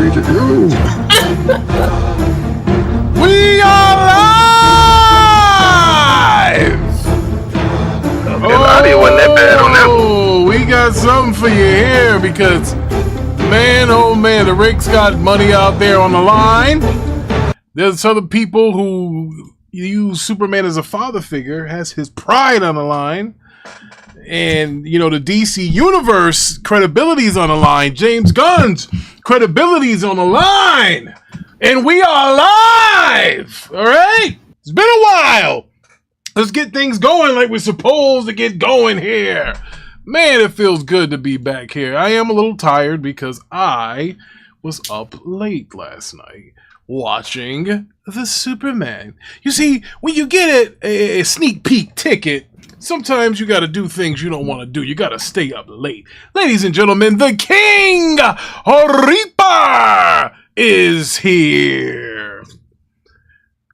free to do. We are live! Audio wasn't that bad on that one. Oh, we got something for you here because, man, oh man, the Rick's got money out there on the line. There's other people who use Superman as a father figure, has his pride on the line. And, you know, the DC Universe credibility's on the line. James Gunn's credibility's on the line. And we are live! All right? It's been a while. Let's get things going like we're supposed to get going here. Man, it feels good to be back here. I am a little tired because I was up late last night watching the Superman. You see, when you get a sneak peek ticket, sometimes you got to do things you don't want to do. You got to stay up late. Ladies and gentlemen, the King Reaper is here.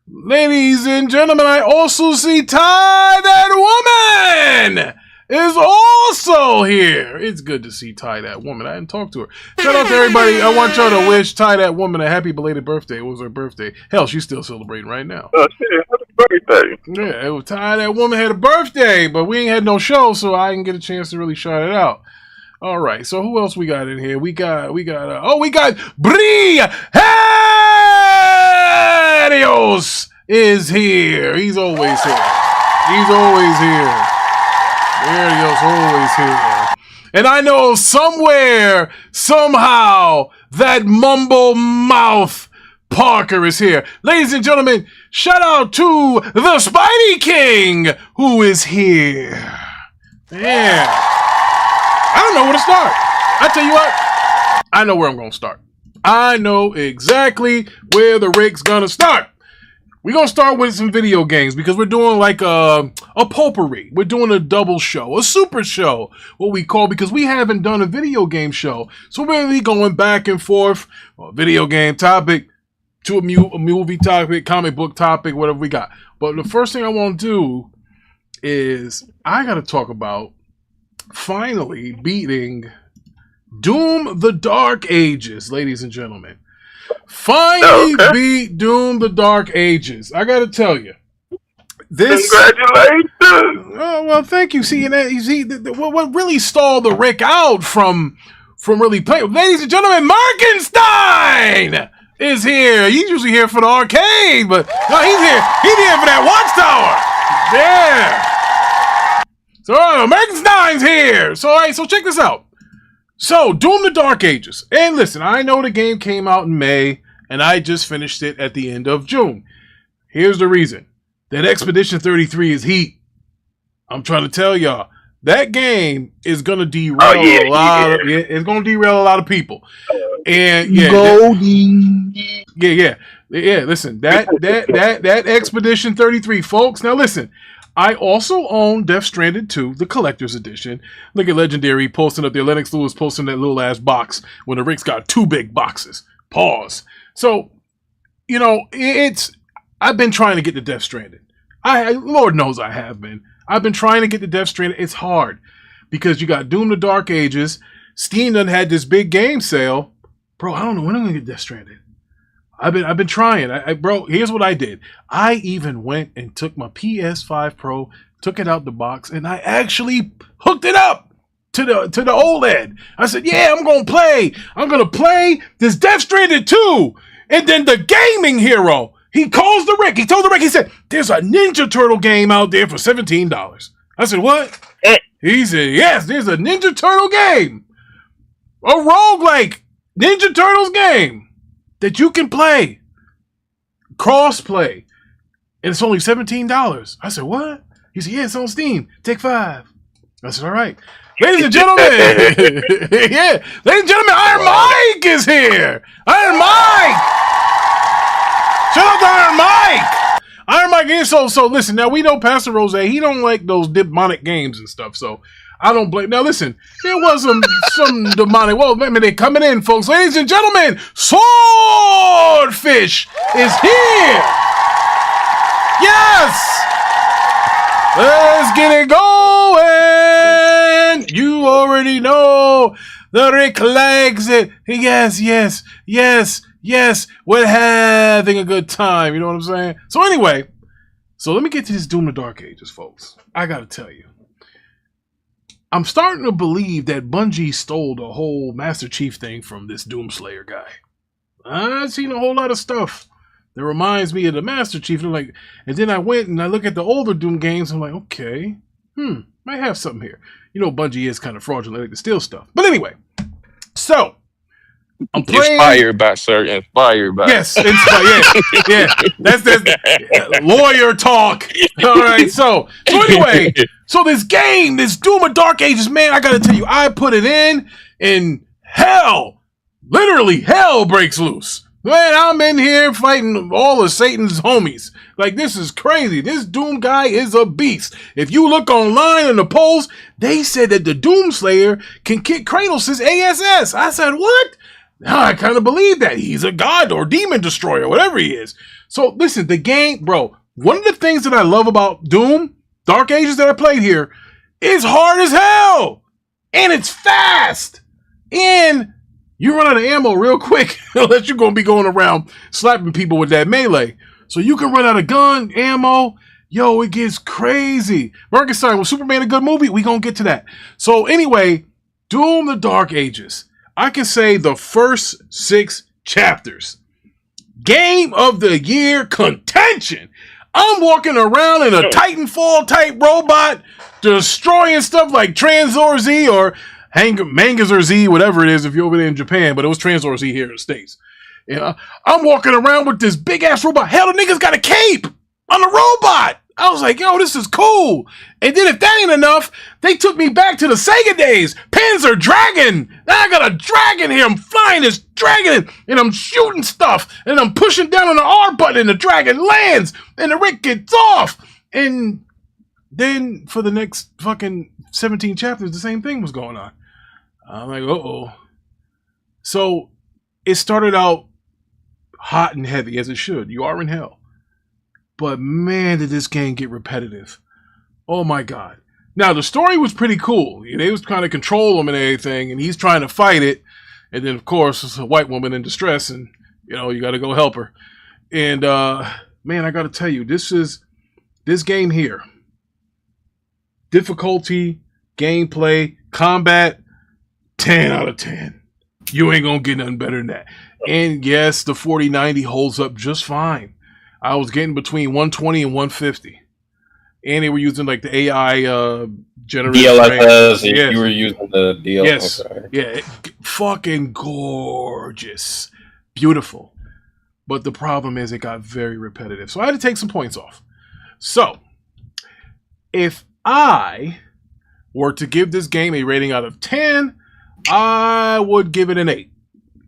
Ladies and gentlemen, I also see Ty, that woman, is also here. It's good to see Ty, that woman. I didn't talk to her. Shout out to everybody. I want y'all to wish Ty, that woman, a happy belated birthday. It was her birthday. Hell, she's still celebrating right now. Oh, shit. Happy birthday. Yeah, it was Ty, that woman had a birthday, but we ain't had no show, so I didn't get a chance to really shout it out. All right, so who else we got in here? We got Bree Helios is here. He's always here. He's always here. Helios always here. And I know somewhere, somehow, that mumble mouth Parker is here. Ladies and gentlemen, shout out to the Spidey King, who is here. Man, I don't know where to start. I tell you what, I know where I'm going to start. I know exactly where the Rick's going to start. We're going to start with some video games because we're doing like a potpourri. We're doing a double show, a super show, what we call, because we haven't done a video game show. So we're really going back and forth, a video game topic to a movie topic, comic book topic, whatever we got. But the first thing I want to do is I got to talk about finally beating Doom the Dark Ages, ladies and gentlemen. Finally beat Doom the Dark Ages. I got to tell you. Congratulations! Oh, well, thank you. See, what really stalled the Rick out from really playing? Ladies and gentlemen, Markenstein is here. He's usually here for the arcade, but no, he's here. He's here for that Watchtower. Yeah. So, Markenstein's here. So, all right, so check this out. So, Doom the Dark Ages. And listen, I know the game came out in May, and I just finished it at the end of June. Here's the reason. That Expedition 33 is heat. I'm trying to tell y'all, that game is going to derail a lot of people. And yeah. Listen, that Expedition 33, folks. Now listen, I also own Death Stranded 2, the collector's edition. Look at Legendary posting up there. Lennox Lewis posting that little ass box when the Rick's got two big boxes. Pause. So, you know, I've been trying to get to Death Stranded. Lord knows I have been. I've been trying to get to Death Stranded. It's hard because you got Doom the Dark Ages. Steam done had this big game sale. Bro, I don't know when I'm gonna get Death Stranded. I've been trying. Bro, here's what I did. I even went and took my PS5 Pro, took it out the box, and I actually hooked it up to the OLED. I said, yeah, I'm gonna play. I'm gonna play this Death Stranded 2. And then the gaming hero, he calls the Rick. He told the Rick, he said, there's a Ninja Turtle game out there for $17. I said, what? He said, yes, there's a Ninja Turtle game. A roguelike Ninja Turtles game that you can play. Cross-play. And it's only $17. I said, what? He said, yeah, it's on Steam. Take 5. I said, all right. Ladies and gentlemen. Yeah. Ladies and gentlemen, Iron Mike is here. Iron Mike. Shout out to Iron Mike. Iron Mike is so listen, now we know Pastor Rose, he don't like those demonic games and stuff, so I don't blame. Now listen, there was some demonic. Well, I mean, they're coming in, folks. Ladies and gentlemen, Swordfish is here. Yes. Let's get it going. You already know The Rick likes it. Yes. We're having a good time. You know what I'm saying? So anyway, so let me get to this Doom the Dark Ages, folks. I gotta tell you, I'm starting to believe that Bungie stole the whole Master Chief thing from this Doomslayer guy. I've seen a whole lot of stuff that reminds me of the Master Chief. And then I went and I look at the older Doom games. I'm like, okay, might have something here. You know, Bungie is kind of fraudulent, like to steal stuff. But anyway, so I'm playing. Inspired by, sir. Inspired by. Yes, yeah. That's lawyer talk. All right, so anyway, so this game, this Doom of Dark Ages, man, I gotta tell you, I put it in, and literally hell breaks loose. Man, I'm in here fighting all of Satan's homies. Like, this is crazy. This Doom guy is a beast. If you look online in the polls, they said that the Doomslayer can kick Kratos' ASS. I said, what? Now I kind of believe that. He's a god or demon destroyer, whatever he is. So, listen, the game, bro, one of the things that I love about Doom, Dark Ages that I played here, is hard as hell. And it's fast. And you run out of ammo real quick unless you're going to be going around slapping people with that melee. So you can run out of gun, ammo. Yo, it gets crazy. Marcus Stein, was Superman a good movie? We going to get to that. So anyway, Doom the Dark Ages. I can say the first 6 chapters. Game of the year contention. I'm walking around in a Titanfall type robot destroying stuff like Transor Z or Mangazor Z, whatever it is if you're over there in Japan, but it was Transor Z here in the States. Yeah, I'm walking around with this big ass robot. Hell, the nigga's got a cape on the robot. I was like, yo, this is cool. And then if that ain't enough, they took me back to the Sega days. Panzer Dragon. I got a dragon here. I'm flying this dragon and I'm shooting stuff and I'm pushing down on the R button and the dragon lands and the Rick gets off. And then for the next fucking 17 chapters, the same thing was going on. I'm like, uh-oh. So it started out hot and heavy, as it should. You are in hell. But man, did this game get repetitive. Oh my God. Now, the story was pretty cool. They was trying to control him and everything, and he's trying to fight it. And then, of course, it's a white woman in distress, and, you know, you got to go help her. And, man, I got to tell you, this game here. Difficulty, gameplay, combat, 10 out of 10. You ain't gonna get nothing better than that. And yes, the 4090 holds up just fine. I was getting between 120 and 150. And they were using like the AI generated DLSS, yes. You were using the DLSS. Yes. Okay. Yeah, fucking gorgeous. Beautiful. But the problem is it got very repetitive. So I had to take some points off. So, if I were to give this game a rating out of 10, I would give it an 8.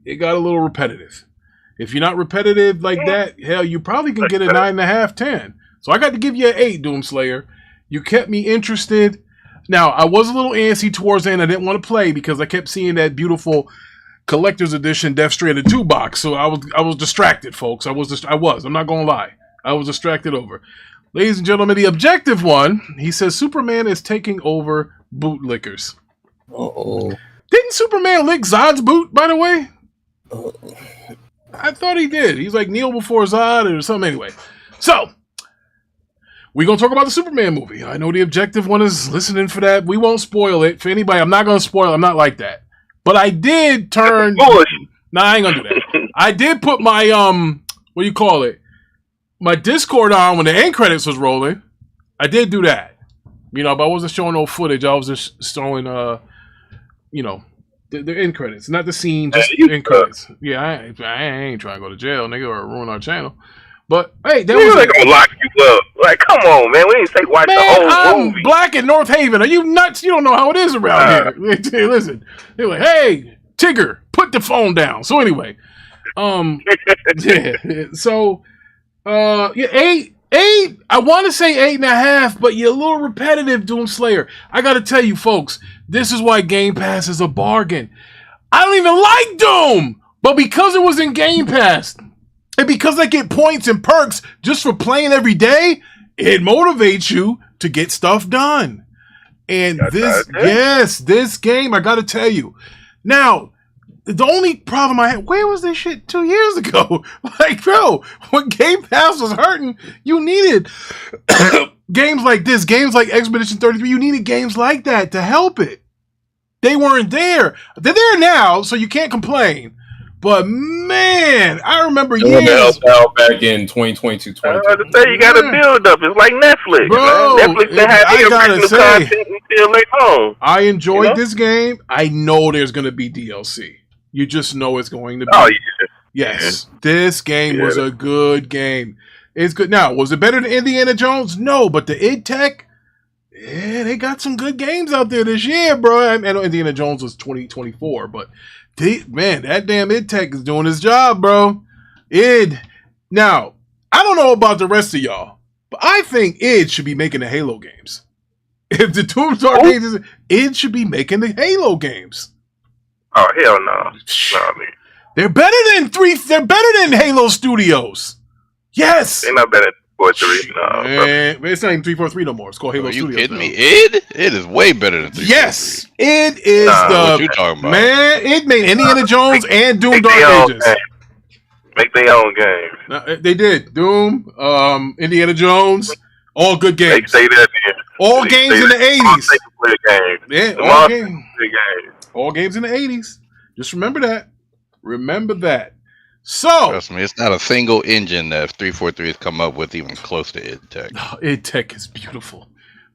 It got a little repetitive. If you're not repetitive like that, hell, you probably can get a 9.5, 10. So I got to give you an 8, Doomslayer. You kept me interested. Now, I was a little antsy towards the end. I didn't want to play because I kept seeing that beautiful collector's edition Death Stranded 2 box. So I was distracted, folks. I'm not going to lie. I was distracted over. Ladies and gentlemen, the objective one, he says Superman is taking over bootlickers. Uh-oh. Didn't Superman lick Zod's boot, by the way? I thought he did. He's like kneel before Zod or something. Anyway, so we're going to talk about the Superman movie. I know the objective one is listening for that. We won't spoil it for anybody. I'm not going to spoil it. I'm not like that. But I did turn... Nah, I ain't going to do that. I did put my, what do you call it? My Discord on when the end credits was rolling. I did do that. You know, but I wasn't showing no footage. I was just showing, you know, the end credits. Not the scene, just end credits. Yeah, I ain't trying to go to jail, nigga, or ruin our channel. But, hey, that was... They're gonna lock you up. Like, come on, man. We didn't say watch the whole movie. I'm black in North Haven. Are you nuts? You don't know how it is around here. Listen. They're like, hey, Tigger, put the phone down. So, anyway. Yeah. So... yeah, 8. I want to say 8.5, but you're a little repetitive, Doomslayer. I got to tell you, folks, this is why Gamepass is a bargain. I don't even like Doom, but because it was in Gamepass, and because I get points and perks just for playing every day, it motivates you to get stuff done. And this game, I got to tell you, Now, the only problem I had, where was this shit 2 years ago? Like, bro, when Game Pass was hurting, you needed games like this, games like Expedition 33. You needed games like that to help it. They weren't there. They're there now, so you can't complain. But man, I remember years. Helped out back in 2022, 2023. You got to build up. It's like Netflix. Bro, Netflix they have the original content until later on. I enjoyed this game. I know there's going to be DLC. You just know it's going to be. Oh, yeah. Yes, this game was a good game. It's good. Now, was it better than Indiana Jones? No, but the id Tech, they got some good games out there this year, bro. I know Indiana Jones was 2024, but man, that damn id Tech is doing his job, bro. Now, I don't know about the rest of y'all, but I think id should be making the Halo games. If the Tombstone games, id should be making the Halo games. Oh, hell no. No, man. They're better than They're better than Halo Studios. Yes. They're not better than 343. No. It's not even 343 no more. It's called Halo Studios. Are you kidding me? It is way better than 343. Yes. It is what you talking about? Man, it made Indiana Jones and Doom Dark Ages. Make their own game. They did. Doom, Indiana Jones, all good games. They that all games in the 80s. Yeah, all games in the 80s. Just remember that. Remember that. So, trust me, it's not a single engine that 343 has come up with even close to id Tech. Oh, id Tech is beautiful,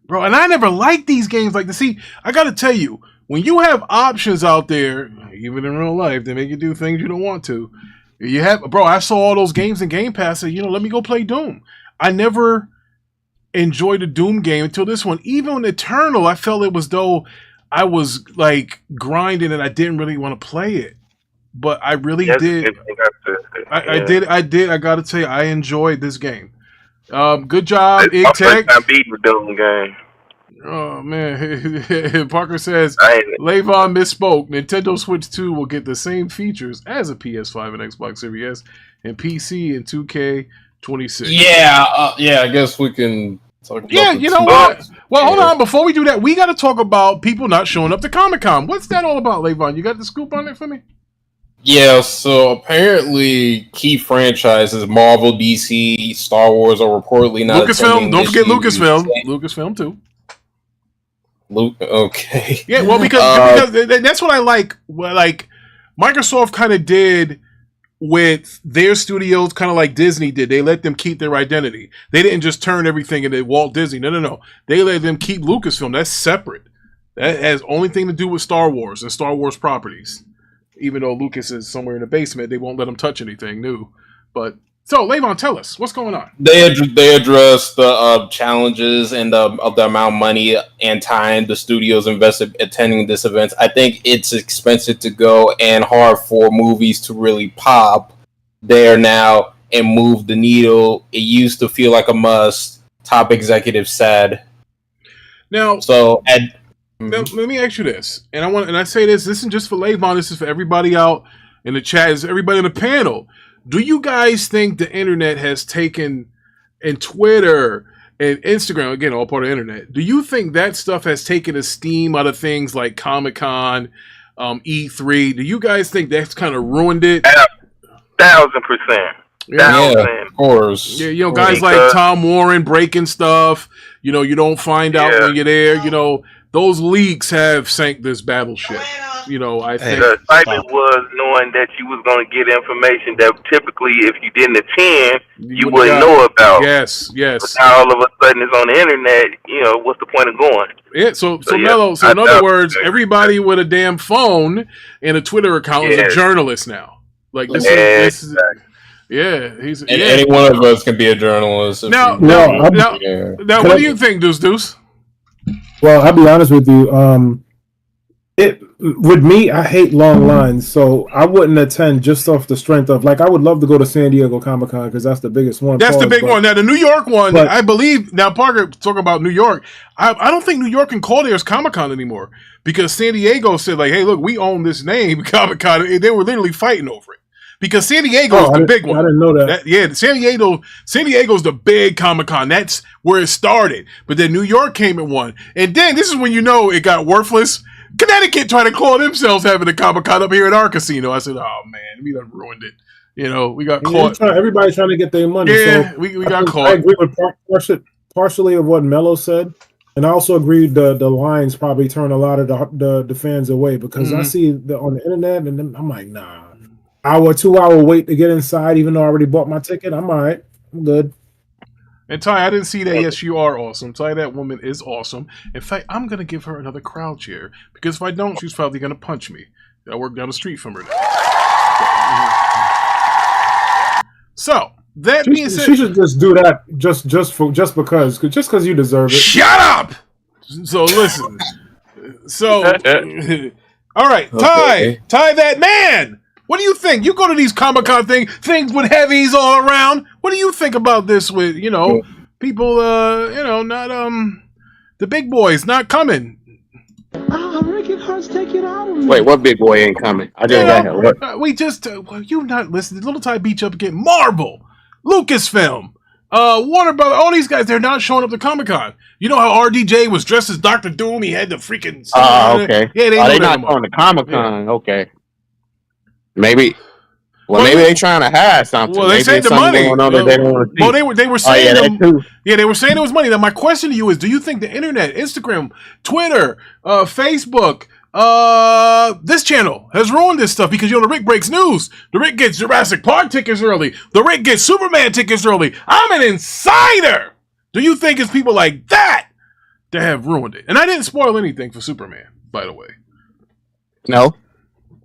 bro. And I never liked these games like this. See, I got to tell you, when you have options out there, even in real life, they make you do things you don't want to. You have, bro. I saw all those games in Game Pass, and let me go play Doom. I never enjoyed a Doom game until this one. Even in Eternal, I felt it was though I was like grinding, and I didn't really want to play it. But I really did. I did. I gotta tell you, I enjoyed this game. Good job, id Tech. I beat the Doom game. Oh man, Parker says Levon misspoke. Nintendo Switch 2 will get the same features as a PS5 and Xbox Series S and PC in 2K26. Yeah, I guess we can talk about you know what? Well, hold on. Before we do that, we got to talk about people not showing up to Comic-Con. What's that all about, Levon? You got the scoop on it for me? Yeah, so apparently key franchises, Marvel, DC, Star Wars, are reportedly not Lucasfilm. Don't forget Lucasfilm. Lucasfilm too. Okay. Yeah, well, because that's what I like. Well, like Microsoft kind of did with their studios, kind of like Disney did. They let them keep their identity. They didn't just turn everything into Walt Disney. No. They let them keep Lucasfilm. That's separate. That has only thing to do with Star Wars and Star Wars properties. Even though Lucas is somewhere in the basement, they won't let him touch anything new. But so, Levon, tell us what's going on. They addressed the challenges and the amount of money and time the studios invested attending this event. I think it's expensive to go and hard for movies to really pop there now and move the needle. It used to feel like a must. Top executives said. Now, Now, let me ask you this, and I say this isn't just for Levon, this is for everybody out in the chat, is everybody in the panel. Do you guys think the internet has taken, and Twitter and Instagram, again, all part of the internet, do you think that stuff has taken the steam out of things like Comic-Con, E3? Do you guys think that's kind of ruined it? 1,000%. Yeah, of course. Yeah, guys like Tom Warren breaking stuff, you don't find out when you're there, those leaks have sank this battleship. I think the excitement was knowing that you was going to get information that typically, if you didn't attend, you wouldn't know about. Yes. But now all of a sudden it's on the internet. What's the point of going? Yeah. So Mello. So in other words, everybody with a damn phone and a Twitter account is a journalist now. Like this is. Yeah, any one of us can be a journalist. Now, what do you think, Deuce? Well, I'll be honest with you. With me, I hate long lines, so I wouldn't attend just off the strength of I would love to go to San Diego Comic-Con because that's the biggest one. That's the big one. Now the New York one, I believe. Now Parker talking about New York. I don't think New York can call theirs Comic-Con anymore because San Diego said hey, look, we own this name Comic-Con. They were literally fighting over it. Because San Diego is the big one. I didn't know that. San Diego's the big Comic-Con. That's where it started. But then New York came and won. And then this is when it got worthless. Connecticut trying to call themselves having a Comic-Con up here at our casino. I said, oh man, we done ruined it. We got caught. Everybody's trying to get their money. Yeah, so we got caught. I agree with partially of what Mello said. And I also agree the lines probably turn a lot of the fans away because I see on the internet and then I'm like, nah. 2-hour wait to get inside, even though I already bought my ticket. I'm all right. I'm good. And Ty, I didn't see that. Yes, you are awesome. Ty, that woman is awesome. In fact, I'm going to give her another crowd chair because if I don't, she's probably going to punch me. I work down the street from her now. So, that being said... She should just do that just because you deserve it. Shut up! So, listen. So, all right, Ty, that man! What do you think? You go to these Comic-Con things with heavies all around. What do you think about this with, people, not, the big boys not coming? Ricky Hurts take it out of me. Wait, what big boy ain't coming? I just got here. We just, you not listening. Little Ty beat you up again. Marvel, Lucasfilm, Warner Brothers, all these guys, they're not showing up to Comic-Con. You know how RDJ was dressed as Dr. Doom? He had the freaking... okay. Yeah, they not going to Comic-Con. Yeah. Okay. Maybe they trying to hide something. Well, they maybe said the money. They don't want to see. Well, they were saying they were saying it was money. Now, my question to you is: do you think the internet, Instagram, Twitter, Facebook, this channel has ruined this stuff? Because the Rick breaks news. The Rick gets Jurassic Park tickets early. The Rick gets Superman tickets early. I'm an insider. Do you think it's people like that have ruined it? And I didn't spoil anything for Superman, by the way. No.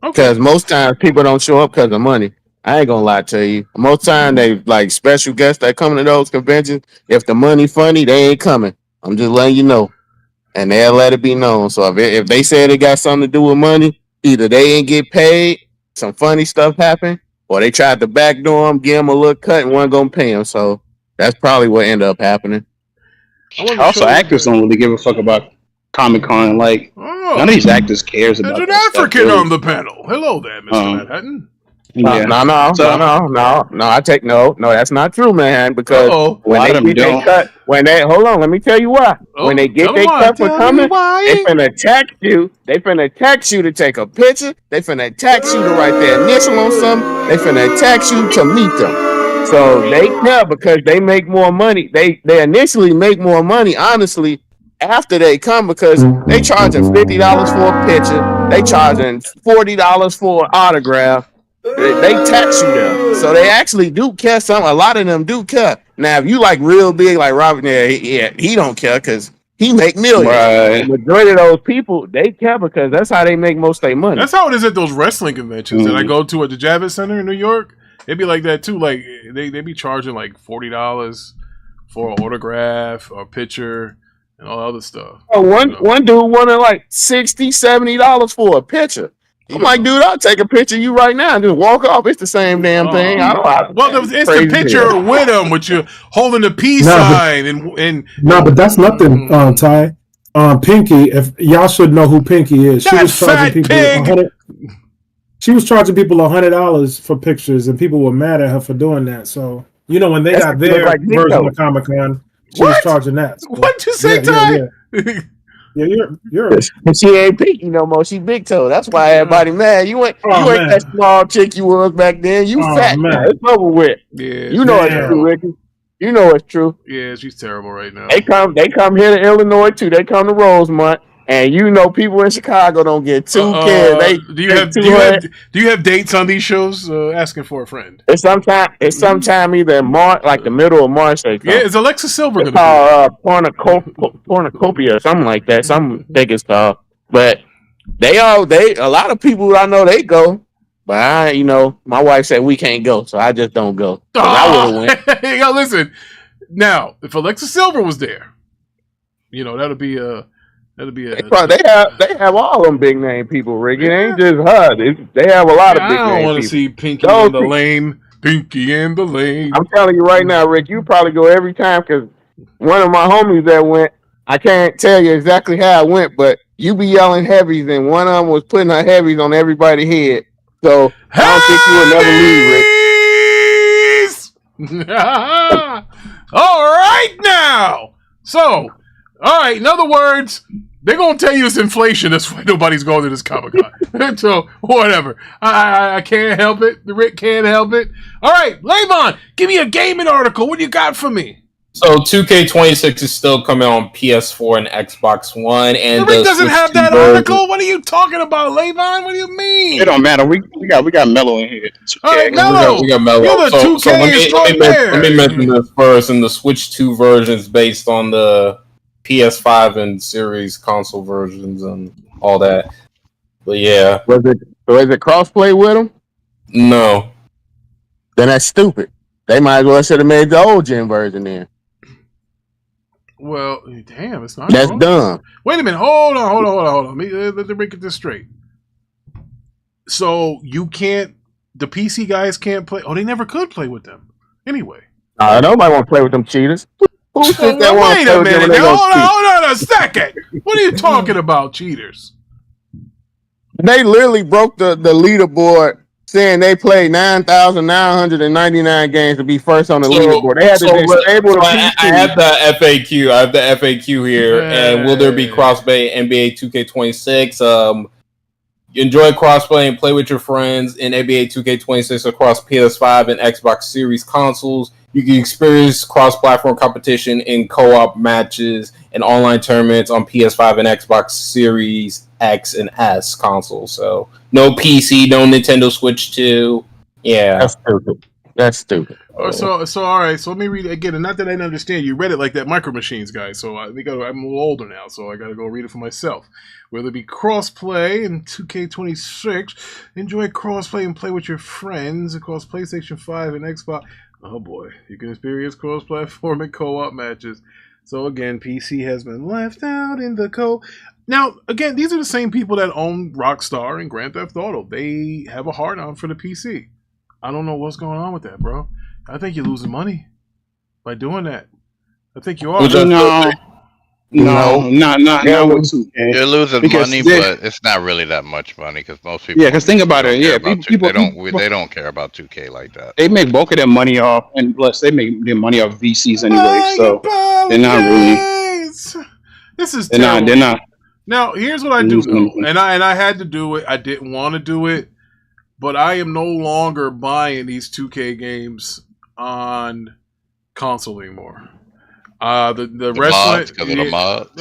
Because most times people don't show up because of money. I ain't gonna lie to you. Most times they like special guests that come to those conventions. If the money funny, they ain't coming. I'm just letting you know, and they'll let it be known. So if they say it got something to do with money, either they ain't get paid, some funny stuff happened, or they tried to backdoor them, give them a little cut, and wasn't gonna pay them. So that's probably what ended up happening. Also, actors don't really give a fuck about Comic-Con. Like, none of these actors cares about there's an African stuff, really. On the panel. Hello there, Mr. Manhattan. No, I take no, that's not true, man. Because when they get their cut, hold on, let me tell you why. When they get their cut for coming, they finna text you. They finna text you to take a picture. They finna text you to write their initial on something. They finna text you to meet them. So they care because they make more money. They initially make more money, honestly, after they come because they charging $50 for a picture. They charging $40 for an autograph. They tax you there, so they actually do care. A lot of them do care. Now, if you like real big, like Robert, he don't care because he make millions. Right. The majority of those people, they care because that's how they make most of their money. That's how it is at those wrestling conventions that I go to at the Javits Center in New York. It'd be like that too. Like they be charging like $40 for an autograph or a picture and all other stuff. One dude wanted like $60, $70 for a picture. I'm like, dude, I'll take a picture of you right now and just walk off. It's the same damn thing. It's the picture with him, with you holding the peace sign and no, but that's nothing, Ty. Pinky, if y'all should know who Pinky is, she was charging people $100. She was charging people $100 for pictures, and people were mad at her for doing that. So when they got their version of Comic-Con, she was charging that. So, what'd you say, Ty? Yeah, you're. She ain't Pinky no more. She Big Toe. That's why everybody mad. You ain't that small chick you was back then. You fat now. It's over with. Yeah, it's true, Ricky. You know it's true. Yeah, she's terrible right now. They come here to Illinois too. They come to Rosemont, and people in Chicago don't get two kids. Do you have dates on these shows? Asking for a friend. It's sometime either in March, like the middle of March. They come. Yeah, is Alexa Silver going to be? Pornocopia or something like that. Some think it's called. But a lot of people I know they go. But my wife said we can't go, so I just don't go. I would have went. Yo, listen. Now, if Alexa Silver was there, that'd be a. They have all them big name people, Rick. It ain't just her. They have a lot of big name people. I don't want to see Pinky and the Lane. Pinky and the Lane. I'm telling you right now, Rick, you probably go every time because one of my homies that went, I can't tell you exactly how it went, but you be yelling heavies, and one of them was putting her heavies on everybody's head. So I don't think you will never leave, Rick. All right now. So All right. In other words, they're gonna tell you it's inflation. That's why nobody's going to this Comic-Con. So whatever. I can't help it. The Rick can't help it. All right, Levon, give me a gaming article. What do you got for me? So 2K26 is still coming on PS4 and Xbox One, and the Rick doesn't have that article. What are you talking about, Levon? What do you mean? It don't matter. We got Mello in here. All right, Mello. We got Mello. You're the 2K let me mention this first. And the Switch 2 version is based on the PS5 and Series console versions and all that. But yeah, is it crossplay with them? No. Then that's stupid. They might as well should have made the old gen version then. Well, damn, it's not. That's dumb. Wait a minute. Hold on. Let me get this straight. So you can't. The PC guys can't play. Oh, they never could play with them. Anyway. Nobody want to play with them cheaters. Wait a minute. Hold on a second. What are you talking about, cheaters? They literally broke the leaderboard, saying they played 9,999 games to be first on the leaderboard. They had to disable the PC. I have the FAQ. I have the FAQ here. And will there be crossplay NBA 2K26? Enjoy crossplay and play with your friends in NBA 2K26 across PS5 and Xbox Series consoles. You can experience cross-platform competition in co-op matches and online tournaments on PS5 and Xbox Series X and S consoles. So no PC, no Nintendo Switch 2. Yeah, That's stupid. So all right. So let me read it again. And not that I didn't understand, you read it like that Micro Machines guy. So I think I'm a little older now, so I got to go read it for myself. Whether it be crossplay in 2K26, enjoy crossplay and play with your friends across PlayStation 5 and Xbox. Oh boy, you can experience cross-platform and co-op matches. So again, PC has been left out in the Now, again, these are the same people that own Rockstar and Grand Theft Auto. They have a hard-on for the PC. I don't know what's going on with that, bro. I think you're losing money by doing that. I think you are. No, not with 2K. You're losing money, but it's not really that much money because most people. Yeah, because think about it. Yeah, people they don't care about 2K like that. They make bulk of their money off, and plus they make their money off VCs anyway. So they're not really. This is terrible. They're not. Now here's what I do know, and I had to do it. I didn't want to do it, but I am no longer buying these 2K games on console anymore. The rest of the mods.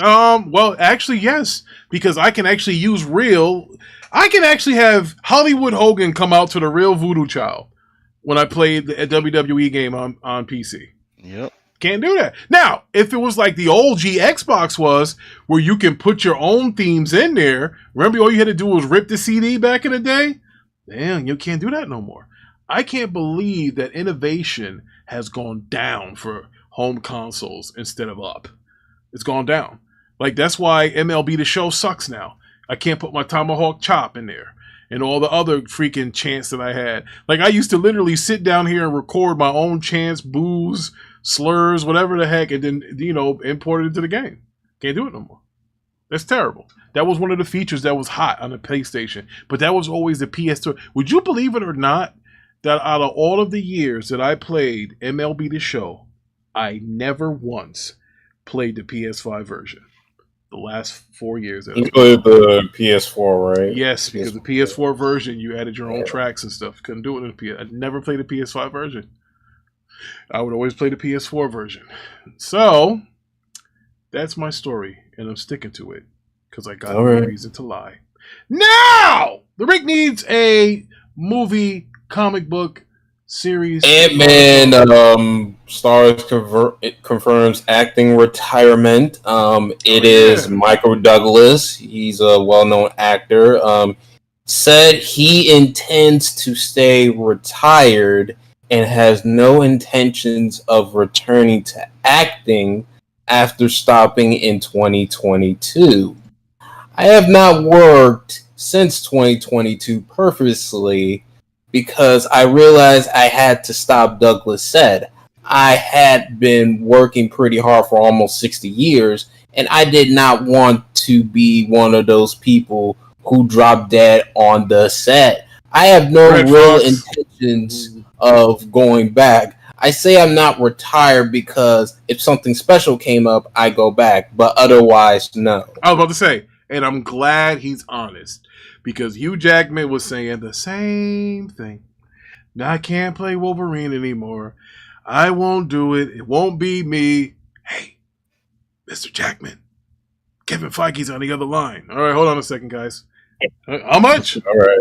Well, actually, yes, because I can actually use I can actually have Hollywood Hogan come out to the real Voodoo Child when I played the WWE game on PC. Yep. Can't do that. Now, if it was like the old Xbox was, where you can put your own themes in there, remember all you had to do was rip the CD back in the day? Damn, you can't do that no more. I can't believe that innovation has gone down for home consoles instead of up. It's gone down. Like, that's why MLB The Show sucks now. I can't put my Tomahawk Chop in there and all the other freaking chants that I had. Like, I used to literally sit down here and record my own chants, boos, slurs, whatever the heck, and then, import it into the game. Can't do it no more. That's terrible. That was one of the features that was hot on the PlayStation, but that was always the PS2. Would you believe it or not that out of all of the years that I played MLB The Show, I never once played the PS5 version. The last 4 years. You played the PS4, right? Yes, because the PS4 version, you added your own tracks and stuff. Couldn't do it in the PS. I never played the PS5 version. I would always play the PS4 version. So, that's my story, and I'm sticking to it because I got no reason to lie. Now, the Rick needs a movie, comic book, series. Ant-Man stars confirms acting retirement. It is Michael Douglas. He's a well-known actor. Said he intends to stay retired and has no intentions of returning to acting after stopping in 2022. I have not worked since 2022 purposely because I realized I had to stop, Douglas said. I had been working pretty hard for almost 60 years, and I did not want to be one of those people who drop dead on the set. I have no real intentions of going back. I say I'm not retired because if something special came up, I go back, but otherwise, no. I was about to say, and I'm glad he's honest, because Hugh Jackman was saying the same thing. Now I can't play Wolverine anymore. I won't do it. It won't be me. Hey, Mr. Jackman, Kevin Feige's on the other line. All right, hold on a second, guys. How much? All right.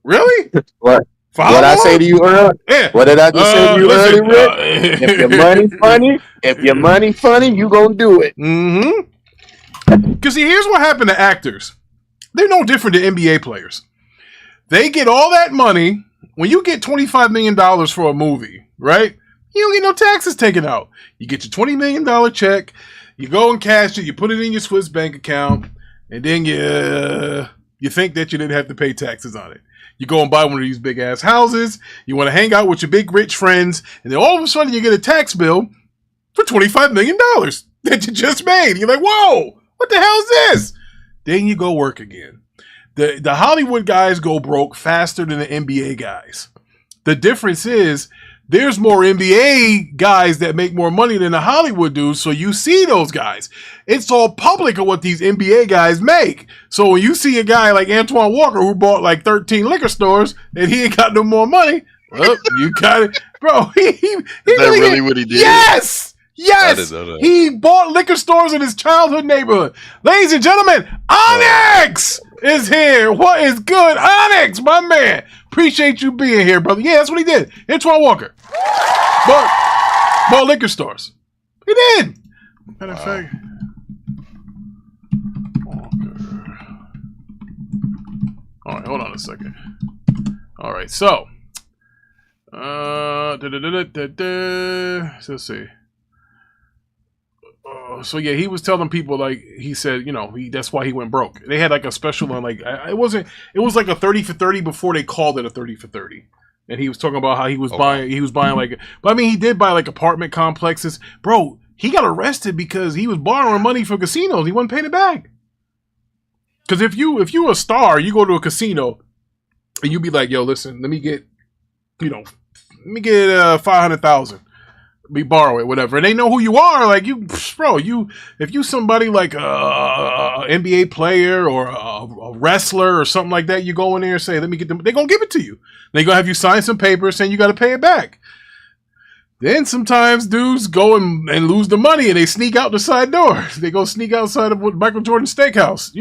Really? What? Follow What I say to you earlier? Yeah. What did I just say to you listen, earlier, Rick? If your money funny, you gonna do it. Mm-hmm. Because see, here's what happened to actors. They're no different than NBA players. They get all that money. When you get $25 million for a movie, right? You don't get no taxes taken out. You get your $20 million check. You go and cash it. You put it in your Swiss bank account. And then you think that you didn't have to pay taxes on it. You go and buy one of these big ass houses. You want to hang out with your big rich friends. And then all of a sudden you get a tax bill for $25 million that you just made. You're like, whoa, what the hell is this? Then you go work again. The Hollywood guys go broke faster than the NBA guys. The difference is there's more NBA guys that make more money than the Hollywood dudes, so you see those guys. It's all public of what these NBA guys make. So when you see a guy like Antoine Walker who bought like 13 liquor stores and he ain't got no more money, well, you got it. Bro, is that really what he did? Yes! Yes! He bought liquor stores in his childhood neighborhood. Ladies and gentlemen, Onyx is here. What is good? Onyx, my man. Appreciate you being here, brother. Yeah, that's what he did. Antoine Walker. Bought liquor stores. He did. Matter of fact. All right, hold on a second. All right, so. Let's see. So yeah, he was telling people, like, he said, that's why he went broke. They had like a special on, like, it was like a 30 for 30 before they called it a 30 for 30. And he was talking about how he was buying like, but I mean, he did buy like apartment complexes. Bro, he got arrested because he was borrowing money from casinos. He wasn't paying it back. Because if you're a star, you go to a casino and you be like, yo, listen, let me get 500,000. We borrow it, whatever, and they know who you are. Like, if you somebody like a NBA player or a wrestler or something like that, you go in there and say, "Let me get them." They're gonna give it to you. They're gonna have you sign some papers saying you got to pay it back. Then sometimes dudes go and lose the money and they sneak out the side door. They go sneak outside of Michael Jordan Steakhouse.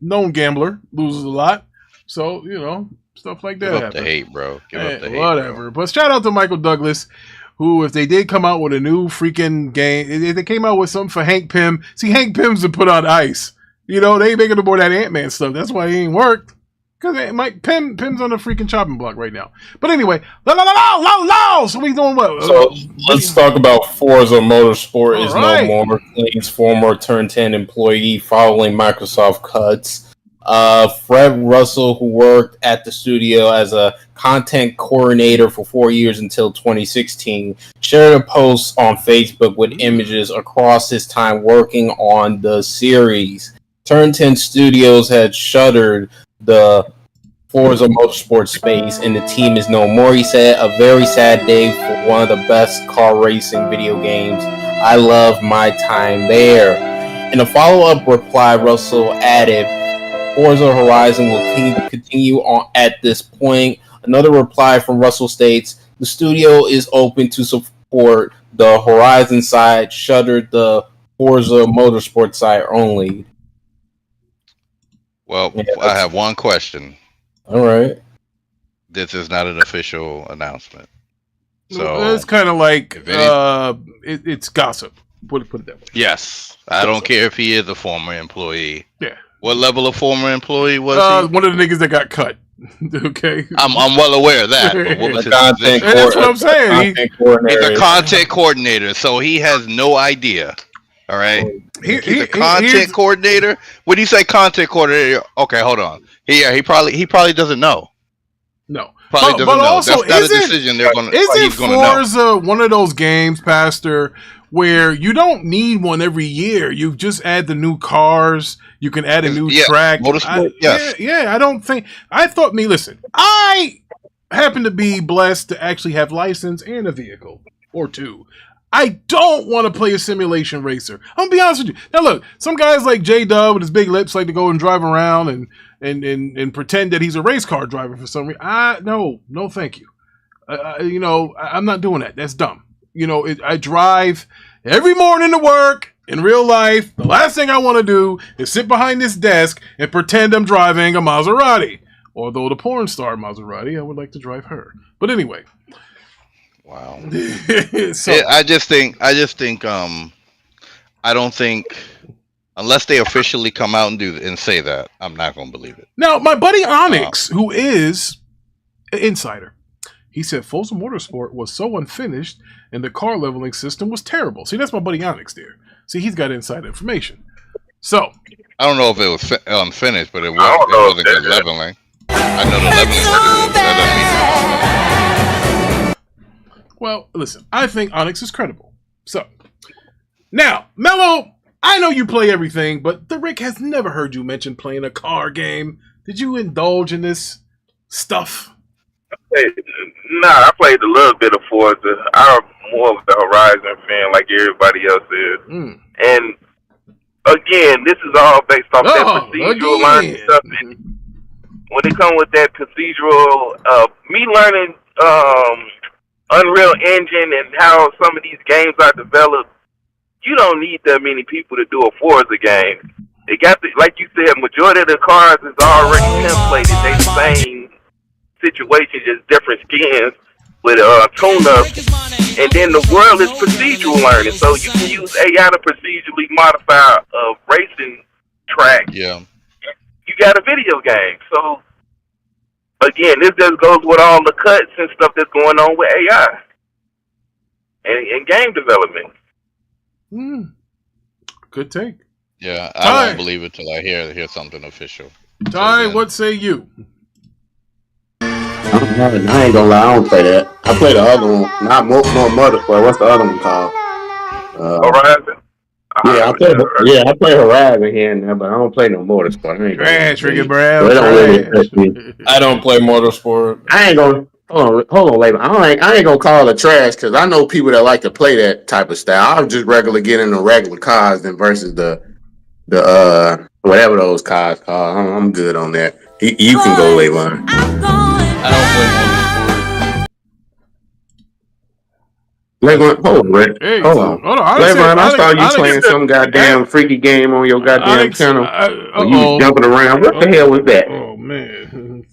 Known gambler, loses a lot. So stuff like that. Give up the hate, bro. Give up the hate. Whatever. Bro. But shout out to Michael Douglas, who, if they did come out with a new freaking game, if they came out with something for Hank Pym, see, Hank Pym's to put on ice. They ain't making no more of that Ant-Man stuff. That's why he ain't worked. Because Pym's on the freaking chopping block right now. But anyway, so we doing what? So let's talk about Forza Motorsport is no more. Claims former Turn 10 employee following Microsoft cuts. Fred Russell, who worked at the studio as a content coordinator for 4 years until 2016, shared a post on Facebook with images across his time working on the series. Turn 10 Studios had shuttered the Forza Motorsport space, and the team is no more. He said, "A very sad day for one of the best car racing video games. I love my time there." In a follow-up reply, Russell added, "Forza Horizon will continue on at this point." Another reply from Russell states, "The studio is open to support the Horizon side, shuttered the Forza Motorsport side only." Well, yeah, I have one question. All right. This is not an official announcement. So it's kind of like it's gossip. Put it that way. Yes. I don't care if he is a former employee. Yeah. What level of former employee was he? One of the niggas that got cut. Okay. I'm well aware of that. But what was his position? That's what I'm saying. He's a content coordinator, so he has no idea. All right. He's a content coordinator. When you say content coordinator, okay, hold on. He probably doesn't know. No. Probably doesn't know. Also, that's not a decision he's going to know. Isn't Forza one of those games, Pastor, where you don't need one every year? You just add the new cars. You can add a new track. Motorsport, yes. Yeah, I don't think... listen, I happen to be blessed to actually have license and a vehicle. or two. I don't want to play a simulation racer. I'm gonna be honest with you. Now look, some guys like J-Dub with his big lips like to go and drive around and pretend that he's a race car driver for some reason. No, thank you. I'm not doing that. That's dumb. I drive every morning to work in real life. The last thing I want to do is sit behind this desk and pretend I'm driving a Maserati. Although the porn star Maserati, I would like to drive her. But anyway. Wow. So, yeah, I don't think unless they officially come out and say that, I'm not gonna believe it. Now, my buddy Onyx, who is an insider, he said Forza Motorsport was so unfinished and the car leveling system was terrible. See, that's my buddy Onyx there. See, he's got inside information. So I don't know if it was unfinished, but it wasn't good leveling. I know the leveling. Well, listen, I think Onyx is credible. So, now, Mello, I know you play everything, but the Rick has never heard you mention playing a car game. Did you indulge in this stuff? I played a little bit of Forza. I'm more of the Horizon fan like everybody else is. And, again, this is all based off that procedural learning stuff. When it comes with that procedural, me learning Unreal Engine and how some of these games are developed, you don't need that many people to do a Forza game. They got like you said, majority of the cars is already templated. They the same situation, just different skins with tune-ups. And then the world is procedural learning, so you can use AI to procedurally modify a racing track. Yeah. You got a video game, so. Again, this just goes with all the cuts and stuff that's going on with AI and game development. Good take. Yeah, I won't believe it till I hear something official. Ty, what say you? I ain't gonna lie, I don't play that. I play the other one, not Motorsport. What's the other one called? Horizon. Yeah, I play Horizon here and there, but I don't play no Motorsport. Trash, Ricky Brown. I don't play Motorsport. I ain't gonna hold on, Laban. I ain't gonna call it trash because I know people that like to play that type of style. I'll just regularly get into regular cars than versus the whatever those cars called. I'm good on that. You can go, Laban. I don't play Motorsport. Hold on, Rick. Hey, hold on. Layvon, I saw you playing some goddamn freaky game on your goddamn channel. You jumping around. What the hell was that? Oh man!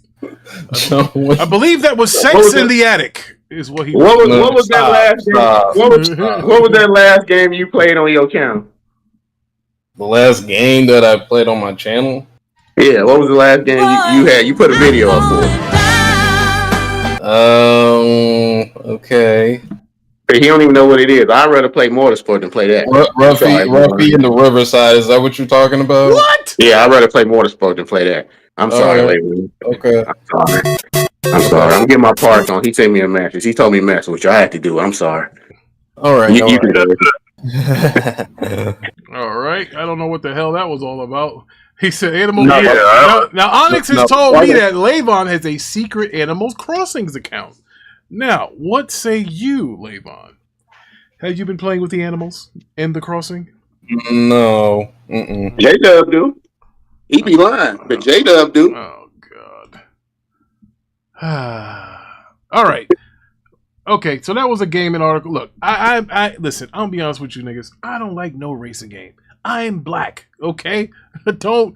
I believe that was Sex in the Attic. Is what he. What was that last game? What was that last game you played on your channel? The last game that I played on my channel? Yeah, what was the last game you had? You put a video up for. Okay. He don't even know what it is. I'd rather play Motorsport than play that. Ruffy in the Riverside. Is that what you're talking about? What? Yeah, I'd rather play Motorsport than play that. I'm sorry, lady. Okay. I'm sorry. I'm getting my parts on. He sent me a message. He told me a message, which I had to do. I'm sorry. All right. You can do it. All right. I don't know what the hell that was all about. He said Animal. No, now Onyx has told me that Layvon has a secret Animals Crossings account. Now, what say you, Layvon? Have you been playing with the animals in the crossing? No. J-Dub do. He be lying, but J-Dub do. Oh, God. All right. Okay, so that was a gaming article. Look, I listen, I'm gonna be honest with you niggas. I don't like no racing game. I'm black, okay? Don't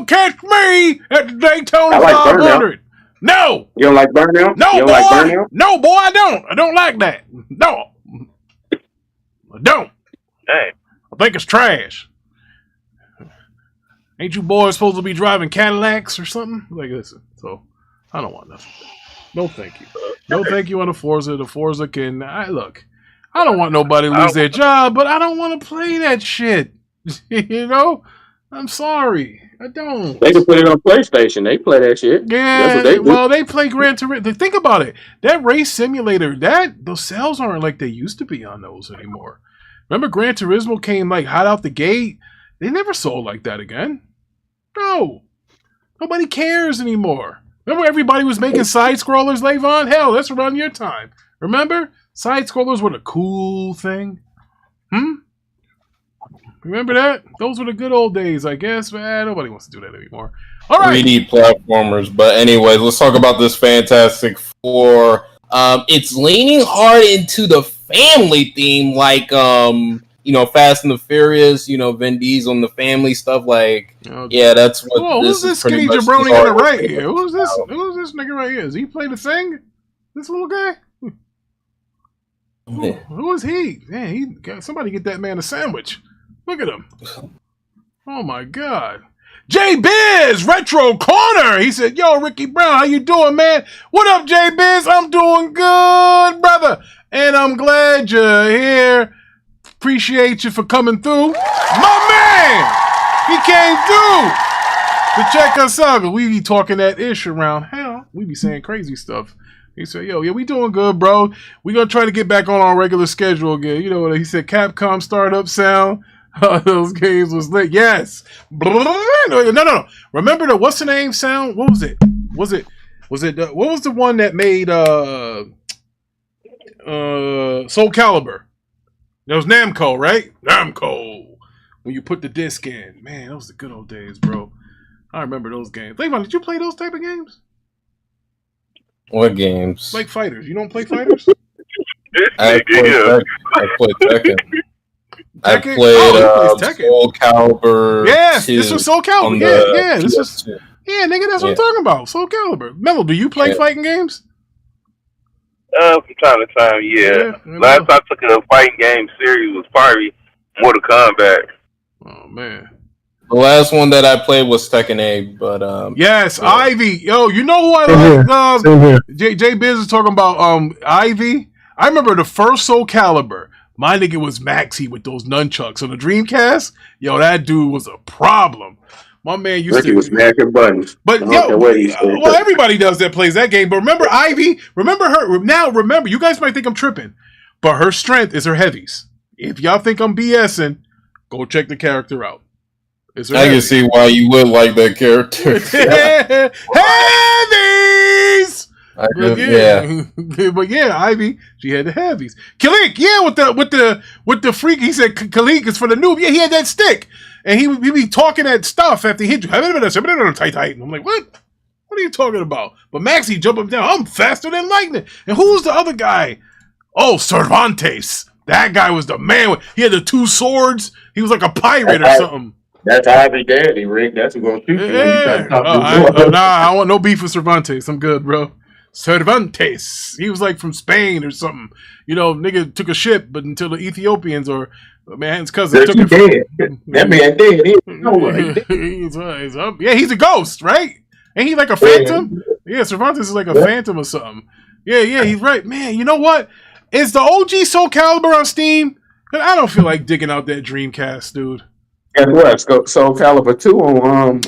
catch me at the Daytona 500. No! You don't like Burnout? No, you boy! Like Burnout? No, boy, I don't. I don't like that. No. I don't. Hey. I think it's trash. Ain't you boys supposed to be driving Cadillacs or something? Like, listen, so I don't want nothing. No, thank you. No, thank you on the Forza. The Forza can... look, I don't want nobody to lose their job, but I don't want to play that shit. You know? I'm sorry. I don't. They can put it on PlayStation. They play that shit. Yeah, they play Gran Turismo. Think about it. That race simulator, those sales aren't like they used to be on those anymore. Remember Gran Turismo came like hot out the gate? They never sold like that again. No. Nobody cares anymore. Remember everybody was making side scrollers, Layvon? Hell, that's around your time. Remember? Side scrollers were the cool thing. Remember that? Those were the good old days, I guess. Man, nobody wants to do that anymore. All right. 3D platformers. But anyways, let's talk about this Fantastic Four. It's leaning hard into the family theme, like Fast and the Furious. Vin Diesel and the family stuff. Like, yeah, that's what. Whoa, who's this skinny jabroni on the right here? Who's this? Who's this nigga right here? Does he play the thing? This little guy. Who is he? Man, somebody get that man a sandwich. Look at him. Oh my God. J Biz Retro Corner. He said, "Yo, Ricky Brown, how you doing, man? What up, J Biz? I'm doing good, brother, and I'm glad you're here. Appreciate you for coming through, my man. He came through to check us out. We be talking that ish around hell. We be saying crazy stuff." He said, "Yo, yeah, we doing good, bro. We gonna try to get back on our regular schedule again." You know what he said? Capcom startup sound. Those games was lit. Yes. No. Remember what's the name sound? What was it? What was the one that made Soul Calibur? That was Namco, right? Namco. When you put the disc in. Man, those were the good old days, bro. I remember those games. Levon, did you play those type of games? What games? Like fighters. You don't play fighters? I played Tekken. I played Soul Calibur. Yes, this was Soul Calibur. Yeah, this was. Yeah, nigga, that's what I'm talking about. Soul Calibur. Mello, do you play fighting games? From time to time, yeah. Last time I took a fighting game series was probably Mortal Kombat. Oh man. The last one that I played was Tekken 8, but yes, yeah. Ivy. Yo, you know who I like? J Biz is talking about Ivy. I remember the first Soul Calibur. My nigga was Maxie with those nunchucks on the Dreamcast. Yo, that dude was a problem. My man used Ricky was smashing buttons. But well, everybody does that plays that game. But remember Ivy? Remember her? Now remember, you guys might think I'm tripping, but her strength is her heavies. If y'all think I'm BSing, go check the character out. I can see why you would like that character. Heavies. But yeah, Ivy, she had the heavies. Kalik, yeah, with the freak, he said Kalik is for the noob. Yeah, he had that stick, and he be talking that stuff after he hit you. And I'm like, what? What are you talking about? But Maxie jump him down. I'm faster than lightning. And who was the other guy? Oh, Cervantes. That guy was the man. He had the two swords. He was like a pirate or something. That's Ivy Daddy, Rick. That's who's gonna shoot you. Yeah. I want no beef with Cervantes. I'm good, bro. Cervantes. He was like from Spain or something. Nigga took a ship, but until the Ethiopians or man's cousin took it from that man dead. Yeah, he's a ghost, right? Ain't he like a phantom? Yeah, Cervantes is like a phantom or something. Yeah, he's right. Man, you know what? Is the OG Soul Calibur on Steam? I don't feel like digging out that Dreamcast, dude. And what? Soul Calibur 2 on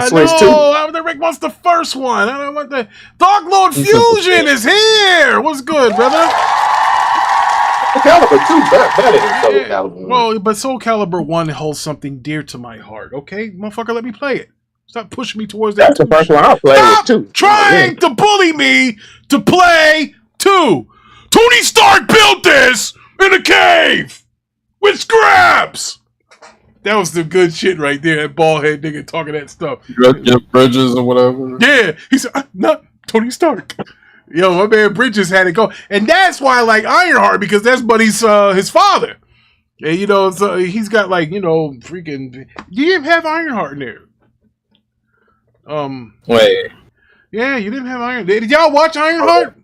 Switch 2? No, the Rick wants the first one. I don't want the Dark Lord Fusion is here. What's good, brother? Soul Calibur 2 better than Soul Calibur 1. Well, but Soul Calibur 1 holds something dear to my heart. Okay, motherfucker, let me play it. Stop pushing me towards that. That's the first one I'll play with too. Trying to bully me to play 2. Tony Stark built this in a cave with scraps. That was the good shit right there. That bald head nigga talking that stuff. Jeff Bridges or whatever. Yeah. He said, not Tony Stark. Yo, my man Bridges had it go. And that's why I like Ironheart, because that's Buddy's his father. And, so he's got freaking... You didn't have Ironheart in there. Wait. Yeah, you didn't have Ironheart. Did y'all watch Ironheart?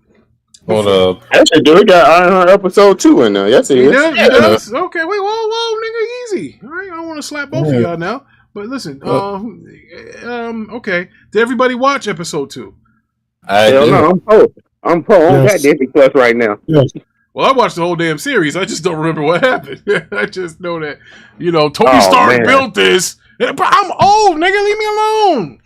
Hold up. Actually, dude, we got Ironheart episode 2 in there. Yes, it is. He does? Okay, wait, whoa, nigga, easy. All right, I don't want to slap both of y'all now. But listen, okay. Did everybody watch episode 2? Hell no, I'm pro. I'm got Disney Plus right now. Yes. Well, I watched the whole damn series. I just don't remember what happened. I just know that, Tony Stark built this. But I'm old, nigga. Leave me alone.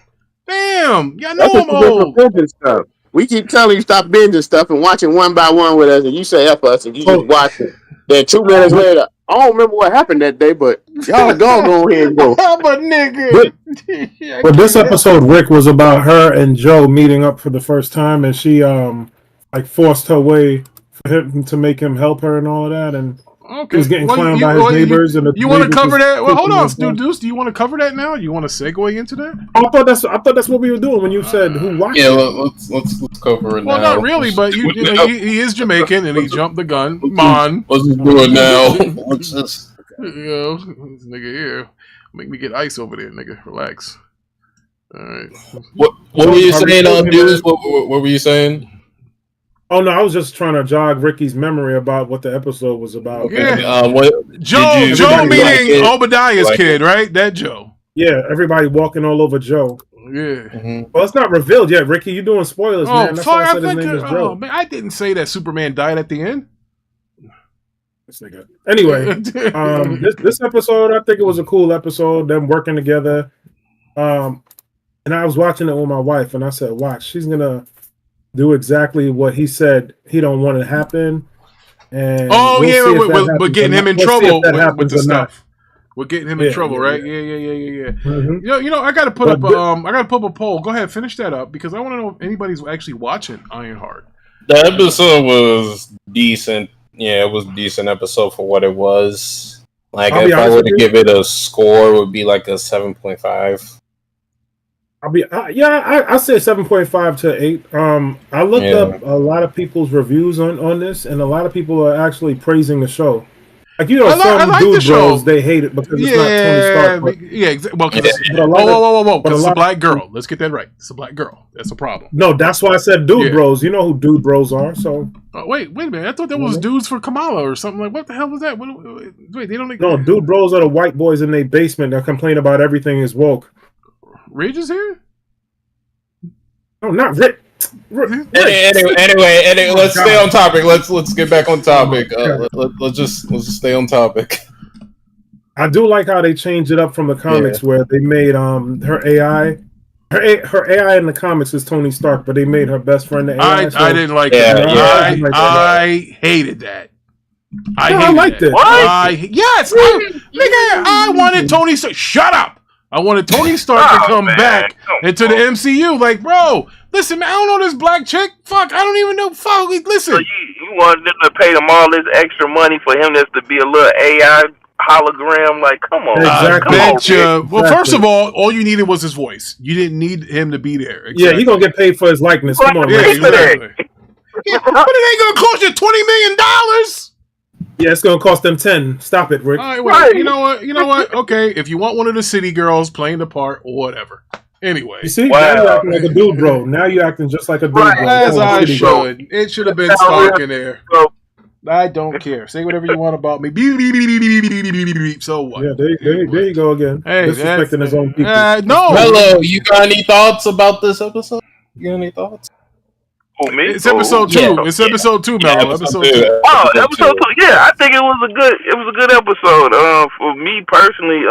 Damn. Y'all know I'm old. Stuff. We keep telling you stop binging stuff and watching one by one with us, and you say F us, and you just watch it. Then 2 minutes later, I don't remember what happened that day, but y'all go ahead and go. But nigga. But this episode, Rick, was about her and Joe meeting up for the first time, and she forced her way for him to make him help her and all of that, and okay. he was getting clowned by his neighbors. You want to cover that? Well, hold on, Stu Deuce. Do you want to cover that now? You want to segue into that? Oh, I thought that's what we were doing when you said who watched. Yeah, let's cover it now. Well, not really, but he is Jamaican and he jumped the gun. Man, let's just do it now. Let's just this nigga here make me get ice over there, nigga. Relax. All right. What were you saying, dudes? What were you saying? Oh no, I was just trying to jog Ricky's memory about what the episode was about. Okay. Yeah. Joe meaning Obadiah's kid, right? That Joe. Yeah, everybody walking all over Joe. Yeah. Mm-hmm. Well, it's not revealed yet, Ricky. You're doing spoilers, man. That's why I said his name is Joe. Man, I didn't say that Superman died at the end. Anyway, this episode, I think it was a cool episode. Them working together. And I was watching it with my wife, and I said, "Watch, she's gonna do exactly what he said he don't want to happen." And we're getting him in trouble with the stuff. We're getting him in trouble, right? Yeah. Mm-hmm. You know, I gotta put up a poll. Go ahead, finish that up because I want to know if anybody's actually watching Ironheart. The episode was decent. Yeah, it was a decent episode for what it was. Like, if I were to give it a score, it would be like a 7.5. I say 7.5 to 8. I looked up a lot of people's reviews on this, and a lot of people are actually praising the show. Like, you know, some dude bros, they hate it because it's not Tony Stark. Yeah, exactly. Whoa. Because it's a black girl. Let's get that right. It's a black girl. That's a problem. No, that's why I said dude bros. You know who dude bros are, so... wait a minute. I thought that was dudes for Kamala or something. Like, what the hell was that? Wait, they don't... No, dude bros are the white boys in their basement that complain about everything is woke. Ridge is here? No, not Rick. Anyway, let's stay on topic. Let's get back on topic. Let's just stay on topic. I do like how they changed it up from the comics where they made her AI. Her AI in the comics is Tony Stark, but they made her best friend the AI. I didn't like that. I hated that. I liked it. Yes, I wanted Tony Stark. Shut up. I wanted Tony Stark to come back into the MCU. Like, bro, listen, man, I don't know this black chick. Fuck, I don't even know. Fuck, listen. So you wanted them to pay them all this extra money for him just to be a little AI hologram? Like, come on. Exactly. Well, first of all you needed was his voice. You didn't need him to be there. Exactly. Yeah, he's going to get paid for his likeness. Come on, man. Exactly. But it ain't going to cost you $20 million. Yeah, it's gonna cost them 10. Stop it, Rick. All right, well, you know what? Okay, if you want one of the city girls playing the part or whatever. Anyway, you see, now you're acting like a dude, bro. Now you're acting just like a dude, bro. As I should. It should have been Stark in there. I don't care. Say whatever you want about me. So what? Yeah, there you go again. Hey, disrespecting his own people. No. Hello, you got any thoughts about this episode? You got any thoughts? It's episode 2. Yeah. It's episode 2, Mello. Yeah, episode 2. Oh, episode 2. Yeah, I think it was a good episode. For me personally,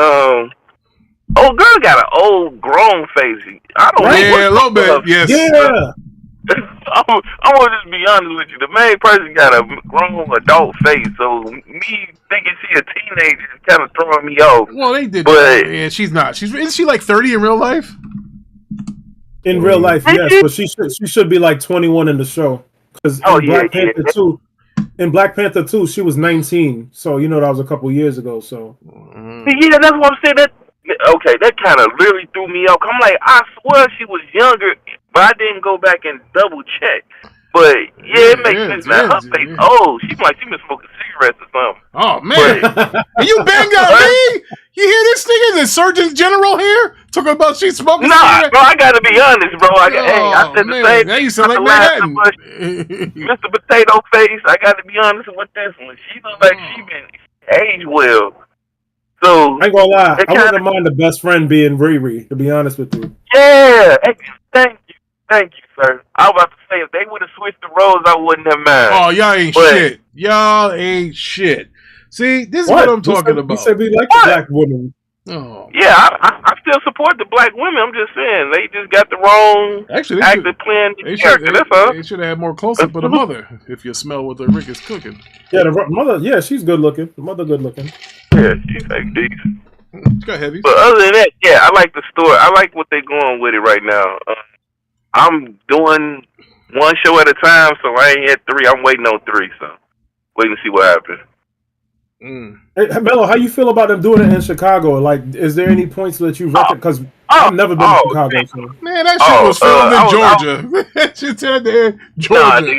old girl got an old grown face. I don't know. Yeah, a little bit. Yes. Yeah. I want to just be honest with you. The main person got a grown adult face, so me thinking she a teenager is kind of throwing me off. Well, they did. But yeah, she's not. Isn't she like 30 in real life? In real life, yes, but she should be like 21 in the show. Because in Black Panther 2, she was 19. So you know that was a couple years ago. So yeah, that's what I'm saying. That kind of really threw me off. I'm like, I swear she was younger, but I didn't go back and double check. But yeah, it makes sense now. Her face old. She's like she been smoking cigarettes or something. Oh man, you banged out me? You hear this nigga? The Surgeon General here talking about she's smoking cigarettes? Bro, I gotta be honest, bro. I said the same. Now you sound like Manhattan. Mr. Potato Face. I gotta be honest with this one. She looks like she been aged well. So I ain't gonna lie, I wouldn't mind the best friend being Riri, to be honest with you. Yeah, thank you, sir. I was about to say if they would have switched the roles, I wouldn't have mind. Oh, y'all ain't shit. Y'all ain't shit. See, this is what I'm talking about. You said we like the black women. Oh. Yeah, I still support the black women. I'm just saying they just got the wrong actor playing the character. That's all. They should have had more close up of the mother. If you smell what the Rick is cooking. Yeah, the mother. Yeah, she's good looking. The mother good looking. Yeah, she's like decent. Got heavy. But other than that, yeah, I like the story. I like what they're going with it right now. I'm doing one show at a time, so I ain't had 3. I'm waiting on 3, so waiting to see what happens. Hey, Mello, how you feel about them doing it in Chicago? Like, is there any points that you reckon? Because I've never been to Chicago. So. Man, that shit was filmed in Georgia. That shit's out there, Georgia. Nah, they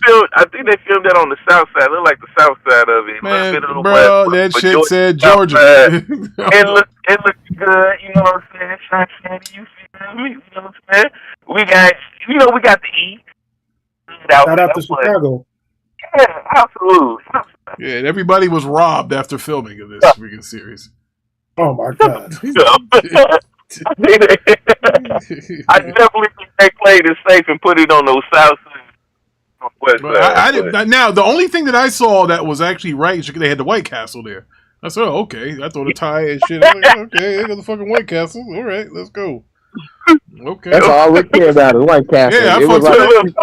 filmed. I think they filmed that on the south side. Look like the south side of it. Man, a little bro, west, that shit Georgia, said Georgia. It looked good. You know what I'm saying? You feel me? You know what I'm saying? We got to eat. Shout out to Chicago. Yeah, absolutely. Yeah, and everybody was robbed after filming of this freaking series. Oh my god! I definitely think they played it safe and put it on those south side. Now, the only thing that I saw that was actually right, they had the White Castle there. I said, oh, okay. I thought the tie and shit. Okay, they got the fucking White Castle. All right, let's go. Okay. That's all we care about is White Castle. Yeah, it was like White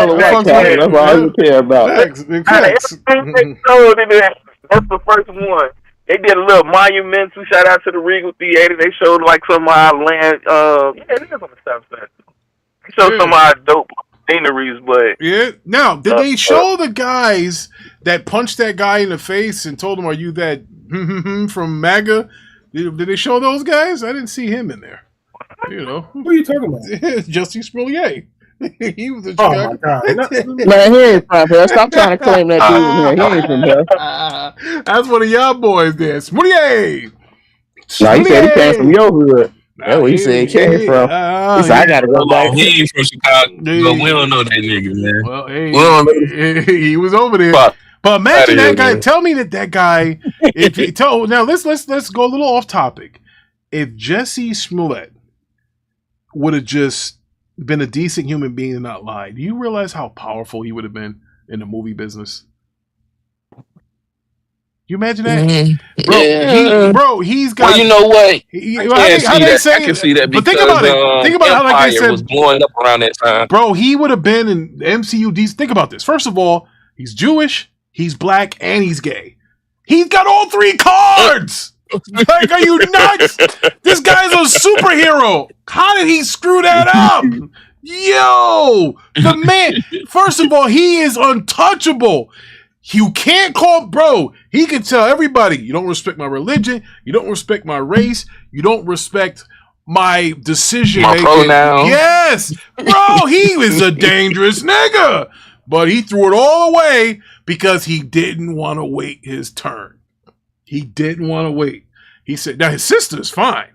Castle. That's all we care about. That's the first one. They did a little monumental shout out to the Regal Theater. They showed like some of our land. It is on the south side. They showed some of our dope sceneries, but Now, did they show the guys that punched that guy in the face and told him, "Are you that from MAGA?" Did they show those guys? I didn't see him in there. You know, who are you talking about? Justin Sprillier. He was a Chicago. Oh my god! Man, he ain't from here. Stop trying to claim that dude, man. He ain't from here. That's one of y'all boys there, Sprillier. No, he said he came from your hood. That's what he said he came from. He said, I gotta go back. He ain't from Chicago. But we don't know that nigga, man. Well, he was over there. But imagine that guy. Man. Tell me that guy. If he now let's go a little off topic. If Jesse Smollett would have just been a decent human being and not lied, do you realize how powerful he would have been in the movie business? You imagine that, bro? He's got. Well, you know what? I can see that. But think about it. Think about how like they said was blowing up around that time. Bro, he would have been in MCU. Think about this. First of all, he's Jewish, he's black, and he's gay. He's got all 3 cards. Like, are you nuts? This guy's a superhero. How did he screw that up? Yo, the man. First of all, he is untouchable. You can't call, bro. He can tell everybody, you don't respect my religion, you don't respect my race, you don't respect my decision making. My pronoun. Yes, bro. He was a dangerous nigga, but he threw it all away because he didn't want to wait his turn. He didn't want to wait. He said, now his sister is fine.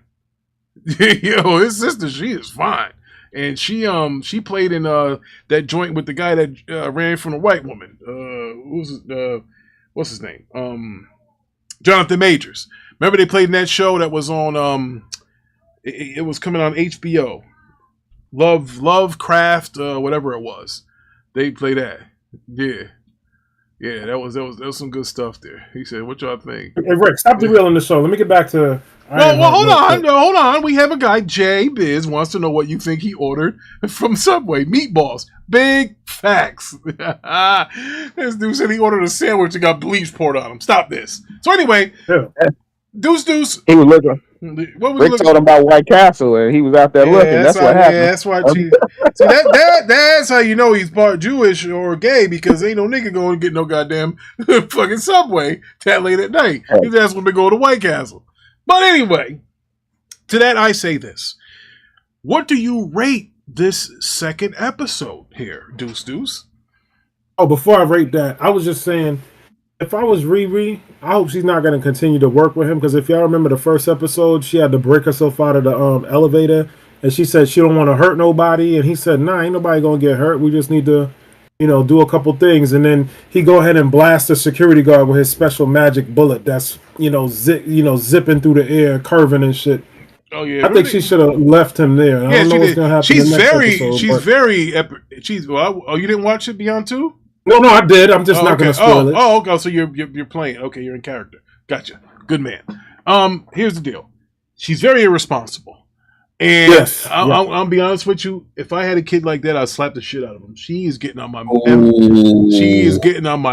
Yo, his sister, she is fine. And she played in that joint with the guy that ran from the white woman. What's his name? Jonathan Majors. Remember they played in that show that was on it was coming on HBO. Lovecraft, whatever it was. They played that. Yeah. Yeah, that was some good stuff there. He said, "What y'all think?" Hey, Rick, stop derailing the show. Let me get back to. Well, hold on. We have a guy, Jay Biz, wants to know what you think he ordered from Subway. Meatballs, big facts. This dude said he ordered a sandwich and got bleach poured on him. Stop this. So anyway, Deuce. He was looking. Rick told him about White Castle, and he was out there looking. That's what happened. Yeah, that's why. See, that's how you know he's part Jewish or gay, because ain't no nigga going to get no goddamn fucking Subway that late at night. He's asking to go to White Castle. But anyway, to that I say this: what do you rate this second episode here, Deuce? Oh, before I rate that, I was just saying, if I was Riri, I hope she's not going to continue to work with him, because if y'all remember the first episode, she had to break herself out of the elevator, and she said she don't want to hurt nobody, and he said, nah, ain't nobody going to get hurt. We just need to, do a couple things, and then he go ahead and blast the security guard with his special magic bullet that's, zipping through the air, curving and shit. Oh yeah, I think she should have left him there. I don't know what's going to happen. She's you didn't watch it Beyond 2? No, I did. I'm just not going to spoil it. Oh, okay. So you're playing. Okay, you're in character. Gotcha. Good man. Here's the deal. She's very irresponsible. And yes, I'll be honest with you. If I had a kid like that, I'd slap the shit out of him. She is getting on my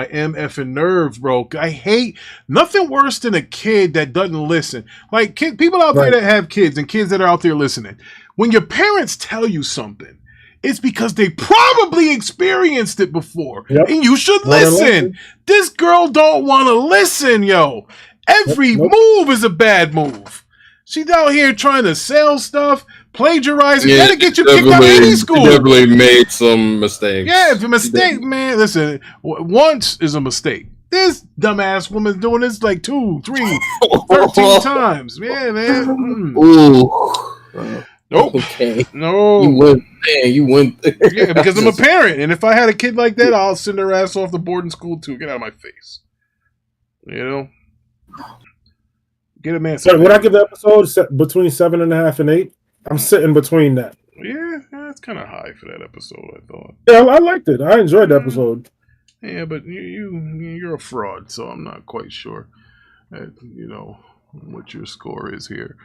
MFing nerves, bro. I hate nothing worse than a kid that doesn't listen. Like people out there that have kids and kids that are out there listening. When your parents tell you something, it's because they probably experienced it before. Yep. And you should listen. This girl don't want to listen, yo. Every move is a bad move. She's out here trying to sell stuff, plagiarizing. That'll get you kicked out of any school. Definitely made some mistakes. Yeah, if a mistake, man, listen, once is a mistake. This dumbass woman's doing this like 2, 3, 13 times. Yeah, man. Ooh. Nope. Okay. No. You went. Man, you went. Yeah, because I'm a parent, and if I had a kid like that, I'll send her ass off to boarding school too. Get out of my face. You know. Get a man. So when I give the episode between 7.5 and 8, I'm sitting between that. Yeah, that's kind of high for that episode. I thought. Yeah, I liked it. I enjoyed the episode. Yeah, but you're a fraud, so I'm not quite sure. What your score is here.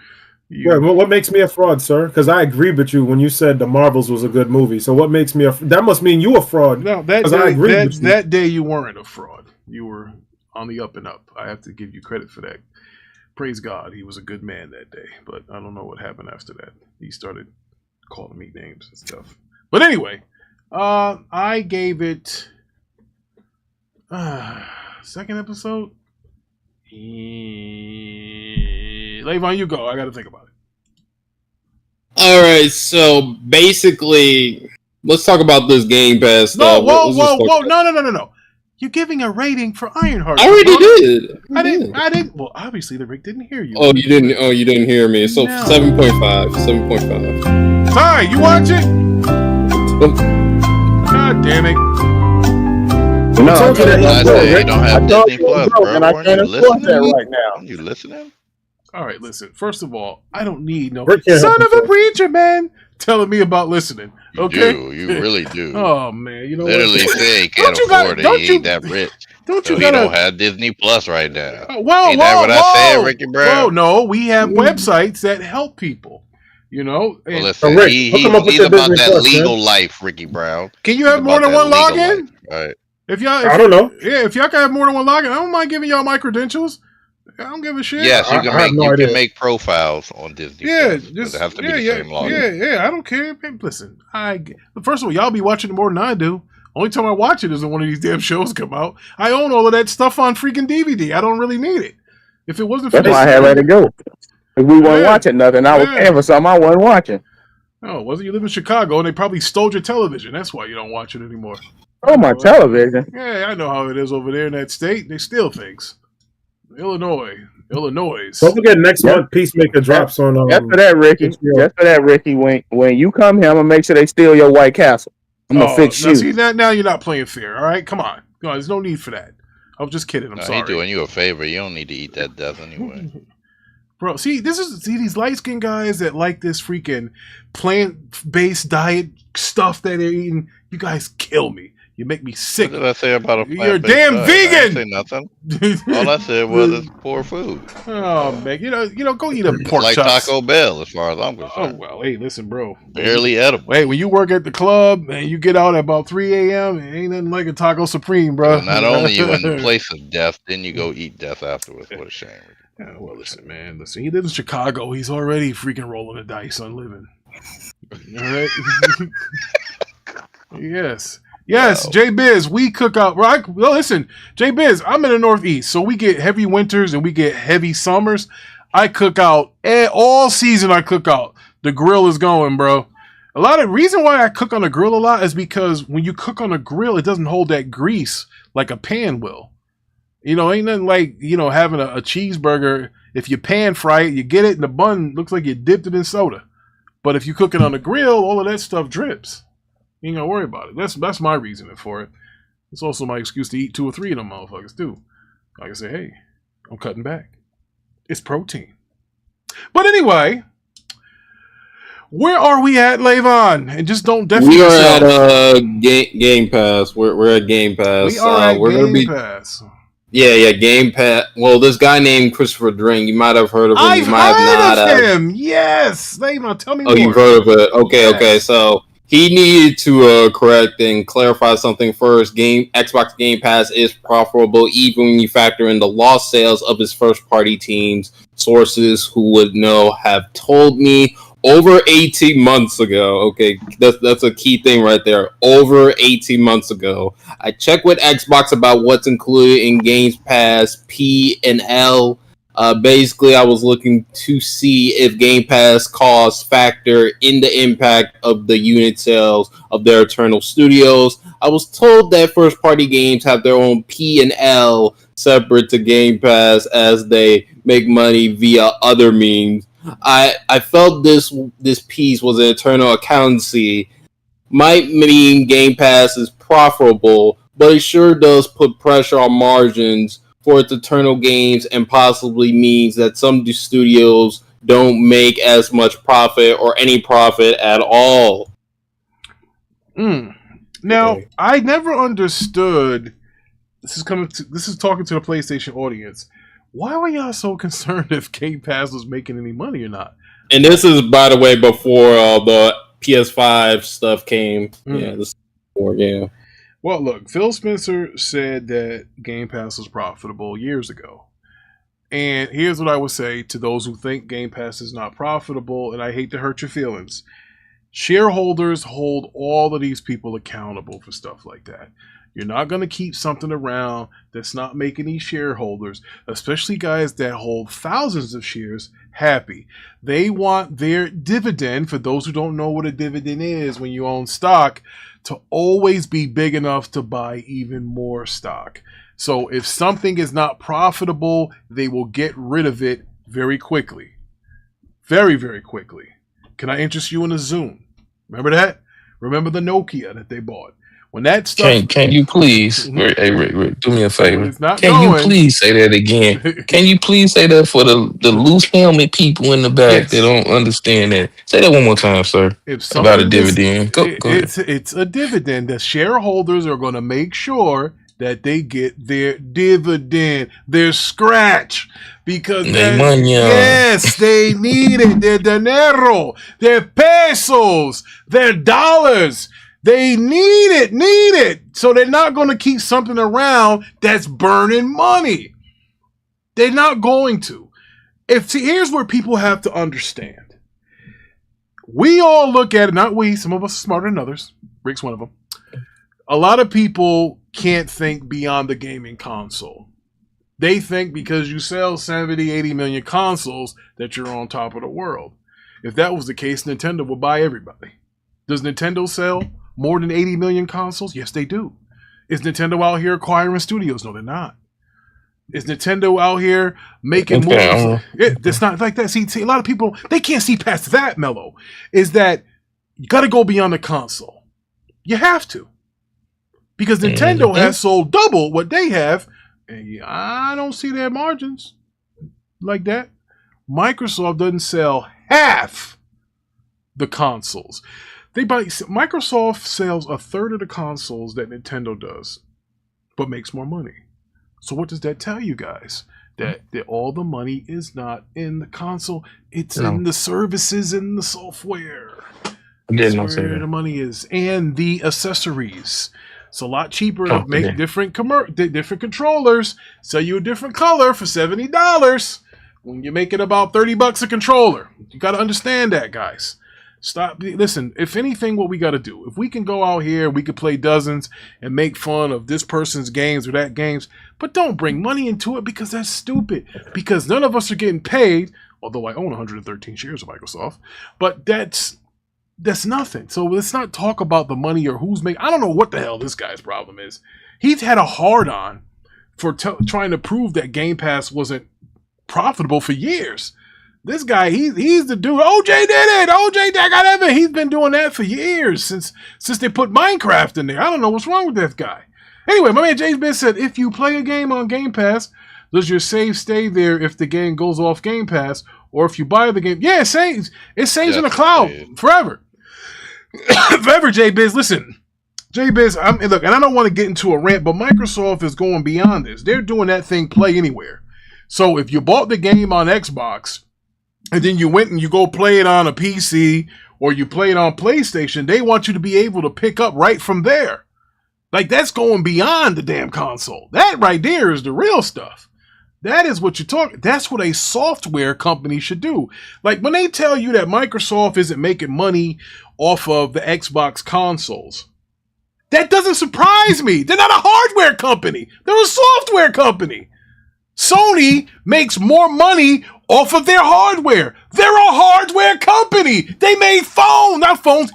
What makes me a fraud, sir? Because I agreed with you when you said The Marvels was a good movie. So what makes me that must mean you a fraud. No, that day you weren't a fraud. You were on the up and up. I have to give you credit for that. Praise God, he was a good man that day. But I don't know what happened after that. He started calling me names and stuff. But anyway, I gave it second episode. Levon, you go. I got to think about it. All right, so basically, let's talk about this Gamepass stuff. Whoa! No. You're giving a rating for Ironheart. I already did. I didn't. Well, obviously the Rick didn't hear you. Oh, you didn't. Oh, you didn't hear me. So 7.5. 7.5. Sorry, you watch it? God damn it! No, I said you don't have Disney Plus, bro. And I can't afford that right now. You listening? All right, listen. First of all, I don't need no son of a preacher man telling me about listening. Okay, you really do. Oh man, you know literally what? say he can't afford it. He ain't that rich. He don't have Disney Plus right now. Ain't that what I said, Ricky Brown? Whoa, no, we have websites that help people. You know, well, listen, he's about that legal life, Ricky Brown. Can you have more than one login? Right. I don't know. Yeah, if y'all can have more than one login, I don't mind giving y'all my credentials. I don't give a shit. Yes, you can make profiles on Disney. Yeah, just have to be the same login. Yeah. I don't care. Listen, first of all, y'all be watching it more than I do. Only time I watch it is when one of these damn shows come out. I own all of that stuff on freaking DVD. I don't really need it. If it wasn't for that's why I had let it go. If we weren't watching nothing, I was paying for something I wasn't watching. Oh, wasn't you live in Chicago and they probably stole your television? That's why you don't watch it anymore. Oh, my television. Yeah, I know how it is over there in that state. They steal things. Illinois. Don't forget next month Peacemaker drops on. Just for that, Ricky. When you come here, I'm gonna make sure they steal your White Castle. I'm gonna fix you. See, now you're not playing fair. All right, come on. No, there's no need for that. I was just kidding. I'm sorry. He's doing you a favor. You don't need to eat that death anyway. Bro, see these light skinned guys that like this freaking plant-based diet stuff that they're eating. You guys kill me. You make me sick. What did I say about a plant-based You're a damn diet? vegan. I didn't say nothing. All I said was it's poor food. Oh man, you know, go eat a pork like chops. Taco Bell, as far as I'm concerned. Oh well, hey, listen, bro. Barely edible. Hey, when you work at the club and you get out at about 3 a.m., it ain't nothing like a Taco Supreme, bro. Well, not only you in the place of death, then you go eat death afterwards. What a shame. Yeah, well, listen, man. Listen, he lives in Chicago. He's already freaking rolling the dice on living. All right. Yes. Yes, wow. J-Biz, we cook out, right? Well, listen, J-Biz, I'm in the Northeast, so we get heavy winters and we get heavy summers. I cook out all season. I cook out. The grill is going, bro. A lot of reason why I cook on a grill a lot is because when you cook on a grill, it doesn't hold that grease like a pan will. You know, ain't nothing like, you know, having a cheeseburger. If you pan fry it, you get it, and the bun looks like you dipped it in soda. But if you cook it on the grill, all of that stuff drips. You ain't gonna worry about it. That's my reasoning for it. It's also my excuse to eat 2 or 3 of them motherfuckers too. I can say, hey, I'm cutting back. It's protein. But anyway, where are we at, Levon? And just don't definitely. We are at Gamepass. We're at Gamepass. We are at Gamepass. Yeah, Gamepass. Well, this guy named Christopher Dring, you might have heard of him. I've heard of him. Yes, Levon, tell me more. Oh, you've heard of it. Okay. So he needed to correct and clarify something first. Xbox Game Pass is profitable even when you factor in the lost sales of his first-party teams. Sources who would know have told me over 18 months ago, okay, that's a key thing right there. Over 18 months ago, I checked with Xbox about what's included in Games Pass P and L. Basically, I was looking to see if Game Pass costs factor in the impact of the unit sales of their internal studios. I was told that first-party games have their own P and L separate to Game Pass as they make money via other means. I felt this piece was an internal accountancy. Might mean Game Pass is profitable, but it sure does put pressure on margins for its internal games and possibly means that some studios don't make as much profit or any profit at all. Now, I never understood. This is talking to the PlayStation audience. Why were y'all so concerned if Game Pass was making any money or not? And this is, by the way, before the PS5 stuff came. Yeah, this is before, yeah. Well, look, Phil Spencer said that Game Pass was profitable years ago. And here's what I would say to those who think Game Pass is not profitable, and I hate to hurt your feelings. Shareholders hold all of these people accountable for stuff like that. You're not going to keep something around that's not making these shareholders, especially guys that hold thousands of shares, happy. They want their dividend, for those who don't know what a dividend is when you own stock, to always be big enough to buy even more stock. So if something is not profitable, they will get rid of it very quickly. Very, very quickly. Can I interest you in a Zoom? Remember that? Remember the Nokia that they bought? When that stuff, can you please, Rick, do me a favor? You please say that again? Can you please say that for the loose helmet people in the back that don't understand that? Say that one more time, sir. About a dividend. Go ahead. It's a dividend. The shareholders are going to make sure that they get their dividend, their scratch, because yes, they need it. Their dinero, their pesos, their dollars. They need it. So they're not going to keep something around that's burning money. They're not going to. Here's where people have to understand. We all look at it, not we, some of us are smarter than others. Rick's one of them. A lot of people can't think beyond the gaming console. They think because you sell 70, 80 million consoles that you're on top of the world. If that was the case, Nintendo would buy everybody. Does Nintendo sell more than 80 million consoles? Yes, they do. Is Nintendo out here acquiring studios? No, they're not. Is Nintendo out here making movies? It's not like that. See, a lot of people, they can't see past that, Mello. Is that you got to go beyond the console. You have to. Because Nintendo has sold double what they have, and I don't see their margins like that. Microsoft doesn't sell half the consoles. Microsoft sells a third of the consoles that Nintendo does, but makes more money. So what does that tell you guys? That all the money is not in the console; it's in the services and the software. That's where the money is, and the accessories. It's a lot cheaper to make different controllers. Sell you a different color for $70 when you're making about $30 a controller. You got to understand that, guys. Listen, if anything, what we got to do, if we can go out here, we could play dozens and make fun of this person's games or that games, but don't bring money into it, because that's stupid. Because none of us are getting paid, although I own 113 shares of Microsoft, but that's nothing. So let's not talk about the money or who's making. I don't know what the hell this guy's problem is. He's had a hard on for trying to prove that Game Pass wasn't profitable for years. This guy, he's the dude. OJ did it. OJ got everything. He's been doing that for years since they put Minecraft in there. I don't know what's wrong with that guy. Anyway, my man James Ben said, if you play a game on Game Pass, does your save stay there if the game goes off Game Pass, or if you buy the game? Yeah, it saves. It saves in the cloud forever. Forever, J-Biz. Listen, J-Biz, look, and I don't want to get into a rant, but Microsoft is going beyond this. They're doing that thing play anywhere. So if you bought the game on Xbox, and then you went and you go play it on a PC or you play it on PlayStation, they want you to be able to pick up right from there. Like, that's going beyond the damn console. That right there is the real stuff. That is what you're talking. That's what a software company should do. Like when they tell you that Microsoft isn't making money off of the Xbox consoles, that doesn't surprise me. They're not a hardware company. They're a software company. Sony makes more money off of their hardware. They're a hardware company. They made camcorders,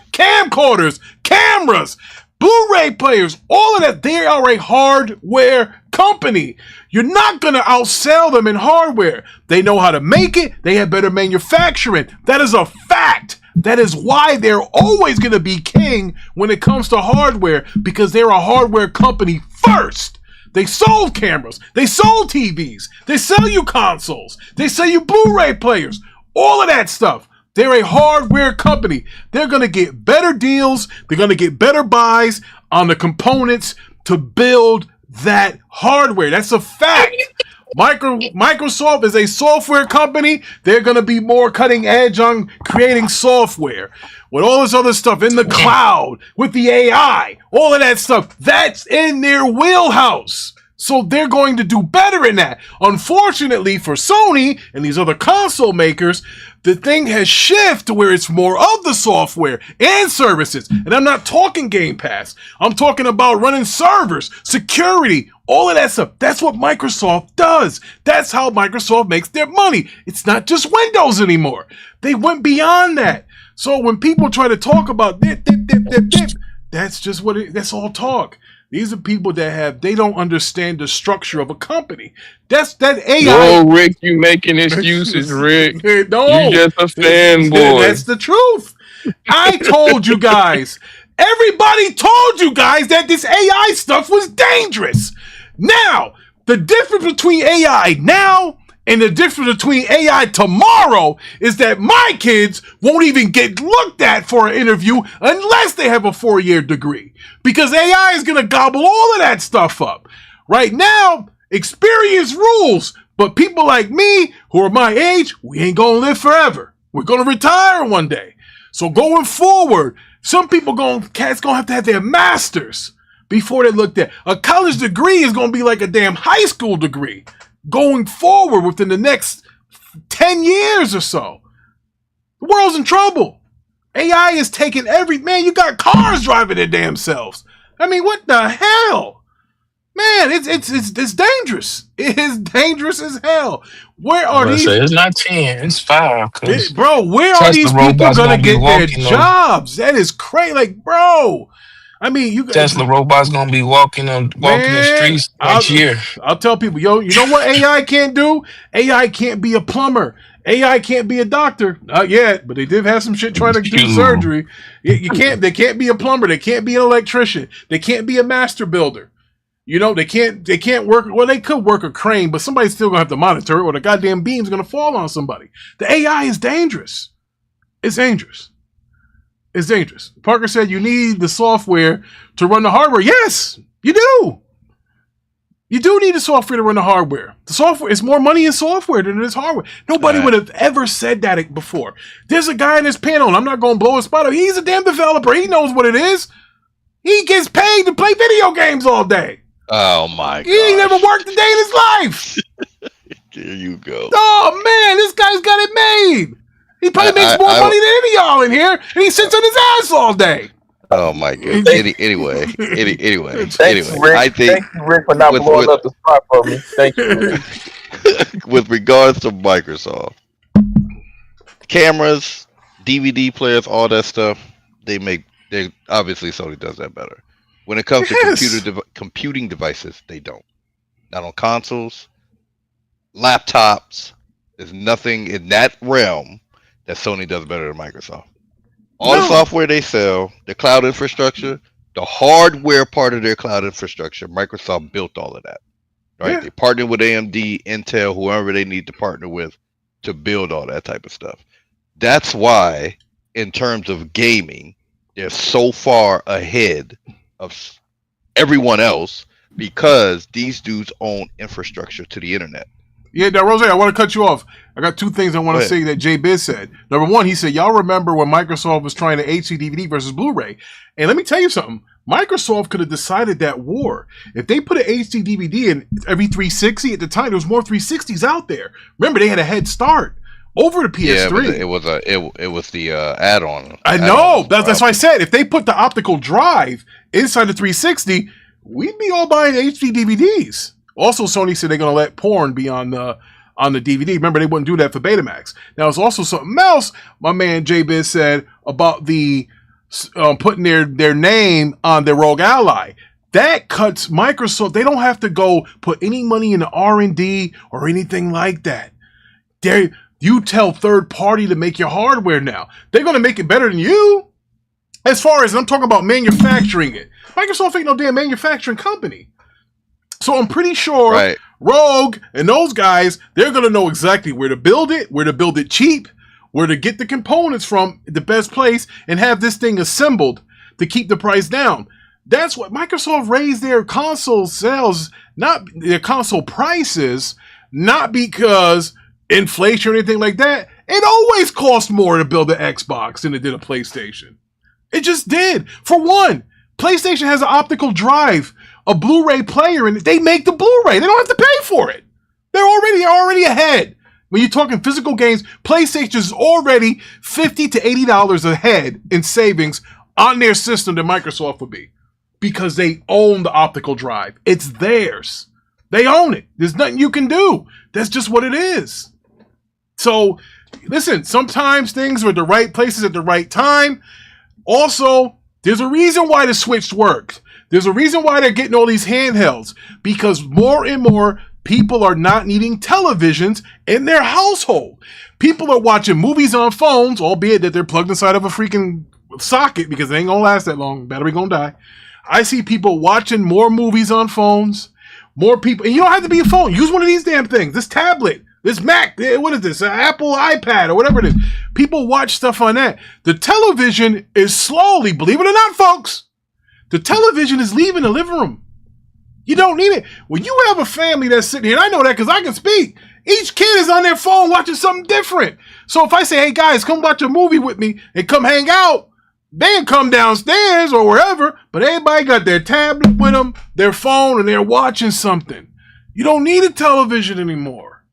cameras, Blu-ray players, all of that. They are a hardware company. You're not going to outsell them in hardware. They know how to make it. They have better manufacturing. That is a fact. That is why they're always going to be king when it comes to hardware, because they're a hardware company first. They sold cameras. They sold TVs. They sell you consoles. They sell you Blu-ray players. All of that stuff. They're a hardware company. They're going to get better deals. They're going to get better buys on the components to build that hardware. That's a fact. Microsoft is a software company. They're going to be more cutting edge on creating software. With all this other stuff in the cloud, with the AI, all of that stuff, that's in their wheelhouse. So they're going to do better in that. Unfortunately for Sony and these other console makers, the thing has shifted to where it's more of the software and services. And I'm not talking Gamepass. I'm talking about running servers, security, all of that stuff. That's what Microsoft does. That's how Microsoft makes their money. It's not just Windows anymore. They went beyond that. So when people try to talk about dip, that's just that's all talk. These are people that they don't understand the structure of a company. That AI. No, Rick, you making excuses, Rick. No, you just a fanboy. That's the truth. I told you guys. Everybody told you guys that this AI stuff was dangerous. Now, the difference between AI now and the difference between AI tomorrow is that my kids won't even get looked at for an interview unless they have a 4-year degree. Because AI is going to gobble all of that stuff up. Right now, experience rules. But people like me, who are my age, we ain't going to live forever. We're going to retire one day. So going forward, some people cats going to have their masters before they looked at. A college degree is going to be like a damn high school degree. Going forward within the next 10 years or so. The world's in trouble. AI is taking man, you got cars driving their damn selves. I mean, what the hell? Man, it's dangerous. It is dangerous as hell. Where are these? It's not 10, it's 5. Bro, where are these people gonna get their jobs? That is crazy. Like, bro. I mean, Tesla robots gonna be walking the streets next year. I'll tell people, you know what AI can't do? AI can't be a plumber. AI can't be a doctor. Not yet, but they did have some shit trying to do surgery. They can't be a plumber. They can't be an electrician. They can't be a master builder. You know, they can't work. Well, they could work a crane, but somebody's still gonna have to monitor it, or the goddamn beam's gonna fall on somebody. The AI is dangerous. It's dangerous. It's dangerous. Parker said you need the software to run the hardware. Yes, you do. You do need the software to run the hardware. The software is more money in software than it is hardware. Nobody would have ever said that before. There's a guy in this panel, and I'm not going to blow his spot up. He's a damn developer. He knows what it is. He gets paid to play video games all day. Oh, my God. He ain't never worked a day in his life. There you go. Oh, man, this guy's got it made. He probably makes more money than any of y'all in here, and he sits on his ass all day. Oh my God! Anyway, Rick, I think thank you, Rick, for not blowing up the spot for me. Thank you, Rick. With regards to Microsoft, cameras, DVD players, all that stuff, they obviously Sony does that better. When it comes to computing devices, they don't. Not on consoles, laptops. There's nothing in that realm that Sony does better than Microsoft. All the software they sell, the cloud infrastructure, the hardware part of their cloud infrastructure, Microsoft built all of that. Right? Yeah. They partner with AMD, Intel, whoever they need to partner with to build all that type of stuff. That's why, in terms of gaming, they're so far ahead of everyone else, because these dudes own infrastructure to the internet. Yeah, now, Rose, I want to cut you off. I got two things I want to say that Jay Biz said. Number one, he said, y'all remember when Microsoft was trying to HD DVD versus Blu-ray? And let me tell you something. Microsoft could have decided that war. If they put an HD DVD in every 360 at the time, there was more 360s out there. Remember, they had a head start over the PS3. Yeah, it was the add-on. I know. That's why I said if they put the optical drive inside the 360, we'd be all buying HD DVDs. Also, Sony said they're going to let porn be on the DVD. Remember, they wouldn't do that for Betamax. Now, there's also something else my man J-Biz said about the putting their name on their Rogue Ally. That cuts Microsoft. They don't have to go put any money in the R&D or anything like that. You tell third party to make your hardware now. They're going to make it better than you. As far as I'm talking about manufacturing it. Microsoft ain't no damn manufacturing company. So I'm pretty sure Rogue and those guys, they're going to know exactly where to build it cheap, where to get the components from the best place, and have this thing assembled to keep the price down. That's what Microsoft raised their console sales, not their console prices, not because inflation or anything like that. It always cost more to build an Xbox than it did a PlayStation. It just did. For one, PlayStation has an optical drive, a Blu-ray player, and they make the Blu-ray. They don't have to pay for it. They're already ahead. When you're talking physical games, PlayStation is already $50 to $80 ahead in savings on their system than Microsoft would be, because they own the optical drive. It's theirs. They own it. There's nothing you can do. That's just what it is. So, listen, sometimes things are at the right places at the right time. Also, there's a reason why the Switch worked. There's a reason why they're getting all these handhelds, because more and more people are not needing televisions in their household. People are watching movies on phones, albeit that they're plugged inside of a freaking socket because they ain't gonna last that long. Battery gonna die. I see people watching more movies on phones. More people, and you don't have to be a phone. Use one of these damn things. This tablet, this Mac, what is this? An Apple iPad or whatever it is. People watch stuff on that. The television is slowly, believe it or not, folks, the television is leaving the living room. You don't need it. When you have a family that's sitting here, and I know that because I can speak, each kid is on their phone watching something different. So if I say, hey guys, come watch a movie with me and come hang out, they come downstairs or wherever, but everybody got their tablet with them, their phone, and they're watching something. You don't need a television anymore.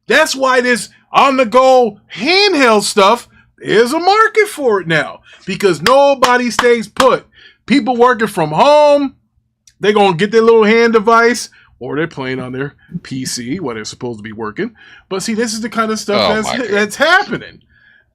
That's why this on-the-go handheld stuff, there's a market for it now, because nobody stays put. People working from home, they're going to get their little hand device, or they're playing on their PC, where they're supposed to be working. But see, this is the kind of stuff that's happening.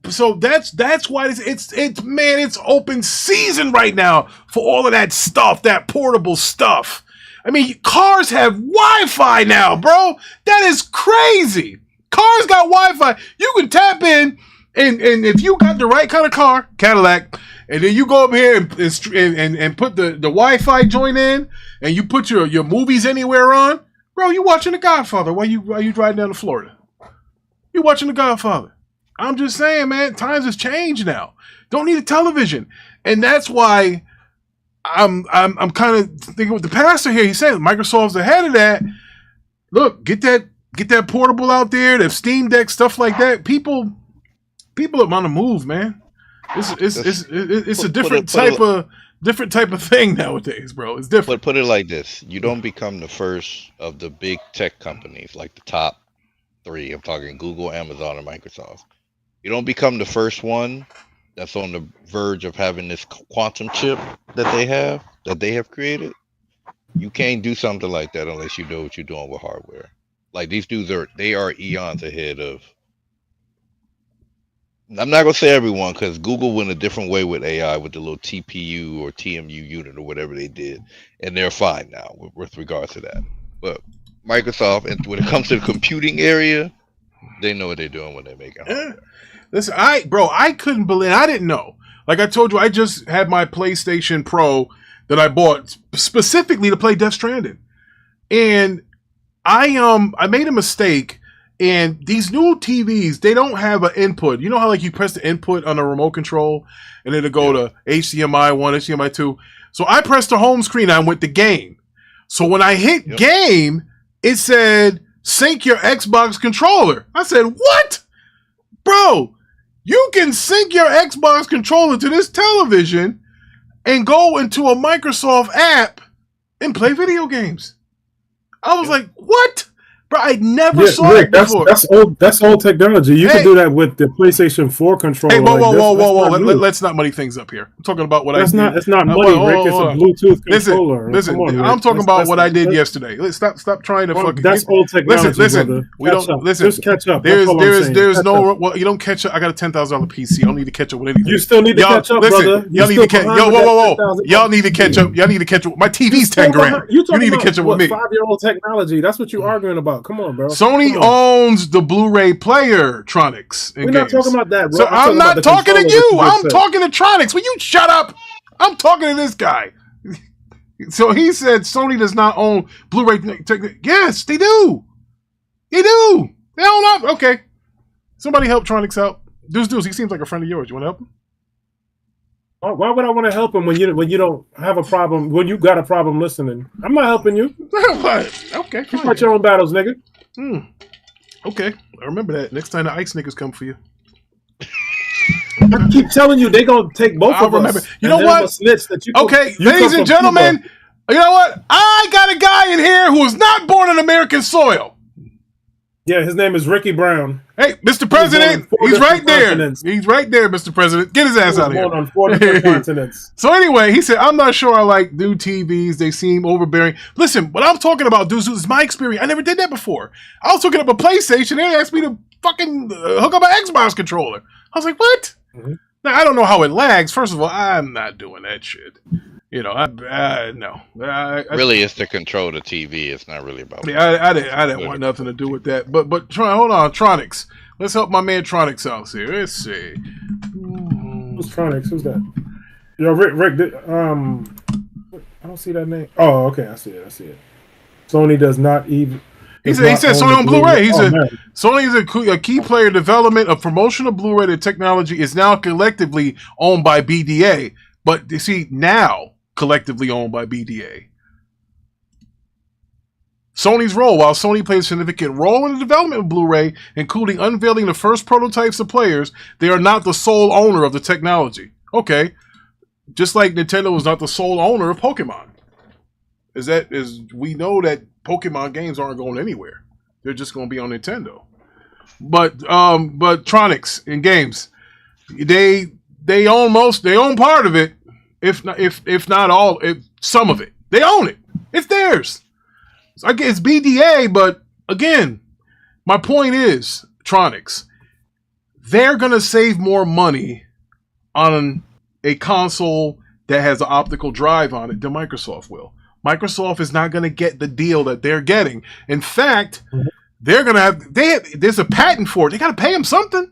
So that's why it's open season right now for all of that stuff, that portable stuff. I mean, cars have Wi-Fi now, bro. That is crazy. Cars got Wi-Fi. You can tap in, and if you got the right kind of car, Cadillac, and then you go up here and put the Wi-Fi joint in, and you put your movies anywhere on, bro, you watching The Godfather while you driving down to Florida. You watching The Godfather. I'm just saying, man, times has changed now. Don't need a television. And that's why I'm kind of thinking with the pastor here. He said Microsoft's ahead of that. Look, get that portable out there, that Steam Deck, stuff like that. People are on the move, man. It's a different type of thing nowadays, bro. It's different. But put it like this: you don't become the first of the big tech companies, like the top 3. I'm talking Google, Amazon, and Microsoft. You don't become the first one that's on the verge of having this quantum chip that they have created. You can't do something like that unless you know what you're doing with hardware. Like, these dudes are eons ahead of. I'm not gonna say everyone, because Google went a different way with AI with the little TPU or TMU unit or whatever they did, and they're fine now with regards to that. But Microsoft, and when it comes to the computing area, they know what they're doing when they're making hardware. Listen, I couldn't believe, I didn't know. Like I told you, I just had my PlayStation Pro that I bought specifically to play Death Stranding. And I made a mistake, and these new TVs, they don't have an input. You know how like you press the input on a remote control and then it'll go to HDMI 1, HDMI 2. So I pressed the home screen and went to game. So when I hit game, it said sync your Xbox controller. I said, what? Bro, you can sync your Xbox controller to this television and go into a Microsoft app and play video games. I was like, what? Bro, I never saw it before. That's old technology. You can do that with the PlayStation 4 controller. Hey, whoa. Let's not muddy things up here. I'm talking about what I did. It's not muddy, Rick. It's a Bluetooth controller. Listen, I'm talking about what I did yesterday. Stop trying to fucking. That's old technology. Listen. We don't listen. Just catch up. There's no. Well, you don't catch up. I got a $10,000 PC. I don't need to catch up with anything. You still need to catch up, brother. Y'all need to catch. Whoa. Y'all need to catch up. Y'all need to catch up. My TV's $10,000. You need to catch up with me. 5-year-old technology. That's what you're arguing about. Come on, bro. Sony owns the Blu-ray player Tronics. We're not talking about that, bro. So I'm not talking to you. I'm talking to Tronics. Will you shut up? I'm talking to this guy. So he said Sony does not own Blu-ray. Yes, they do. They do. They own up. Okay. Somebody help Tronics out. Deuce, he seems like a friend of yours. You want to help him? Why would I want to help him when you don't have a problem, when you got a problem listening? I'm not helping you. Okay. You fight your own battles, nigga. Okay. I remember that. Next time the ice niggas come for you. I keep telling you, they gonna take both of us. You know what? Okay, ladies and gentlemen, you know what? I got a guy in here who was not born on American soil. Yeah, his name is Ricky Brown. Hey, Mr. President, he's right there. He's right there, Mr. President. Get his ass out of here. On 4 different continents. So anyway, he said, I'm not sure I like new TVs. They seem overbearing. Listen, what I'm talking about, dudes, is my experience. I never did that before. I was hooking up a PlayStation. They asked me to fucking hook up an Xbox controller. I was like, what? Mm-hmm. Now, I don't know how it lags. First of all, I'm not doing that shit. You know, no. Really, it's to control the TV. It's not really about. Yeah, I didn't want nothing to do with that. But hold on, Tronics. Let's help my man Tronics out here. Let's see. Who's Tronics? Who's that? Yo, Rick. I don't see that name. Oh, okay, I see it. Sony does not even. He said Sony on Blu-ray. He said Sony is a key player in development of promotional Blu-ray. The technology is now collectively owned by BDA. But you see, now collectively owned by BDA. Sony's role, while Sony plays a significant role in the development of Blu-ray, including unveiling the first prototypes to players, they are not the sole owner of the technology. Okay. Just like Nintendo is not the sole owner of Pokemon. We know that Pokemon games aren't going anywhere. They're just going to be on Nintendo. But Tronics in games, they own part of it, if not all, some of it. They own it. It's theirs. So I guess it's BDA, but again, my point is, Tronics, they're gonna save more money on a console that has an optical drive on it than Microsoft will. Microsoft is not gonna get the deal that they're getting. In fact, they're gonna there's a patent for it. They gotta pay them something.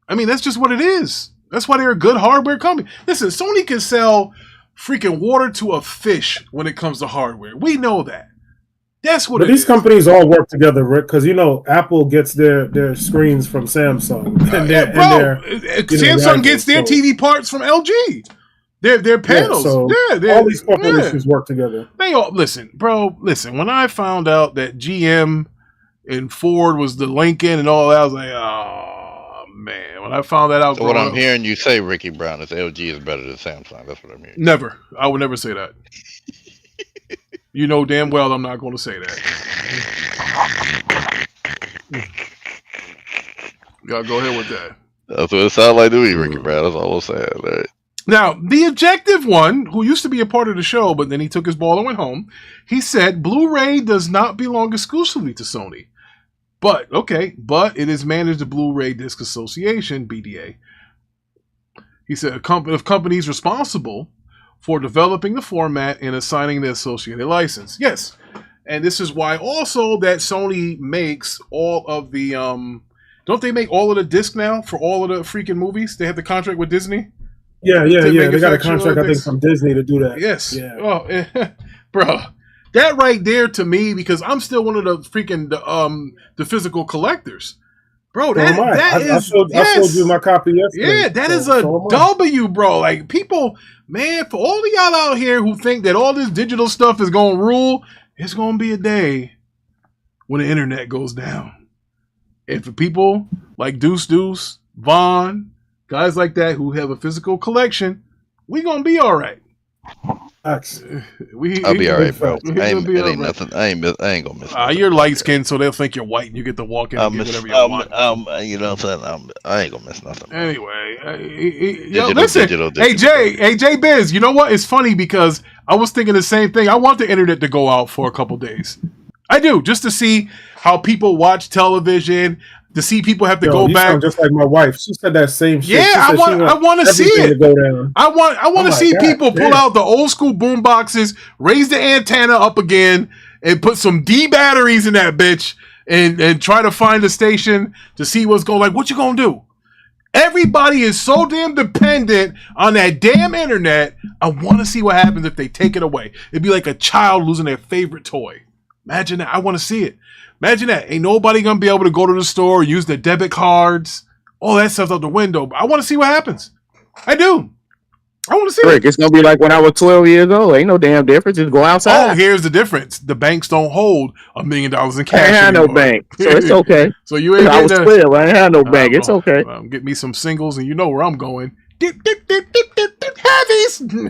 I mean, that's just what it is. That's why they're a good hardware company. Listen, Sony can sell freaking water to a fish when it comes to hardware. We know that. That's what these companies all work together, Rick, because you know Apple gets their screens from Samsung. Samsung gets their TV parts from LG. Their panels. All these corporations work together. They all listen. When I found out that GM and Ford was the Lincoln and all that, I was like, oh man. When I found that out, so what I'm hearing you say, Ricky Brown, is LG is better than Samsung. That's what I'm hearing. Never. I would never say that. You know damn well I'm not going to say that. Y'all go ahead with that. That's what it sounds like to me, Ricky Brown. That's all I'm saying. Right? Now, the objective one, who used to be a part of the show, but then he took his ball and went home, he said Blu-ray does not belong exclusively to Sony. But it is managed the Blu-ray Disc Association, BDA. He said of companies responsible for developing the format and assigning the associated license. Yes. And this is why also that Sony makes all of the, don't they make all of the disc now for all of the freaking movies? They have the contract with Disney? Yeah. They got a contract, I think, from Disney to do that. Yes. Yeah. Oh, bro. That right there to me, because I'm still one of the freaking the physical collectors, bro. I showed you my copy yesterday. Yeah, that is a W, bro. Like people, man, for all of y'all out here who think that all this digital stuff is gonna rule, it's gonna be a day when the internet goes down. And for people like Deuce, Vaughn, guys like that who have a physical collection, We gonna be all right. I'll be all right, bro. Nothing. I ain't gonna miss nothing. You're light skinned, so they'll think you're white, and you get to walk in and get whatever you want. You know what I'm saying? I ain't gonna miss nothing. Anyway, listen. Hey Jay Biz, you know what? It's funny because I was thinking the same thing. I want the internet to go out for a couple days. I do, just to see how people watch television. To see people have to go back, just like my wife. She said that same shit. Yeah, I want to see it. I want to see people pull out the old school boom boxes, raise the antenna up again, and put some D batteries in that bitch, and try to find a station to see what's going. Like, what you gonna do? Everybody is so damn dependent on that damn internet. I want to see what happens if they take it away. It'd be like a child losing their favorite toy. Imagine that. I want to see it. Imagine that. Ain't nobody going to be able to go to the store, use their debit cards. All that stuff's out the window. But I want to see what happens. I do. I want to see it. It's going to be like when I was 12 years old. Ain't no damn difference. Just go outside. Oh, here's the difference. The banks don't hold $1 million in cash. I ain't had no bank. So it's okay. So you ain't I was 12. I ain't had no bank. It's okay. Get me some singles and you know where I'm going. Heavies.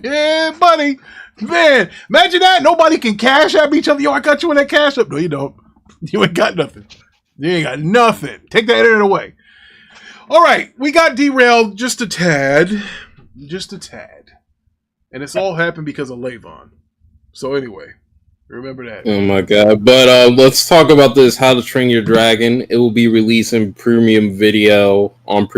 Yeah, buddy. Man, imagine that. Nobody can cash app each other. Yo, I got you in that cash app. No, you don't. You ain't got nothing. You ain't got nothing. Take that internet away. All right. We got derailed just a tad. Just a tad. And it's all happened because of Levon. So anyway, remember that. Oh my god. But let's talk about this How to Train Your Dragon. It will be released in premium video on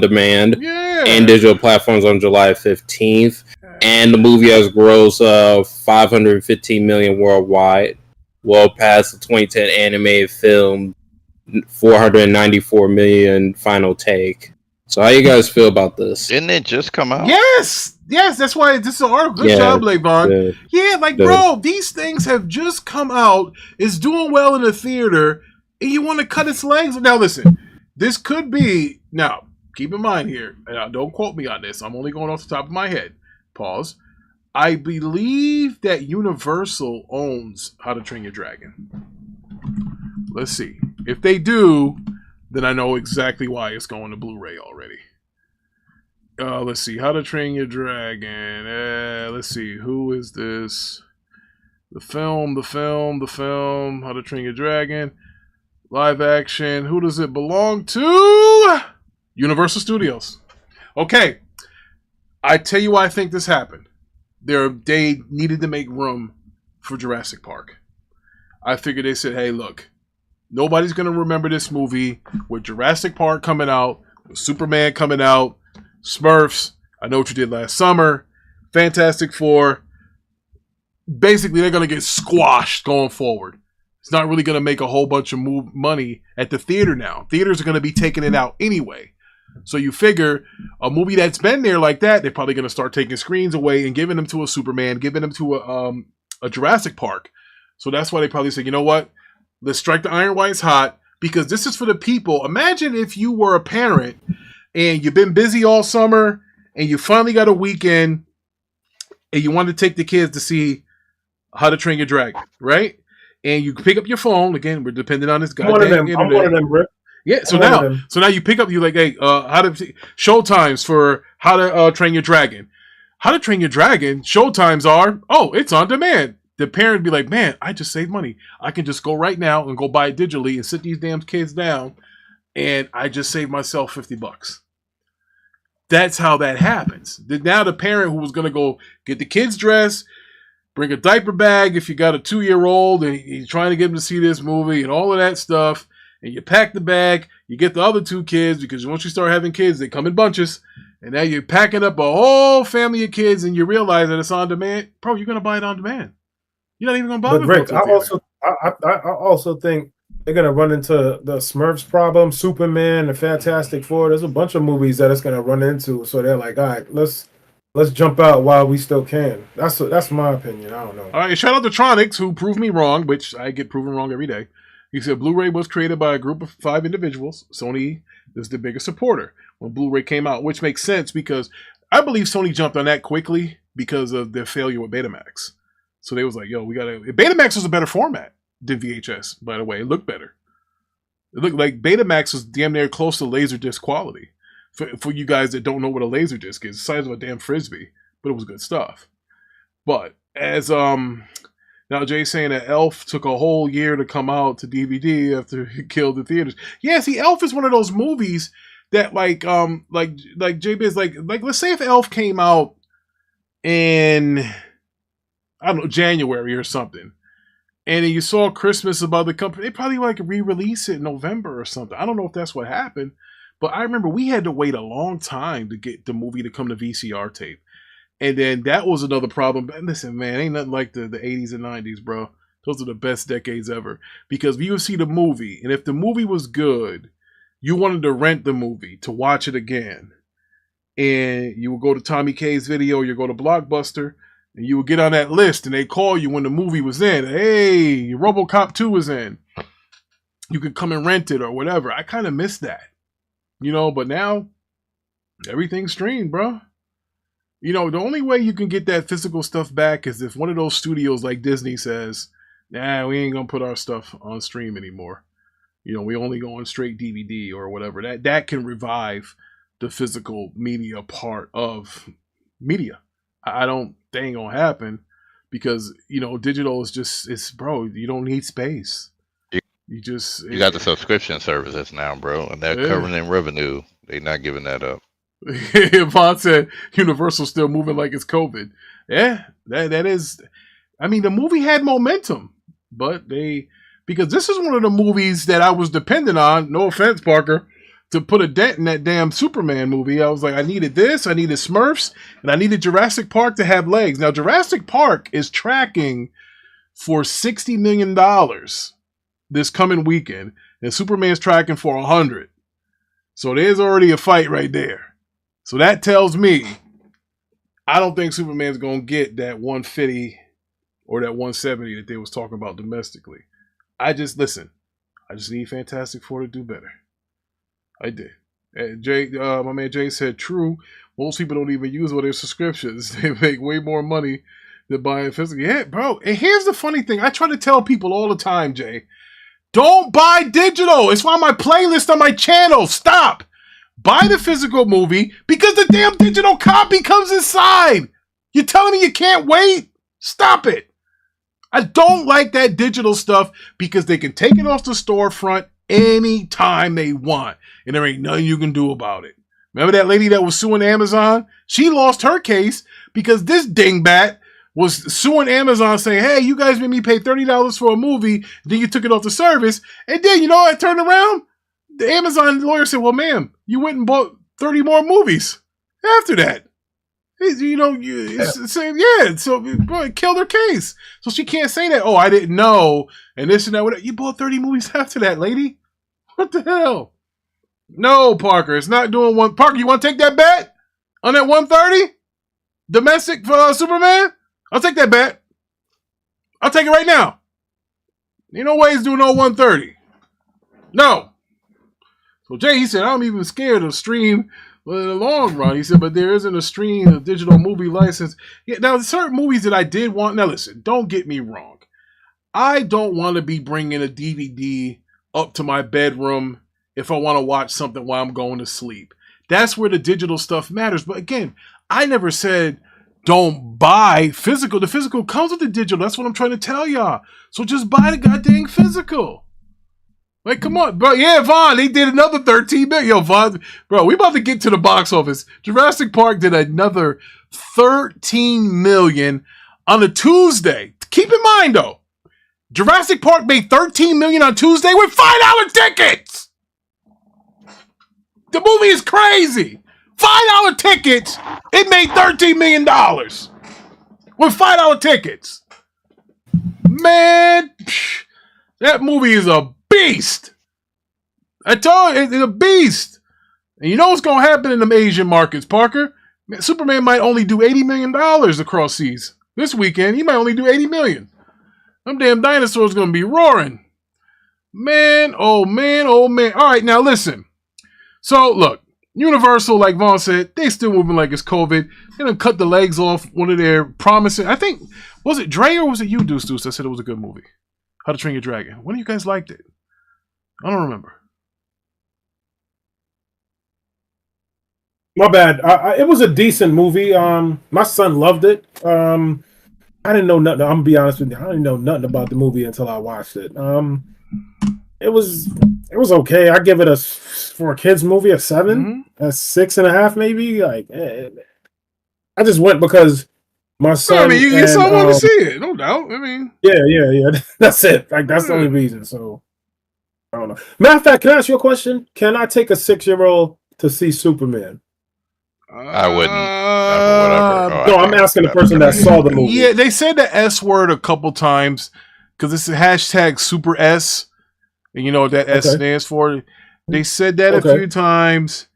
demand and digital platforms on July 15th. And the movie has grossed $515 million worldwide. Well past the 2010 animated film, $494 million final take. So how you guys feel about this? Didn't it just come out? Yes, that's why this is an article. Good job, Levon. Bro, these things have just come out. It's doing well in the theater, and you want to cut its legs? Now listen, this could be. Now keep in mind here, and don't quote me on this. I'm only going off the top of my head. Pause. I believe that Universal owns How to Train Your Dragon. Let's see. If they do, then I know exactly why it's going to Blu-ray already. Let's see. How to Train Your Dragon. Let's see. Who is this? The film. How to Train Your Dragon. Live action. Who does it belong to? Universal Studios. Okay. I tell you why I think this happened. They needed to make room for Jurassic Park. I figured they said, hey, look, nobody's going to remember this movie with Jurassic Park coming out, with Superman coming out, Smurfs, I Know What You Did Last Summer, Fantastic Four. Basically, they're going to get squashed going forward. It's not really going to make a whole bunch of money at the theater now. Theaters are going to be taking it out anyway. So you figure a movie that's been there like that, they're probably going to start taking screens away and giving them to a Superman, giving them to a Jurassic Park. So that's why they probably say, you know what? Let's strike the iron while it's hot, because this is for the people. Imagine if you were a parent and you've been busy all summer and you finally got a weekend and you want to take the kids to see How to Train Your Dragon, right? And you pick up your phone. Again, we're dependent on this goddamn internet. I'm one of them, Rick. Yeah, so now you pick up, you like, hey, showtimes for How to Train Your Dragon. How to Train Your Dragon, showtimes are, it's on demand. The parent be like, man, I just saved money. I can just go right now and go buy it digitally and sit these damn kids down, and I just saved myself $50. That's how that happens. Now the parent who was going to go get the kids dressed, bring a diaper bag if you got a 2-year-old and he's trying to get him to see this movie and all of that stuff, and you pack the bag, you get the other 2 kids, because once you start having kids, they come in bunches, and now you're packing up a whole family of kids, and you realize that it's on demand. Bro, you're going to buy it on demand. You're not even going to bother. But Rick, I also think they're going to run into the Smurfs problem, Superman, the Fantastic Four. There's a bunch of movies that it's going to run into, so they're like, all right, let's jump out while we still can. That's my opinion. I don't know. All right, shout out to Tronics, who proved me wrong, which I get proven wrong every day. He said Blu-ray was created by a group of 5 individuals. Sony is the biggest supporter when Blu-ray came out, which makes sense because I believe Sony jumped on that quickly because of their failure with Betamax. So they was like, yo, Betamax was a better format than VHS, by the way. It looked better. It looked like Betamax was damn near close to Laserdisc quality. For you guys that don't know what a laser disc is, the size of a damn frisbee, but it was good stuff. But as now Jay's saying that Elf took a whole year to come out to DVD after it killed the theaters. Yeah, see, Elf is one of those movies that like J-Biz, like let's say if Elf came out in, I don't know, January or something, and then you saw Christmas about the company, they probably like re-release it in November or something. I don't know if that's what happened, but I remember we had to wait a long time to get the movie to come to VCR tape. And then that was another problem. But listen, man, ain't nothing like the 80s and 90s, bro. Those are the best decades ever. Because you would see the movie, and if the movie was good, you wanted to rent the movie to watch it again. And you would go to Tommy K's Video, you go to Blockbuster, and you would get on that list, and they call you when the movie was in. Hey, RoboCop 2 was in. You could come and rent it or whatever. I kind of miss that. You know, but now, everything's streamed, bro. You know, the only way you can get that physical stuff back is if one of those studios like Disney says, nah, we ain't going to put our stuff on stream anymore. You know, we only go on straight DVD or whatever. That can revive the physical media part of media. They ain't going to happen because, you know, digital is just, bro, you don't need space. You got the subscription services now, bro, and they're covering in revenue. They're not giving that up. Vaughn said Universal's still moving like it's COVID. Yeah, that is. I mean, the movie had momentum, but because this is one of the movies that I was dependent on. No offense, Parker, to put a dent in that damn Superman movie. I was like, I needed this, I needed Smurfs, and I needed Jurassic Park to have legs. Now, Jurassic Park is tracking for $60 million this coming weekend, and Superman's tracking for 100. So there's already a fight right there. So that tells me I don't think Superman's going to get that 150 or that 170 that they was talking about domestically. I just need Fantastic Four to do better. I did. And my man Jay said, true. Most people don't even use all their subscriptions. They make way more money than buying physical. Yeah, bro. And here's the funny thing. I try to tell people all the time, Jay, don't buy digital. It's on my playlist on my channel. Stop. Buy the physical movie because the damn digital copy comes inside. You're telling me you can't wait? Stop it. I don't like that digital stuff because they can take it off the storefront anytime they want. And there ain't nothing you can do about it. Remember that lady that was suing Amazon? She lost her case because this dingbat was suing Amazon saying, hey, you guys made me pay $30 for a movie. Then you took it off the service. And then, you know, I turned around. The Amazon lawyer said, well, ma'am, you went and bought 30 more movies after that. You know, it's the same. Yeah, so bro, it killed her case. So she can't say that, oh, I didn't know, and this and that. Whatever. You bought 30 movies after that, lady. What the hell? No, Parker, it's not doing one. Parker, you want to take that bet on that 130? Domestic for Superman? I'll take that bet. I'll take it right now. Ain't no way it's doing no 130. No. So Jay, he said, I'm even scared of stream in the long run. He said, but there isn't a stream, a digital movie license. Yeah, now, certain movies that I did want. Now, listen, don't get me wrong. I don't want to be bringing a DVD up to my bedroom if I want to watch something while I'm going to sleep. That's where the digital stuff matters. But again, I never said don't buy physical. The physical comes with the digital. That's what I'm trying to tell y'all. So just buy the goddamn physical. Like, come on, bro. Yeah, Vaughn, they did another 13 million. Yo, Vaughn, bro, we about to get to the box office. Jurassic Park did another 13 million on a Tuesday. Keep in mind, though, Jurassic Park made 13 million on Tuesday with $5 tickets. The movie is crazy. $5 tickets. It made $13 million with $5 tickets. Man, that movie is a beast. I told you, it's a beast. And you know what's going to happen in them Asian markets, Parker? Man, Superman might only do $80 million across seas. This weekend, he might only do $80 million. Them damn dinosaurs going to be roaring. Man, oh man, oh man. All right, now listen. So, look, Universal, like Vaughn said, they still moving like it's COVID. They're going to cut the legs off one of their promising. I think, was it Dre or was it you, Deuce, that said it was a good movie? How to Train Your Dragon. One of you guys liked it? I don't remember. My bad. It was a decent movie. My son loved it. I didn't know nothing. I'm gonna be honest with you. I didn't know nothing about the movie until I watched it. It was okay. I give it for a kids movie a 7, a 6.5 maybe. Like, I just went because my son. I mean, your son wanted to see it, no doubt. I mean, yeah. That's it. Like, that's the only reason. So, I don't know. Matter of fact, can I ask you a question? Can I take a 6-year-old to see Superman? I wouldn't. No, I'm asking the person that saw the movie. Yeah, they said the S word a couple times because it's a hashtag Super S, and you know what that S stands for. They said that a few times,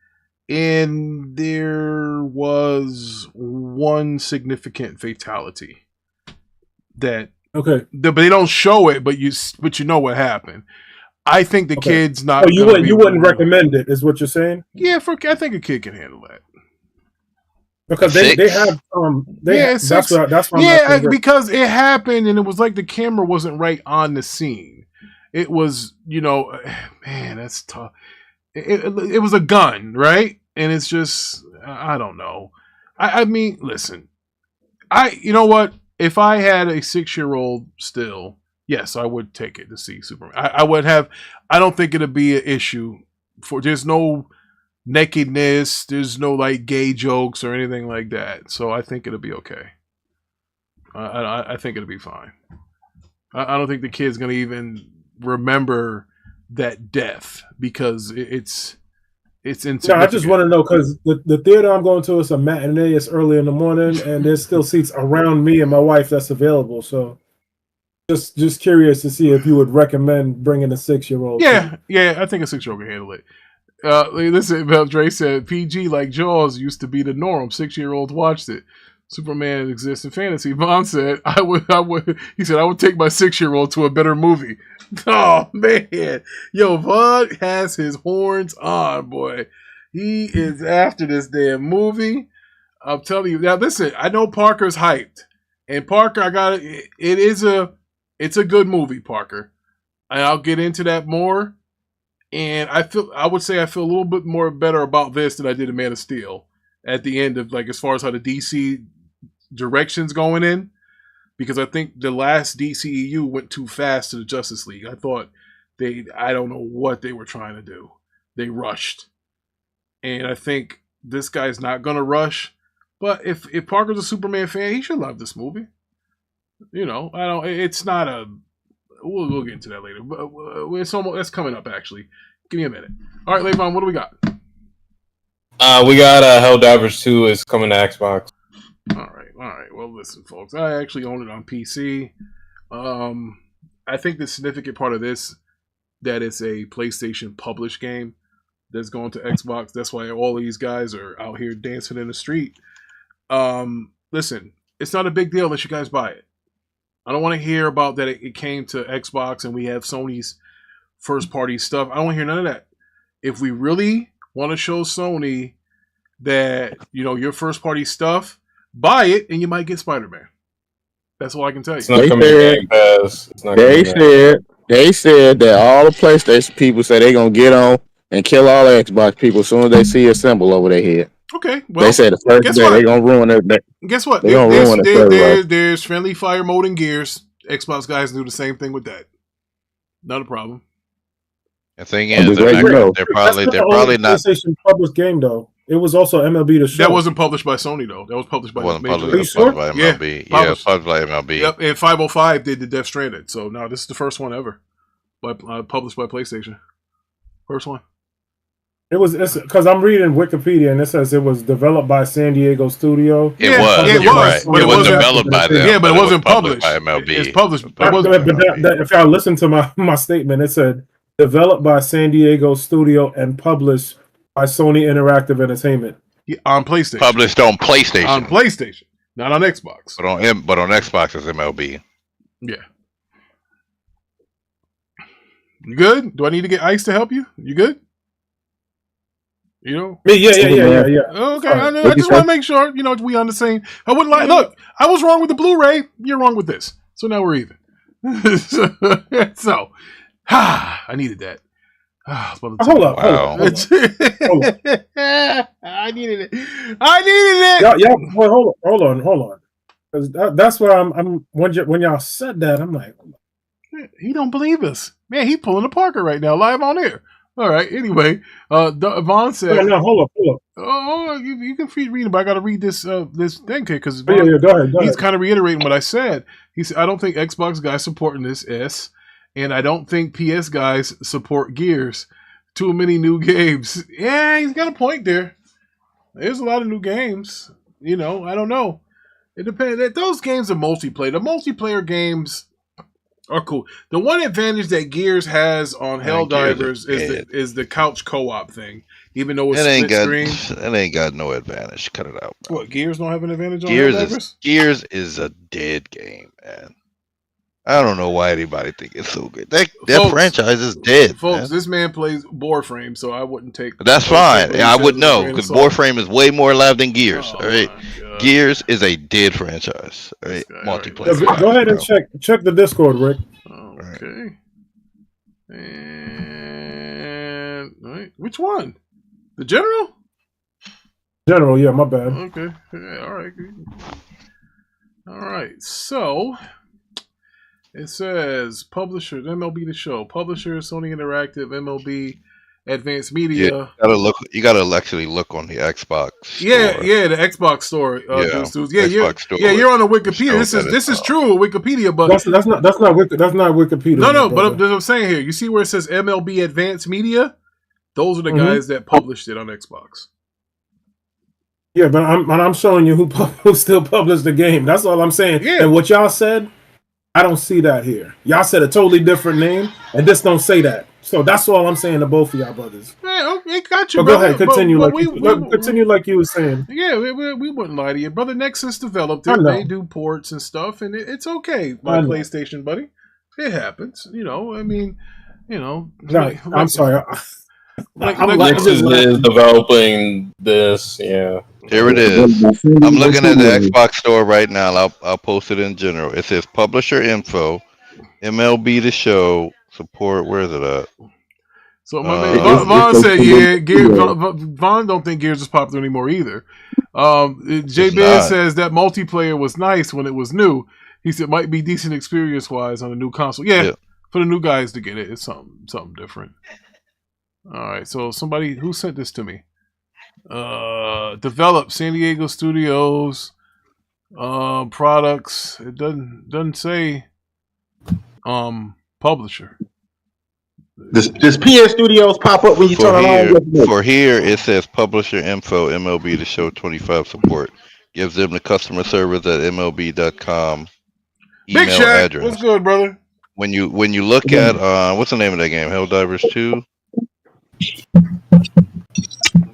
and there was one significant fatality. But they don't show it, but you know what happened. I think the kid's not. Oh, you wouldn't recommend it, is what you're saying? Yeah, I think a kid can handle that. Because they have that's why because it happened and it was like the camera wasn't right on the scene. It was, man, that's tough. It was a gun, right? And it's just, I don't know. I mean, listen, you know what? If I had a 6-year-old still, yes, I would take it to see Superman. I would have. I don't think it'd be an issue there's no nakedness, there's no like gay jokes or anything like that, so I think it'll be okay. I think it'll be fine. I don't think the kid's gonna even remember that death because it's insignificant. No, I just want to know because the theater I'm going to is a matinee. It's early in the morning, and there's still seats around me and my wife that's available. So, just curious to see if you would recommend bringing a 6-year-old. Yeah, I think a 6-year-old can handle it. Listen, Dre said PG like Jaws used to be the norm. 6-year-olds watched it. Superman exists in fantasy. Vaughn said, I would. He said, I would take my 6-year-old to a better movie. Oh man, yo, Vaughn has his horns on, boy. He is after this damn movie. I'm telling you. Now, listen, I know Parker's hyped, and Parker, it's a good movie, Parker, and I'll get into that more. And I would say I feel a little bit more better about this than I did in Man of Steel at the end of, like, as far as how the DC direction's going in, because I think the last DCEU went too fast to the Justice League. I thought I don't know what they were trying to do. They rushed. And I think this guy's not going to rush. But if Parker's a Superman fan, he should love this movie. It's not a, we'll get into that later. But that's coming up, actually. Give me a minute. All right, Levon, what do we got? We got Helldivers 2 is coming to Xbox. All right. Well, listen, folks. I actually own it on PC. I think the significant part of this, that it's a PlayStation published game that's going to Xbox. That's why all these guys are out here dancing in the street. Listen, it's not a big deal unless you guys buy it. I don't want to hear about that it came to Xbox and we have Sony's first party stuff. I don't want to hear none of that. If we really want to show Sony that, your first party stuff, buy it and you might get Spider-Man. That's all I can tell you. It's not coming to Gamepass. They said that all the PlayStation people say they're going to get on and kill all the Xbox people as soon as they see a symbol over their head. Okay, well, they said the first day they're going to ruin it. Guess what? There's friendly fire mode and Gears. Xbox guys do the same thing with that. Not a problem. The thing is, they're probably not. PlayStation published game though. It was also MLB The Show. That wasn't published by Sony though. That was published by published Yeah, by MLB. Yeah, it was published by MLB. Yep, and 505 did the Death Stranded. So now this is the first one ever, published by PlayStation. First one. It's because I'm reading Wikipedia and it says it was developed by San Diego Studio. It was. You're right. It was developed by them. Yeah, but it wasn't published by MLB. It's published. If y'all listen to my statement, it said developed by San Diego Studio and published by Sony Interactive Entertainment. Yeah, on PlayStation. Published on PlayStation. On PlayStation, not on Xbox. But on Xbox it's MLB. Yeah. You good? Do I need to get Ice to help you? You good? Yeah. Okay, I just want to make sure, we on the same. I wouldn't lie. Look, I was wrong with the Blu-ray. You're wrong with this. So now we're even. So, I needed that. Hold up. I needed it. Yeah. Well, hold on. Because that's where I'm. When y'all said that, I'm like, he don't believe us, man. He pulling a Parker right now, live on air. All right. Anyway, Vaughn said, "No, hold up. Oh, you can free read it, but I got to read this this thing here because go ahead. He's kind of reiterating what I said. He said, I don't think Xbox guys supporting this and I don't think PS guys support Gears. Too many new games. Yeah, he's got a point there. There's a lot of new games. I don't know. It depends. Those games are multiplayer. The multiplayer games are cool. The one advantage that Gears has on Helldivers is the couch co-op thing. Even though it's split screen. It ain't got no advantage. Cut it out, bro. What, Gears don't have an advantage on Helldivers? Gears is a dead game, man. I don't know why anybody think it's so good. That franchise is dead, folks. Man. This man plays Warframe, so I wouldn't take. That's fine. I would know because Warframe is way more alive than Gears. All right, Gears is a dead franchise. All right, multiplayer. Go ahead and check the Discord, Rick. Okay. And which one? The general? General, yeah, my bad. Okay. Yeah, all right. So. It says publishers, MLB The Show, publishers, Sony Interactive, MLB, Advanced Media. Yeah, you gotta actually look on the Xbox. Yeah, the Xbox store. You're on the Wikipedia. This is true with Wikipedia, but that's not Wikipedia. No, but I'm saying here, you see where it says MLB Advanced Media? Those are the guys that published it on Xbox. Yeah, but I'm showing you who still published the game. That's all I'm saying. Yeah. And what y'all said, I don't see that here. Y'all said a totally different name, and this don't say that. So that's all I'm saying to both of y'all brothers. Yeah, okay, got you. But go ahead, continue continue like you were saying. Yeah, we wouldn't lie to you, brother. Nexus developed it. They do ports and stuff, and it's okay. My PlayStation buddy, it happens. I'm sorry. Nexus is developing this. Yeah. Here it is. I'm looking at the Xbox store right now. I'll post it in general. It says publisher info, MLB The Show, support. Where is it at? So my man Vaughn said, Vaughn don't think Gears is popular anymore either. J-Ben says that multiplayer was nice when it was new. He said might be decent experience-wise on a new console. Yeah, for the new guys to get it, it's something different. All right, so somebody who sent this to me. Develop San Diego Studios products. It doesn't say publisher. Does PS Studios pop up when you turn it on? For here it says publisher info, MLB The Show 25 support. Gives them the customer service at MLB.com email Big Shaq, address. what's good, brother? When you look at what's the name of that game? Helldivers 2.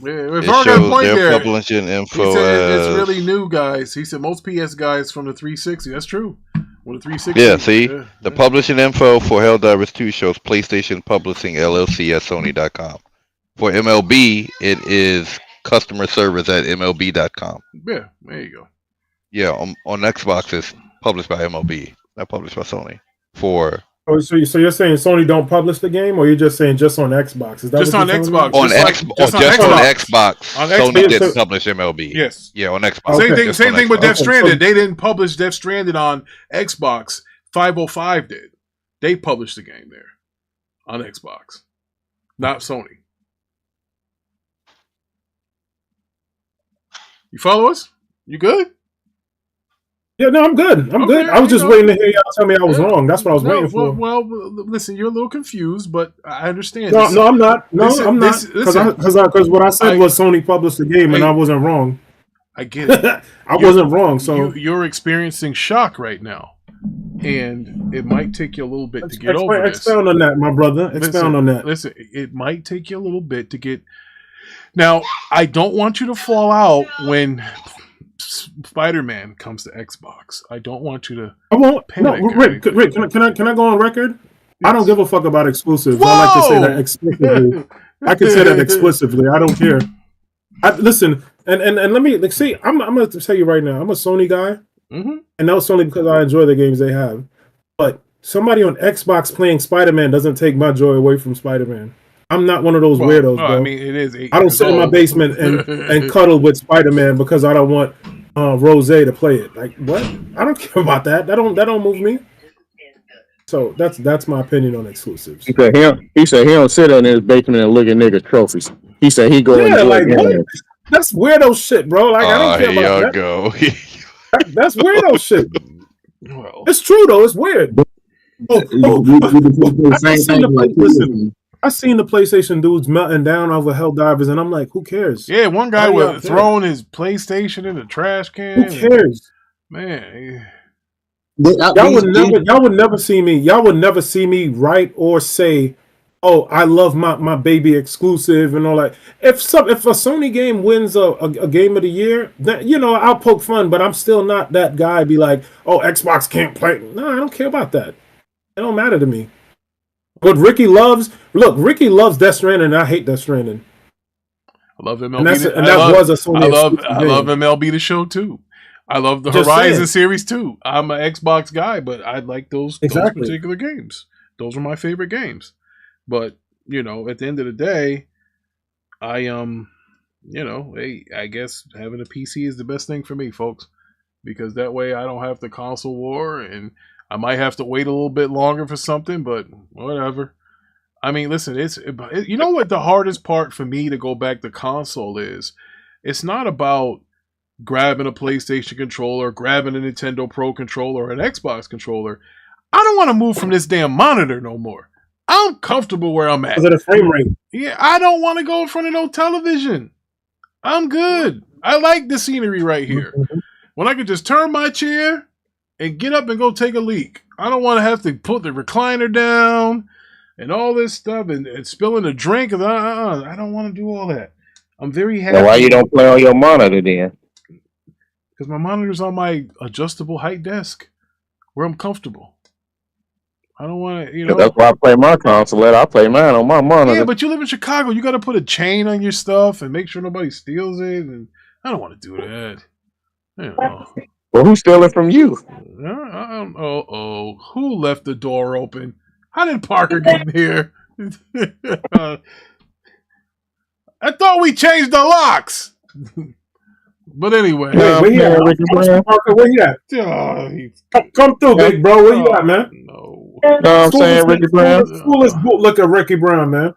It shows their publishing info. He said it's really new, guys. He said most PS guys from the 360. That's true. Well, the 360. Yeah, see? The publishing info for Helldivers 2 shows PlayStation Publishing LLC at Sony.com. For MLB, it is customer service at MLB.com. Yeah, there you go. Yeah, on Xbox, it's published by MLB, not published by Sony. So you're saying Sony don't publish the game, or you're just saying just on Xbox? Is that just on Xbox? Just on Xbox. Sony didn't publish MLB. Yes. Yeah, on Xbox. Same thing with Death Stranded. They didn't publish Death Stranded on Xbox. 505 did. They published the game there on Xbox, not Sony. You follow us? You good? Yeah, no, I'm good. I'm good. I was just waiting to hear y'all tell me I was wrong. That's what I was waiting for. Well, listen, you're a little confused, but I understand. No, I'm not. I'm not. Because what I said was Sony published the game, and I wasn't wrong. I get it. I wasn't wrong. So you're experiencing shock right now, and it might take you a little bit to get over this. Expound on that, my brother. Expound on that. Listen, it might take you a little bit to get. Now, I don't want you to fall out when Spider-Man comes to Xbox. I don't want you to. I won't. Panic. No, Rick, can I go on record? Yes. I don't give a fuck about exclusives. Whoa! I like to say that explicitly. I can say that explicitly. I don't care. Listen, and let me see. I'm going to tell you right now. I'm a Sony guy, and that was only because I enjoy the games they have. But somebody on Xbox playing Spider-Man doesn't take my joy away from Spider-Man. I'm not one of those weirdos, bro. I mean, it is. I don't sit in my basement and cuddle with Spider-Man because I don't want Rose to play it. Like what? I don't care about that. That don't move me. So that's my opinion on exclusives. He said he don't sit in his basement and look at niggas' trophies. He said he go like what? That's weirdo shit, bro. Like I don't care about that. Go. That's weirdo shit. Well, it's true though. It's weird. I seen the PlayStation dudes melting down over Helldivers, and I'm like, who cares? Yeah, one guy was throwing his PlayStation in the trash can. Who cares, man? Y'all would never see me. Y'all would never see me write or say, "Oh, I love my baby exclusive" and all that. If a Sony game wins a game of the year, then I'll poke fun, but I'm still not that guy. Be like, "Oh, Xbox can't play." No, I don't care about that. It don't matter to me. What Ricky loves Death Stranding, and I hate Death Stranding. I love MLB. I love MLB The Show too. I love the Horizon series too. I'm an Xbox guy, but I like those particular games. Those are my favorite games. But at the end of the day, I guess having a PC is the best thing for me, folks, because that way I don't have the console war, and I might have to wait a little bit longer for something, but whatever. I mean, listen, you know what the hardest part for me to go back to console is? It's not about grabbing a PlayStation controller, grabbing a Nintendo Pro controller, or an Xbox controller. I don't want to move from this damn monitor no more. I'm comfortable where I'm at. Because of the frame rate. Yeah, I don't want to go in front of no television. I'm good. I like the scenery right here. When I can just turn my chair and get up and go take a leak. I don't want to have to put the recliner down and all this stuff and spilling a drink. I don't want to do all that. I'm very happy. Now why you don't play on your monitor then? Because my monitor's on my adjustable height desk where I'm comfortable. I don't want to, That's why I play my console. I play mine on my monitor. Yeah, but you live in Chicago. You got to put a chain on your stuff and make sure nobody steals it. And I don't want to do that. Well, who's stealing from you? Who left the door open? How did Parker get in here? I thought we changed the locks. But anyway. Where you at? Parker, where you at? Come through, big bro. Where you at, man? No, I'm saying Ricky Brown. School is bootlicker Ricky Brown, man.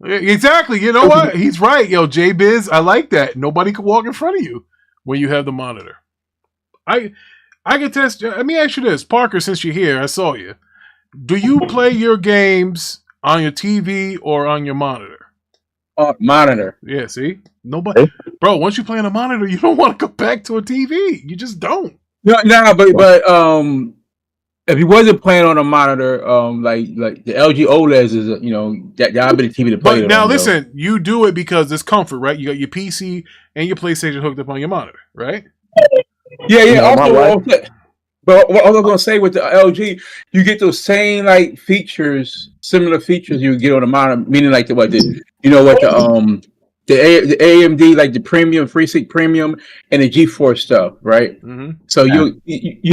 Exactly. You know what? He's right. Yo, J-Biz, I like that. Nobody can walk in front of you when you have the monitor. I can test. Let me ask you this, Parker. Since you're here, I saw you. Do you play your games on your TV or on your monitor? Monitor. Yeah. See, nobody, bro. Once you play on a monitor, you don't want to go back to a TV. You just don't. But if he wasn't playing on a monitor, like the LG OLEDs is that be the TV to play. But now listen, you do it because it's comfort, right? You got your PC and your PlayStation hooked up on your monitor, right? Yeah. Also, but what I was going to say with the LG, you get those same similar features you get on the monitor. Meaning like the AMD, like the premium, FreeSync premium, and the GeForce stuff, right? Mm-hmm. So you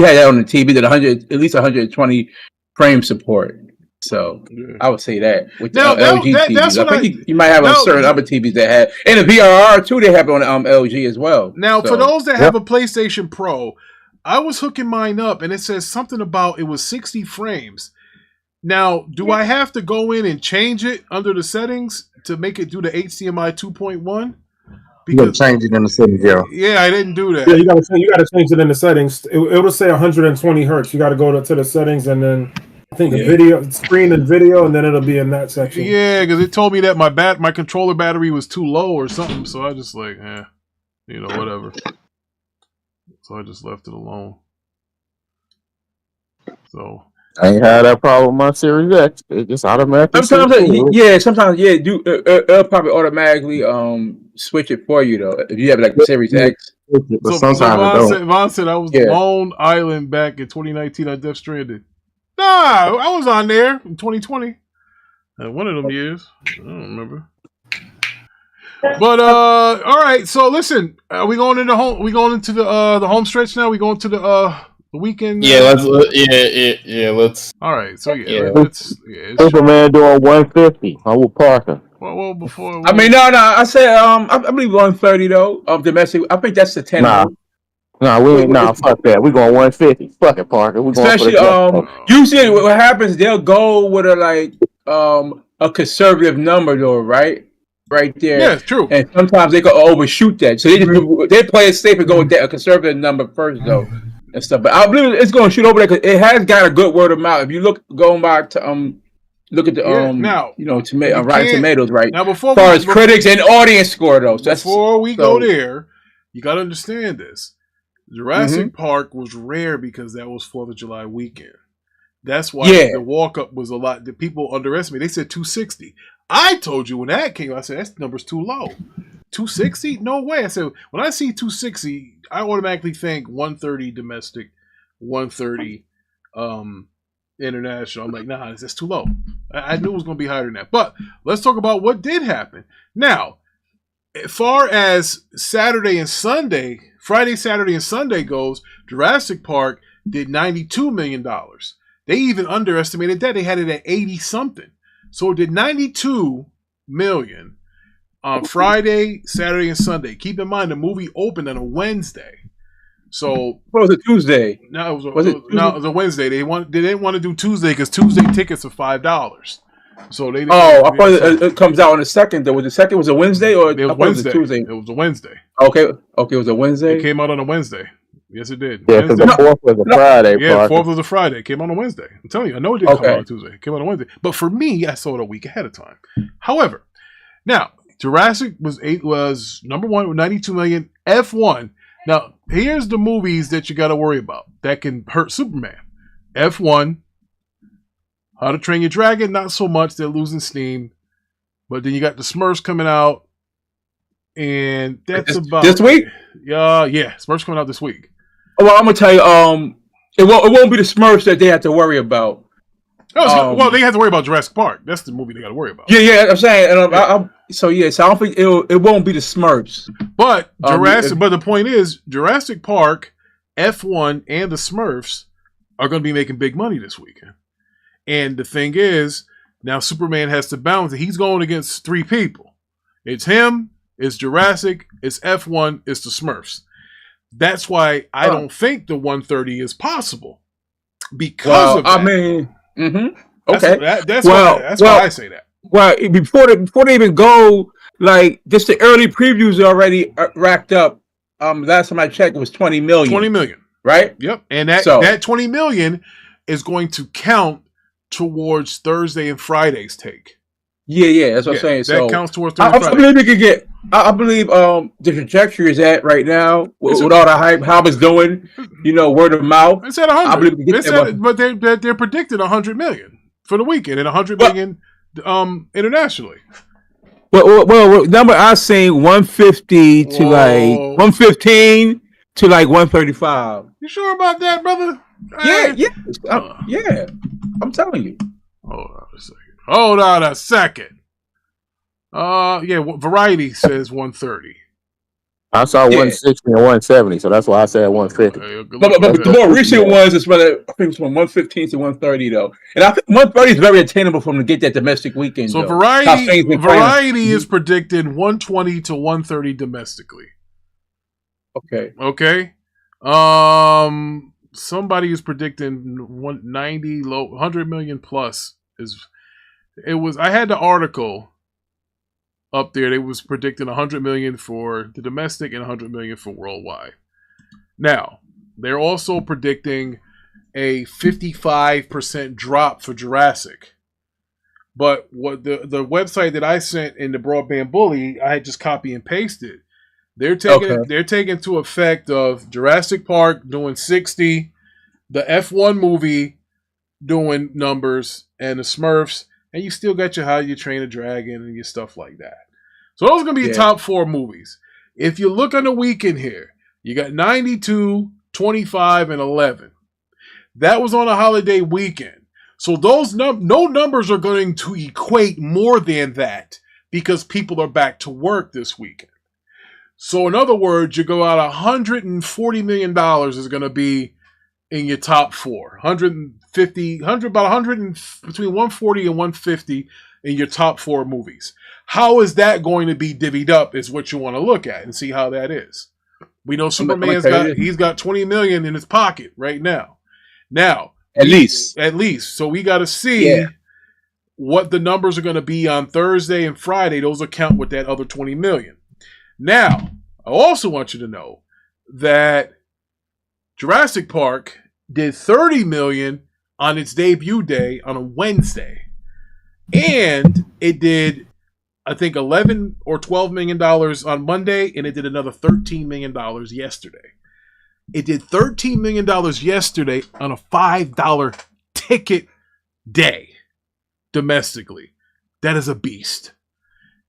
had that on the TV that at least 120 frame support. So I would say that with the LG TVs. I think you might have on certain other TVs that have, and the VRR too. They have it on LG as well. Now, for those that have a PlayStation Pro, I was hooking mine up, and it says something about it was 60 frames. Now, do I have to go in and change it under the settings to make it do the HDMI 2.1? You got to change it in the settings, yeah. I didn't do that. Yeah, you got to change it in the settings. It'll say 120 hertz. You got to go to the settings and then I think the video screen and video, and then it'll be in that section. Yeah, because it told me that my controller battery was too low or something. So I just whatever. So I just left it alone. So I ain't had that problem with my Series X. It just automatically. Sometimes it'll probably automatically switch it for you though. If you have like the Series X. But sometimes Vaughn said I was Lone Island back in 2019 on Death Stranding. Nah, I was on there in 2020. One of them years. I don't remember. But all right. So listen, are we going into home? We going into the home stretch now? We going to the The weekend. Yeah, let's. All right, so Superman doing 150. I'm with Parker. Well, before. I mean, no. I said, I believe 130 though. Domestic. I think that's the 10. Fuck that. We're going 150. Fuck it, Parker. We're especially usually what happens, they'll go with a conservative number though, right there. Yeah, it's true. And sometimes they go overshoot that, so they play it safe and go with a conservative number first though, and stuff. But I believe it's going to shoot over there because it has got a good word of mouth. If you going back to look at the now, Rotten Tomatoes right now, as far as critics and audience score though. So before we go there, you got to understand this. Jurassic Park was rare because that was 4th of July weekend. That's why the walk-up was a lot. The people underestimated. They said 260. I told you when that came out, I said, that number's too low. 260? No way. I said, when I see 260, I automatically think 130 domestic, 130 international. I'm like, nah, that's too low. I knew it was going to be higher than that. But let's talk about what did happen. Now, as far as Saturday and Sunday, Friday, Saturday, and Sunday goes, Jurassic Park did $92 million. They even underestimated that. They had it at 80-something. So it did $92 million on Friday, Saturday, and Sunday. Keep in mind, the movie opened on a Wednesday. So what was it, Tuesday? No, it was a Wednesday. They didn't want to do Tuesday because Tuesday tickets are $5. So they. I thought it comes out on the second. Though, was a Wednesday or it was Wednesday? Tuesday. It was a Wednesday. Okay, it was a Wednesday. It came out on a Wednesday. Yes, it did. Yeah, because the 4th was a Friday. Yeah, 4th was a Friday. It came on a Wednesday. I'm telling you, I know it didn't come out on Tuesday. It came out on Wednesday. But for me, I saw it a week ahead of time. However, now Jurassic was number one with $92 million. F1. Now here's the movies that you got to worry about that can hurt Superman. F1. How to Train Your Dragon, not so much. They're losing steam. But then you got the Smurfs coming out. And that's about this week? Yeah, Smurfs coming out this week. Well, I'm gonna tell you, it won't be the Smurfs that they have to worry about. Well, they have to worry about Jurassic Park. That's the movie they got to worry about. Yeah, I'm saying, and so I don't think it won't be the Smurfs. But but the point is, Jurassic Park, F1, and the Smurfs are going to be making big money this weekend. And the thing is, now Superman has to balance it. He's going against 3 people. It's him, it's Jurassic, it's F1, it's the Smurfs. That's why I don't think the 130 is possible. Because of that. I mean, okay. That's why I say that. Well, before they even go, like, just the early previews are already racked up. Last time I checked, it was 20 million. 20 million. Right? Yep. And that 20 million is going to count towards Thursday and Friday's take. Yeah, that's what I'm saying. That counts towards Thursday. I believe we could get. I believe the trajectory is at right now with all the hype, how it's doing. Word of mouth. It's at 100. I believe we can get but they're predicting 100 million for the weekend and 100 million internationally. Well, number I seen 150 to like 115 to like 135. You sure about that, brother? Yeah. I'm telling you. Hold on a second. Variety says 130. I saw 160 and 170, so that's why I said 150. But the more recent ones is I think it's from 115 to 130 though, and I think 130 is very attainable for them to get that domestic weekend. So Variety is predicting 120 to 130 domestically. Okay. Somebody is predicting 190 low 100 million plus I had the article up there. They was predicting 100 million for the domestic and 100 million for worldwide. Now, they're also predicting a 55% drop for Jurassic. But what the website that I sent in the Broadband Bully, I had just copy and pasted. They're taking into effect of Jurassic Park doing 60, the F1 movie doing numbers, and the Smurfs, and you still got your How You Train a Dragon and your stuff like that. So those are going to be top 4 movies. If you look on the weekend here, you got 92, 25, and 11. That was on a holiday weekend. So those no numbers are going to equate more than that because people are back to work this weekend. So in other words, you go out $140 million is going to be in your top 4. 150, about 100 between 140 and 150 in your top 4 movies. How is that going to be divvied up is what you want to look at and see how that is. We know Superman's he's got 20 million in his pocket right now. At least. So we got to see what the numbers are going to be on Thursday and Friday. Those will count with that other 20 million. Now, I also want you to know that Jurassic Park did 30 million on its debut day on a Wednesday. And it did, I think, $11 or $12 million on Monday, and it did another $13 million yesterday. It did $13 million yesterday on a $5 ticket day domestically. That is a beast.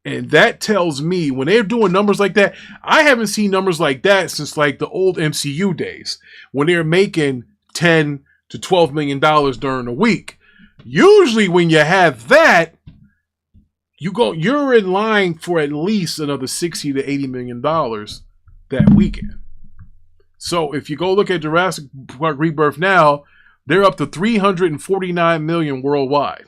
And that tells me when they're doing numbers like that, I haven't seen numbers like that since like the old MCU days when they're making $10 to $12 million during a week. Usually when you have that, you're in line for at least another $60 to $80 million that weekend. So if you go look at Jurassic Park Rebirth now, they're up to 349 million worldwide.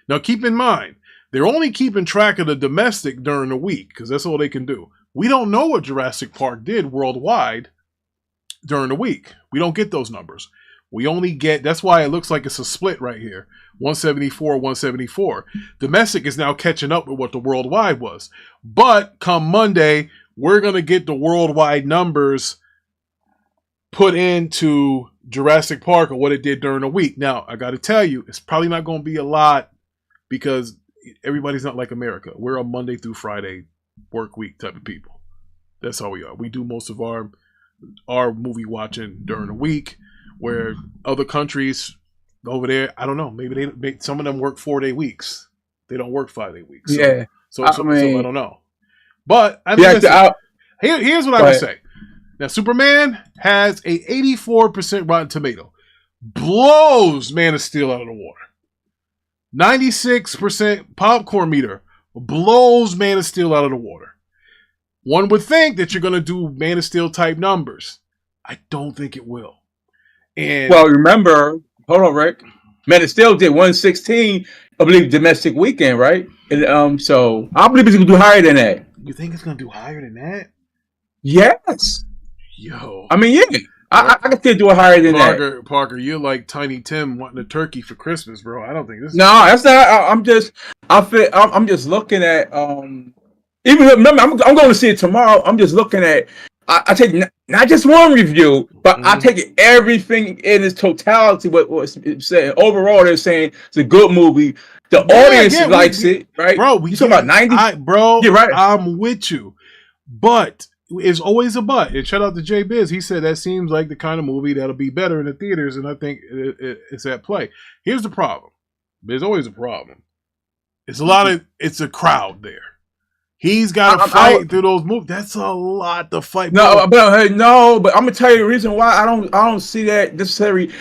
Now keep in mind, they're only keeping track of the domestic during the week because that's all they can do. We don't know what Jurassic Park did worldwide during the week. We don't get those numbers. We only get, that's why it looks like it's a split right here. 174, 174. Domestic is now catching up with what the worldwide was. But come Monday, we're going to get the worldwide numbers put into Jurassic Park or what it did during the week. Now, I got to tell you, it's probably not going to be a lot because everybody's not like America. We're a Monday through Friday work week type of people. That's how we are. We do most of our movie watching during the week, where other countries over there, I don't know, maybe some of them work 4-day weeks. They don't work 5-day weeks. So, so I don't know. But I mean, here's what I would say. Now, Superman has a 84% Rotten Tomato. Blows Man of Steel out of the water. 96% popcorn meter. Blows Man of Steel out of the water. One would think that you're going to do Man of Steel type numbers. I don't think it will. And well, remember, hold on, Rick. Man of Steel did 116, I believe, domestic weekend, right? And so I believe it's going to do higher than that. You think it's going to do higher than that? Yes. Yo. I mean, yeah. I can still do it higher than that. Parker, you're like Tiny Tim wanting a turkey for Christmas, bro. I don't think this. No, that's not. I'm just looking at. Even remember, I'm going to see it tomorrow. I'm just looking at. I take not just one review, but I take everything in its totality. What's saying overall, they're saying it's a good movie. The audience likes it, right? Bro, you talking about 90? Bro, you're right. I'm with you, but it's always a but. And shout out to Jay Biz. He said that seems like the kind of movie that'll be better in the theaters, and I think it's at play. Here's the problem. There's always a problem. It's a crowd there. He's got to fight through those moves. That's a lot to fight. No, but I'm gonna tell you the reason why I don't see that necessarily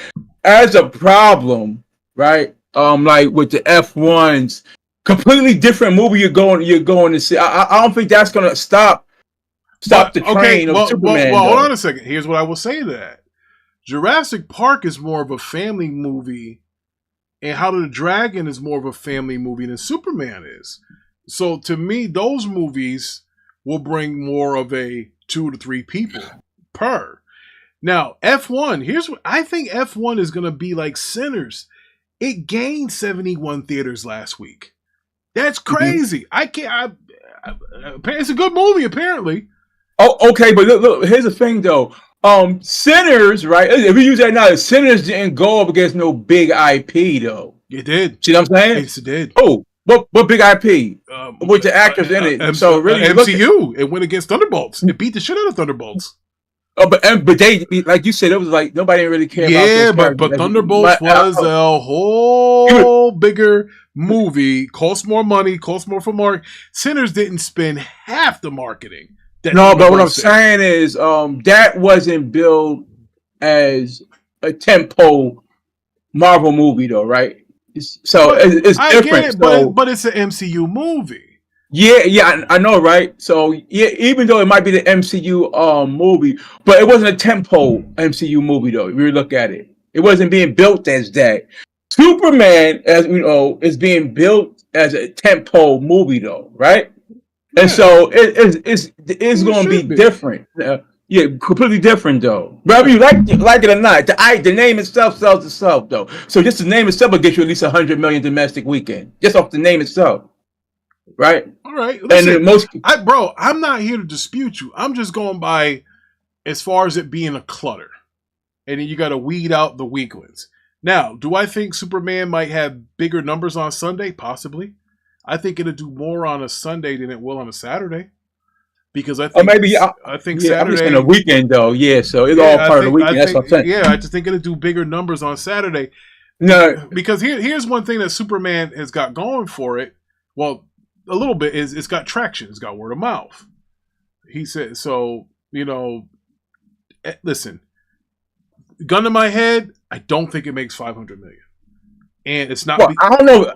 as a problem, right? Like with the F1s, completely different movie you're going to see. I don't think that's gonna stop the train of Superman. Well, hold on a second. Here's what I will say to that. Jurassic Park is more of a family movie, and How to the Dragon is more of a family movie than Superman is. So to me, those movies will bring more of a 2 to 3 people per. Now, F1, here's what I think F1 is going to be like Sinners. It gained 71 theaters last week. That's crazy. It's a good movie, apparently. Oh, okay, but look, here's the thing, though. Sinners, right? If we use that now, Sinners didn't go up against no big IP, though. It did. See what I'm saying? Yes, it did. Oh. What big IP? With the actors in it. So really, MCU. It went against Thunderbolts. It beat the shit out of Thunderbolts. Oh, but they, like you said, it was like nobody really cared. Yeah, but Thunderbolts was a whole bigger movie. Cost more money. Cost more for marketing. Sinners didn't spend half the marketing. No, but what I'm saying is, that wasn't billed as a tempo Marvel movie, though, right? It's different. But it's an MCU movie. Yeah, I know, right? So yeah, even though it might be the MCU movie, but it wasn't a tentpole MCU movie though. If you look at it, it wasn't being built as that. Superman, as we know, is being built as a tentpole movie though, right? And so it's going to be different. Yeah, completely different though. Whether you like it or not, the name itself sells itself though. So just the name itself will get you at least 100 million domestic weekend, just off the name itself, right? All right. Listen, I'm not here to dispute you. I'm just going by as far as it being a clutter, and then you got to weed out the weaklings. Now, do I think Superman might have bigger numbers on Sunday? Possibly. I think it'll do more on a Sunday than it will on a Saturday. Because I think I think Saturday. I'm just in a weekend though, so it's all part of the weekend. That's what I'm saying. Yeah, I just think it'll do bigger numbers on Saturday. No, because here's one thing that Superman has got going for it. Well, a little bit is it's got traction. It's got word of mouth. He said so. Listen, gun to my head, I don't think it makes 500 million. And it's not. Well, I don't know.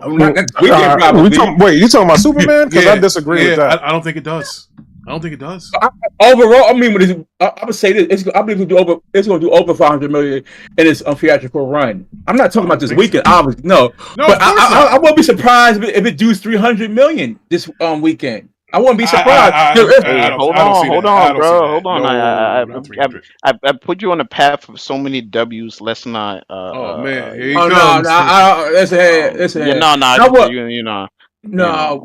Wait, you talking about Superman? Because I disagree with that. I don't think it does. I don't think it does. Overall, I mean, I would say this. I believe it's going to do over 500 million in its theatrical run. I'm not talking about this weekend, obviously. No, but I won't be surprised if it does 300 million this weekend. I wouldn't be surprised. Hold on, bro. Hold on. I put you on the path of so many W's. Let's not. Oh man, here he comes. No,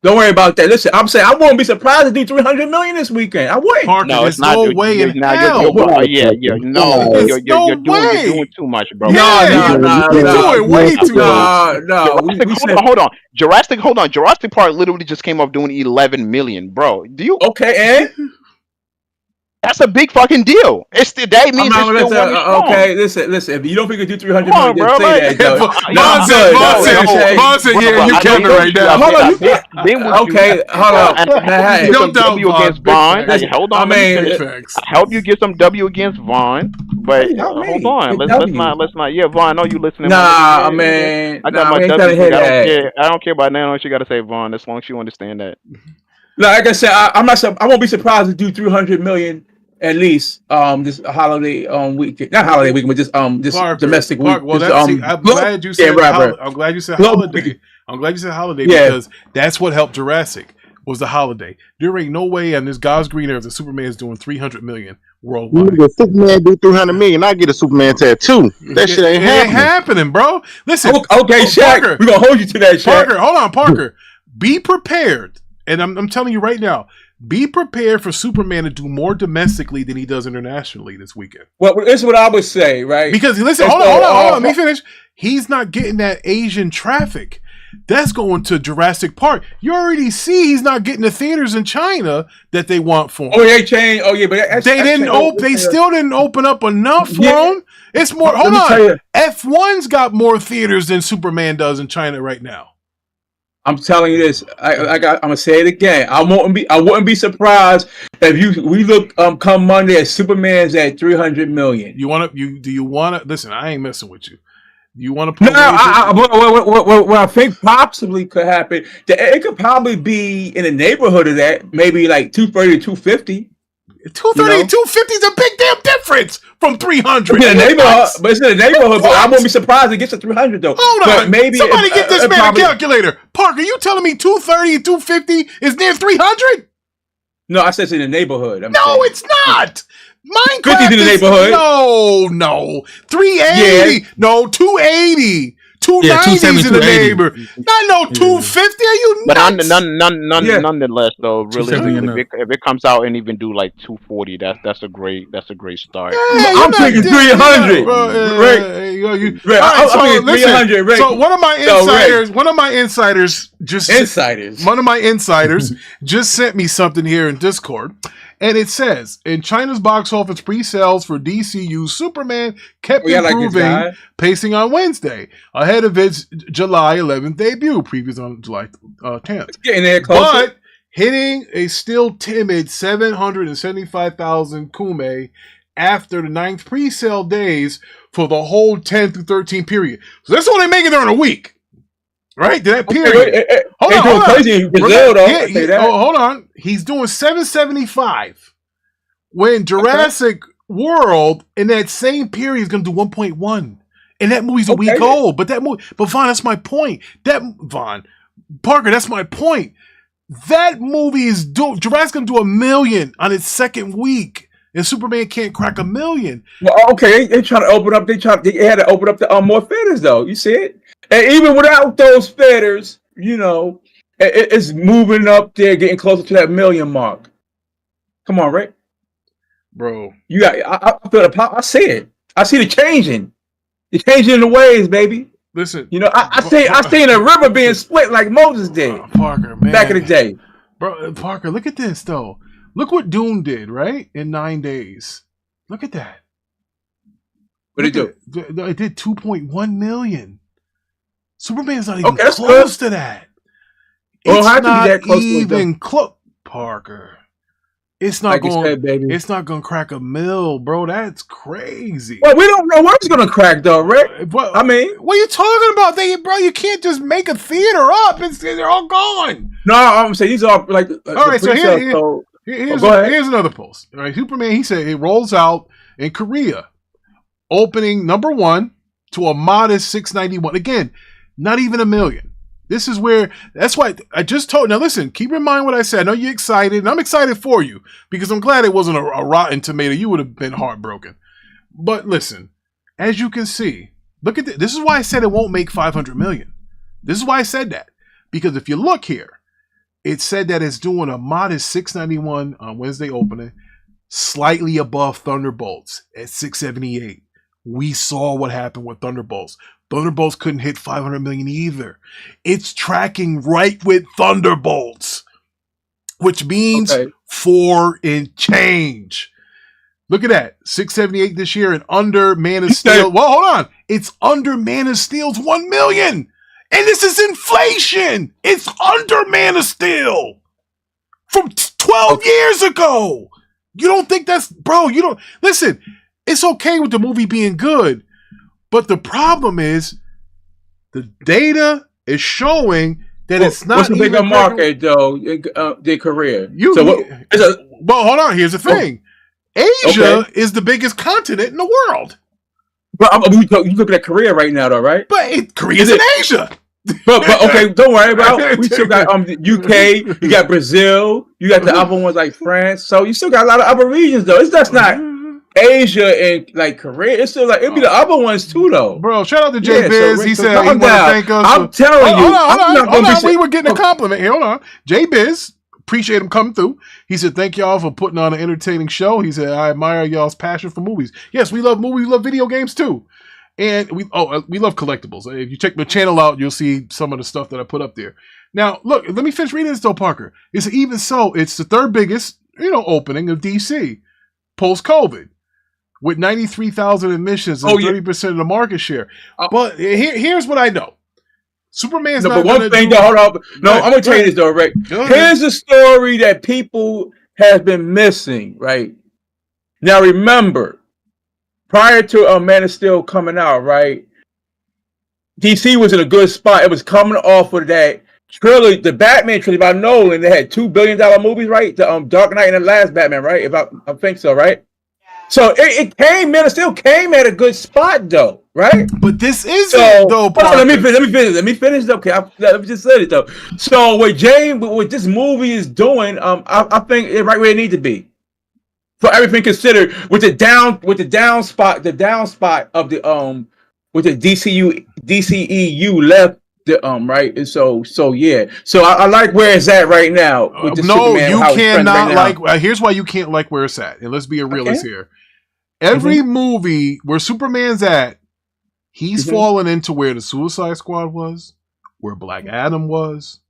don't worry about that. Listen, I'm saying I won't be surprised to do 300 million this weekend. I wouldn't. Parker, no, it's no way in hell. You're doing too much, bro. You're doing way too much. Hold on. Jurassic Park literally just came up doing 11 million, bro. Do you okay? And that's a big fucking deal. That means it's still okay. Listen. If you don't think you do 300 million, bro, say that. Vaughn said, yeah, you killed it right now. Hold on, okay, hold on. Some W against Vaughn. Hold on, I help you get some W against Vaughn. But hold on, let's not. Yeah, Vaughn, I know you listening. Nah, man. I got my W. I don't care about nothing else you got to say, Vaughn. As long as you understand that. No, like I said, I won't be surprised to do 300 million at least this holiday weekend. Not holiday weekend, but just Parker, domestic week. Well, I'm glad you said I'm glad you said holiday. I'm glad you said holiday because that's what helped Jurassic was the holiday. There ain't no way on this God's green earth that Superman is doing 300 million worldwide. If Superman do 300 million, I get a Superman tattoo. That shit ain't happening, bro. Listen, okay, Shaq, Parker, we're gonna hold you to that, Shaq. Parker, hold on, Parker. Be prepared. And I'm telling you right now, be prepared for Superman to do more domestically than he does internationally this weekend. Well, this is what I would say, right? Because listen, hold on, let me finish. He's not getting that Asian traffic. That's going to Jurassic Park. You already see he's not getting the theaters in China that they want for him. Oh, they changed. Oh, yeah, but they still didn't open up enough for him. It's more. Hold on. F1's got more theaters than Superman does in China right now. I'm telling you this. I'm gonna say it again. I wouldn't be surprised if we look come Monday at Superman's at 300 million. Do you want to listen? I ain't messing with you. You want to put what I think possibly could happen? It could probably be in the neighborhood of that, maybe like 230 to 250. 230 250 is a big damn difference from 300. But it's in the neighborhood. But I won't be surprised it gets to 300 though. Hold on, maybe somebody get this man a calculator. Parker, you telling me 230 and 250 is near 300? No, I said it's in the neighborhood. It's not. Minecraft 50's in the neighborhood. No. 380. Yeah. No, 280. 290's in the neighborhood. Not 250. Are you nuts? But nonetheless, though, realistically, if it comes out and even do like 240, that's a great start. Yeah, I'm thinking 300. I'm thinking 300. So one of my insiders just sent me something here in Discord. And it says, in China's box office pre-sales for DCU, Superman kept improving, pacing on Wednesday, ahead of its July 11th debut, previous on July 10th. Getting there closer. But hitting a still timid 775,000 kume after the 9th pre-sale days for the whole 10 through 13 period. So that's all they're making during a week. Right, that period. Hold on. Crazy in Brazil, though. Hold on. He's doing 775. When Jurassic World in that same period is going to do 1.1. And that movie's a week old. But Vaughn, that's my point. Parker, that's my point. That movie is Jurassic's going to do 1 million on its second week. And Superman can't crack 1 million. Well, okay, they trying to open up. They had to open up the more theaters, though. You see it, and even without those theaters, it's moving up there, getting closer to that 1 million mark. Come on, Rick, bro. You got. I feel the pop. I see it. I see the changing. The changing in the ways, baby. Listen, I seen a river being split like Moses did, Parker, man. Back in the day, bro. Parker, look at this though. Look what Dune did, right? In 9 days. Look at that. What did it do? It did 2.1 million. Superman's not even close to that. It's not even close, Parker. It's not going. It's not going to crack 1 mil, bro. That's crazy. Well, we don't know what it's going to crack, though, Rick. But, I mean, what are you talking about? Bro, you can't just make a theater up. They're all gone. No, I'm saying these are like. All right, so here's another post. All right, Superman. He said it rolls out in Korea, opening number 1 to a modest 691. Again, not even 1 million. This is where, that's why I just told. Now listen, keep in mind what I said. I know you're excited, and I'm excited for you because I'm glad it wasn't a rotten tomato. You would have been heartbroken. But listen, as you can see, look at this. This is why I said it won't make 500 million. This is why I said that. Because if you look here, it said that it's doing a modest 691 on Wednesday opening, slightly above Thunderbolts at 678. We saw what happened with Thunderbolts. Thunderbolts couldn't hit 500 million either. It's tracking right with Thunderbolts, which means 4 and change. Look at that. 678 this year and under Man of Steel. Well, hold on. It's under Man of Steel's 1 million. And this is inflation. It's under Man of Steel from 12 years ago. You don't think that's, bro, you don't, listen, it's okay with the movie being good. But the problem is, the data is showing that it's not. What's the bigger market, though? Their career. Well, hold on. Here's the thing: Asia is the biggest continent in the world. But you look at Korea right now, though, right? But Korea's in Asia. But okay, don't worry about. We still got UK. You got Brazil. You got the other ones like France. So you still got a lot of other regions, though. That's not Asia and like Korea. It's still like it'll be the other ones too, though. Bro, shout out to Jay Biz. He said he want to thank us. I'm telling you, hold on. We were getting a compliment here. Hold on, Jay Biz. Appreciate him coming through. He said, "Thank y'all for putting on an entertaining show." He said, "I admire y'all's passion for movies. Yes, we love movies. We love video games too, and we love collectibles. If you check the channel out, you'll see some of the stuff that I put up there." Now, look, let me finish reading this though, Parker. It's even so, it's the third biggest, opening of DC post COVID. With 93,000 admissions and 30% of the market share. But here's what I know. Superman's not going to do... Hold on. No, I'm going to tell you this, though, Rick. Here's a story that people have been missing, right? Now, remember, prior to Man of Steel coming out, right, DC was in a good spot. It was coming off of that trilogy, the Batman trilogy by Nolan. They had $2 billion movies, right? The Dark Knight and the last Batman, right? If I think so, right? So Man of Steel came at a good spot, though, right? But this isn't, though. Let me finish. Okay, let me just say it though. So what this movie is doing, I think it's right where it needs to be. For everything considered, with the down spot of the with the DCEU left. Right, and so yeah. So I like where it's at right now. With Superman, you cannot like. Here's why you can't like where it's at. And let's be a realist here. Every movie where Superman's at, he's fallen into where the Suicide Squad was, where Black Adam was,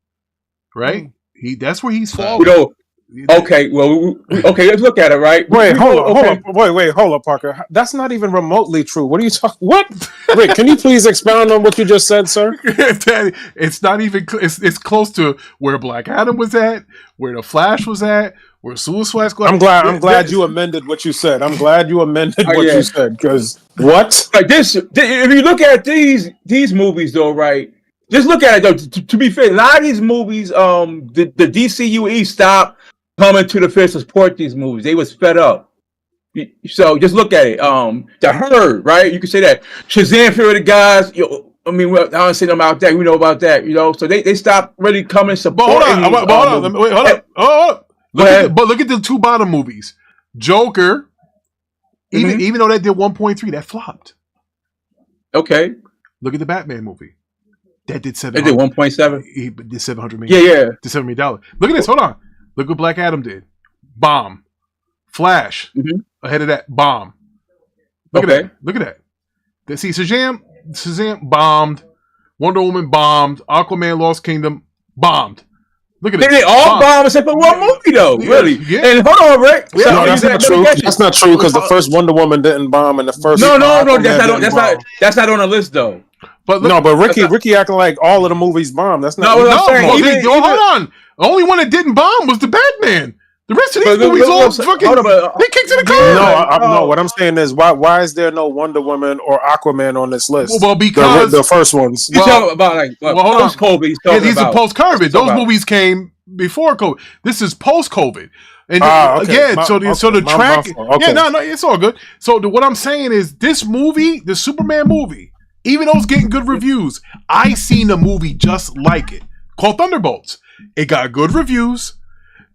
right? That's where he's fallen. Okay, well, let's look at it, right? Wait, hold on, Parker. That's not even remotely true. What are you talking? What? Wait, can you please expound on what you just said, sir? It's not even. It's close to where Black Adam was at, where the Flash was at, where Suicide Squad. I'm glad you amended what you said. I'm glad you amended what you said because what? Like this, if you look at these movies, though, right? just look at it though. To be fair, a lot of these movies, the DCUE stopped coming to the field to support these movies. They was fed up. So just look at it. The Herd, right? You can say that. Shazam! Fury of the Gods. I mean, I don't say nothing about that. We know about that, So they stopped really coming supporting. Hold on. Look at the two bottom movies. Joker. Even though that did 1.3, that flopped. Okay. Look at the Batman movie. That did 7. It did 1.7. He did 700 million. Yeah. Did $7 million. Look at this. Hold on. Look what Black Adam did. Bomb. Flash. Ahead of that. Bomb. Look at that. Look at that. See, Shazam bombed. Wonder Woman bombed. Aquaman Lost Kingdom bombed. Look at it. They all bombed except for one movie, though. Really? Yeah. And hold on, Rick. No, that's not true. That's not true because the first Wonder Woman didn't bomb, and the first no. That's not on the list, though. But Ricky acting like all of the movies bombed. That's not. No, hold on. The only one that didn't bomb was the Batman. The rest of these movies all fucking they kicked in the car. No. What I'm saying is, why is there no Wonder Woman or Aquaman on this list? Well, because the first ones. You talking about post-COVID? Yeah, these are post-COVID. Those movies came before COVID. This is post-COVID. And so the track. Okay. Yeah, no, it's all good. So what I'm saying is, this movie, the Superman movie, even though it's getting good reviews, I seen a movie just like it called Thunderbolts. It got good reviews.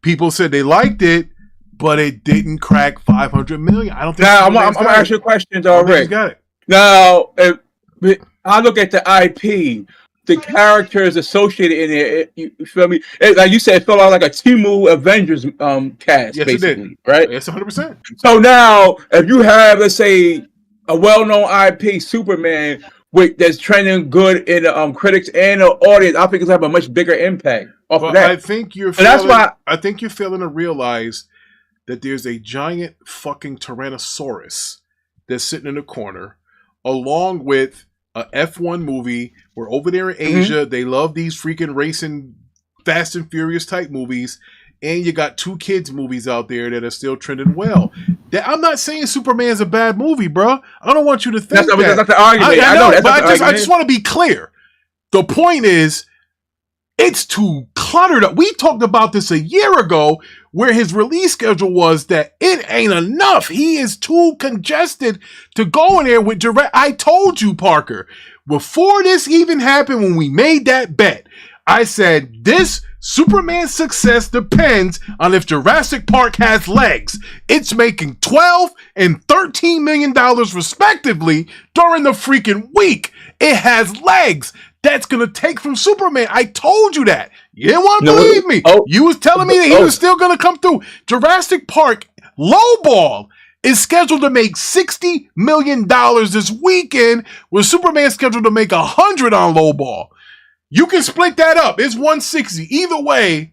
People said they liked it, but it didn't crack 500 million. I don't think. Now I'm gonna ask you a question, though, Rick. Got it. Now, I look at the IP, the characters associated in it. You feel me? Like you said, it felt like a Temu Avengers cast, yes, basically, it did. right? Yes, 100%. So now, if you have, let's say, a well-known IP, Superman, that's trending good in the critics and the audience, I think it's have a much bigger impact off of that. I think I think you're failing to realize that there's a giant fucking Tyrannosaurus that's sitting in the corner, along with a F1 movie where over there in Asia they love these freaking racing Fast and Furious type movies. And you got 2 kids movies out there that are still trending well. I'm not saying Superman's a bad movie, bro. I don't want you to think that. That's not the argument. I just want to be clear. The point is, it's too cluttered up. We talked about this a year ago, where his release schedule was that it ain't enough. He is too congested to go in there with direct. I told you, Parker, before this even happened, when we made that bet, I said this Superman's success depends on if Jurassic Park has legs. It's making $12 and $13 million respectively during the freaking week. It has legs. That's going to take from Superman. I told you that. You didn't want to believe me. You was telling me that he was still going to come through. Jurassic Park lowball is scheduled to make $60 million this weekend, where Superman's scheduled to make $100 on lowball. You can split that up. It's 160. Either way,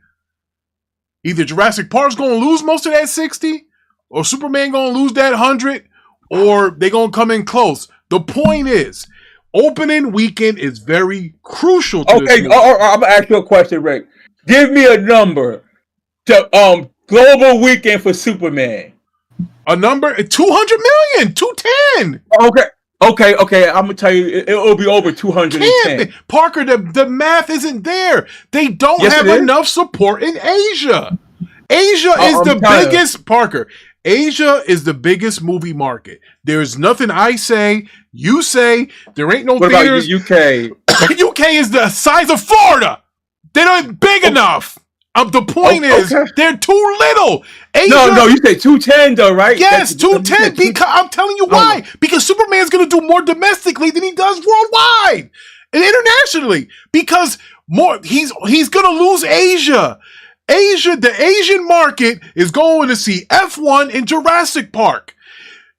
either Jurassic Park's going to lose most of that 60, or Superman going to lose that 100, or they going to come in close. The point is, opening weekend is very crucial to this movie. I'm going to ask you a question, Rick. Give me a number to global weekend for Superman. A number? 200 million. 210. Okay. I'm gonna tell you, it'll be over 210. Parker, the math isn't there. They don't have enough support in Asia. Asia is the biggest. Parker, Asia is the biggest movie market. There's nothing I say, you say. There ain't no theaters. What about UK? UK is the size of Florida. They're not big enough. The point is, they're too little. Asia, no, you say 210 though, right? Yes, 210. Because I'm telling you why. Because Superman's going to do more domestically than he does worldwide and internationally. Because he's going to lose Asia. The Asian market is going to see F1 and Jurassic Park.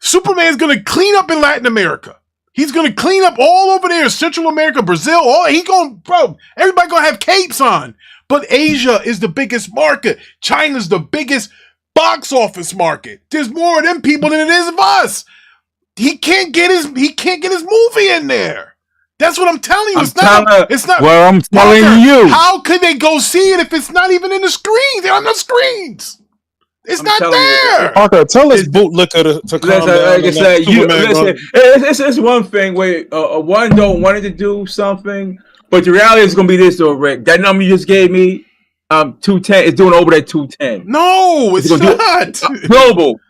Superman's going to clean up in Latin America. He's going to clean up all over there, Central America, Brazil. Everybody going to have capes on. But Asia is the biggest market. China's the biggest box office market. There's more of them people than it is of us. He can't get his movie in there. That's what I'm telling you. It's not. Well, I'm telling you. How could they go see it if it's not even in the screens? They're on the screens. It's not there. Parker, tell this bootlicker to calm down. Like I said, it's one thing where one don't want it to do something, but the reality is going to be this though, Rick. That number you just gave me, 210 is doing over that 210. No, it's not global.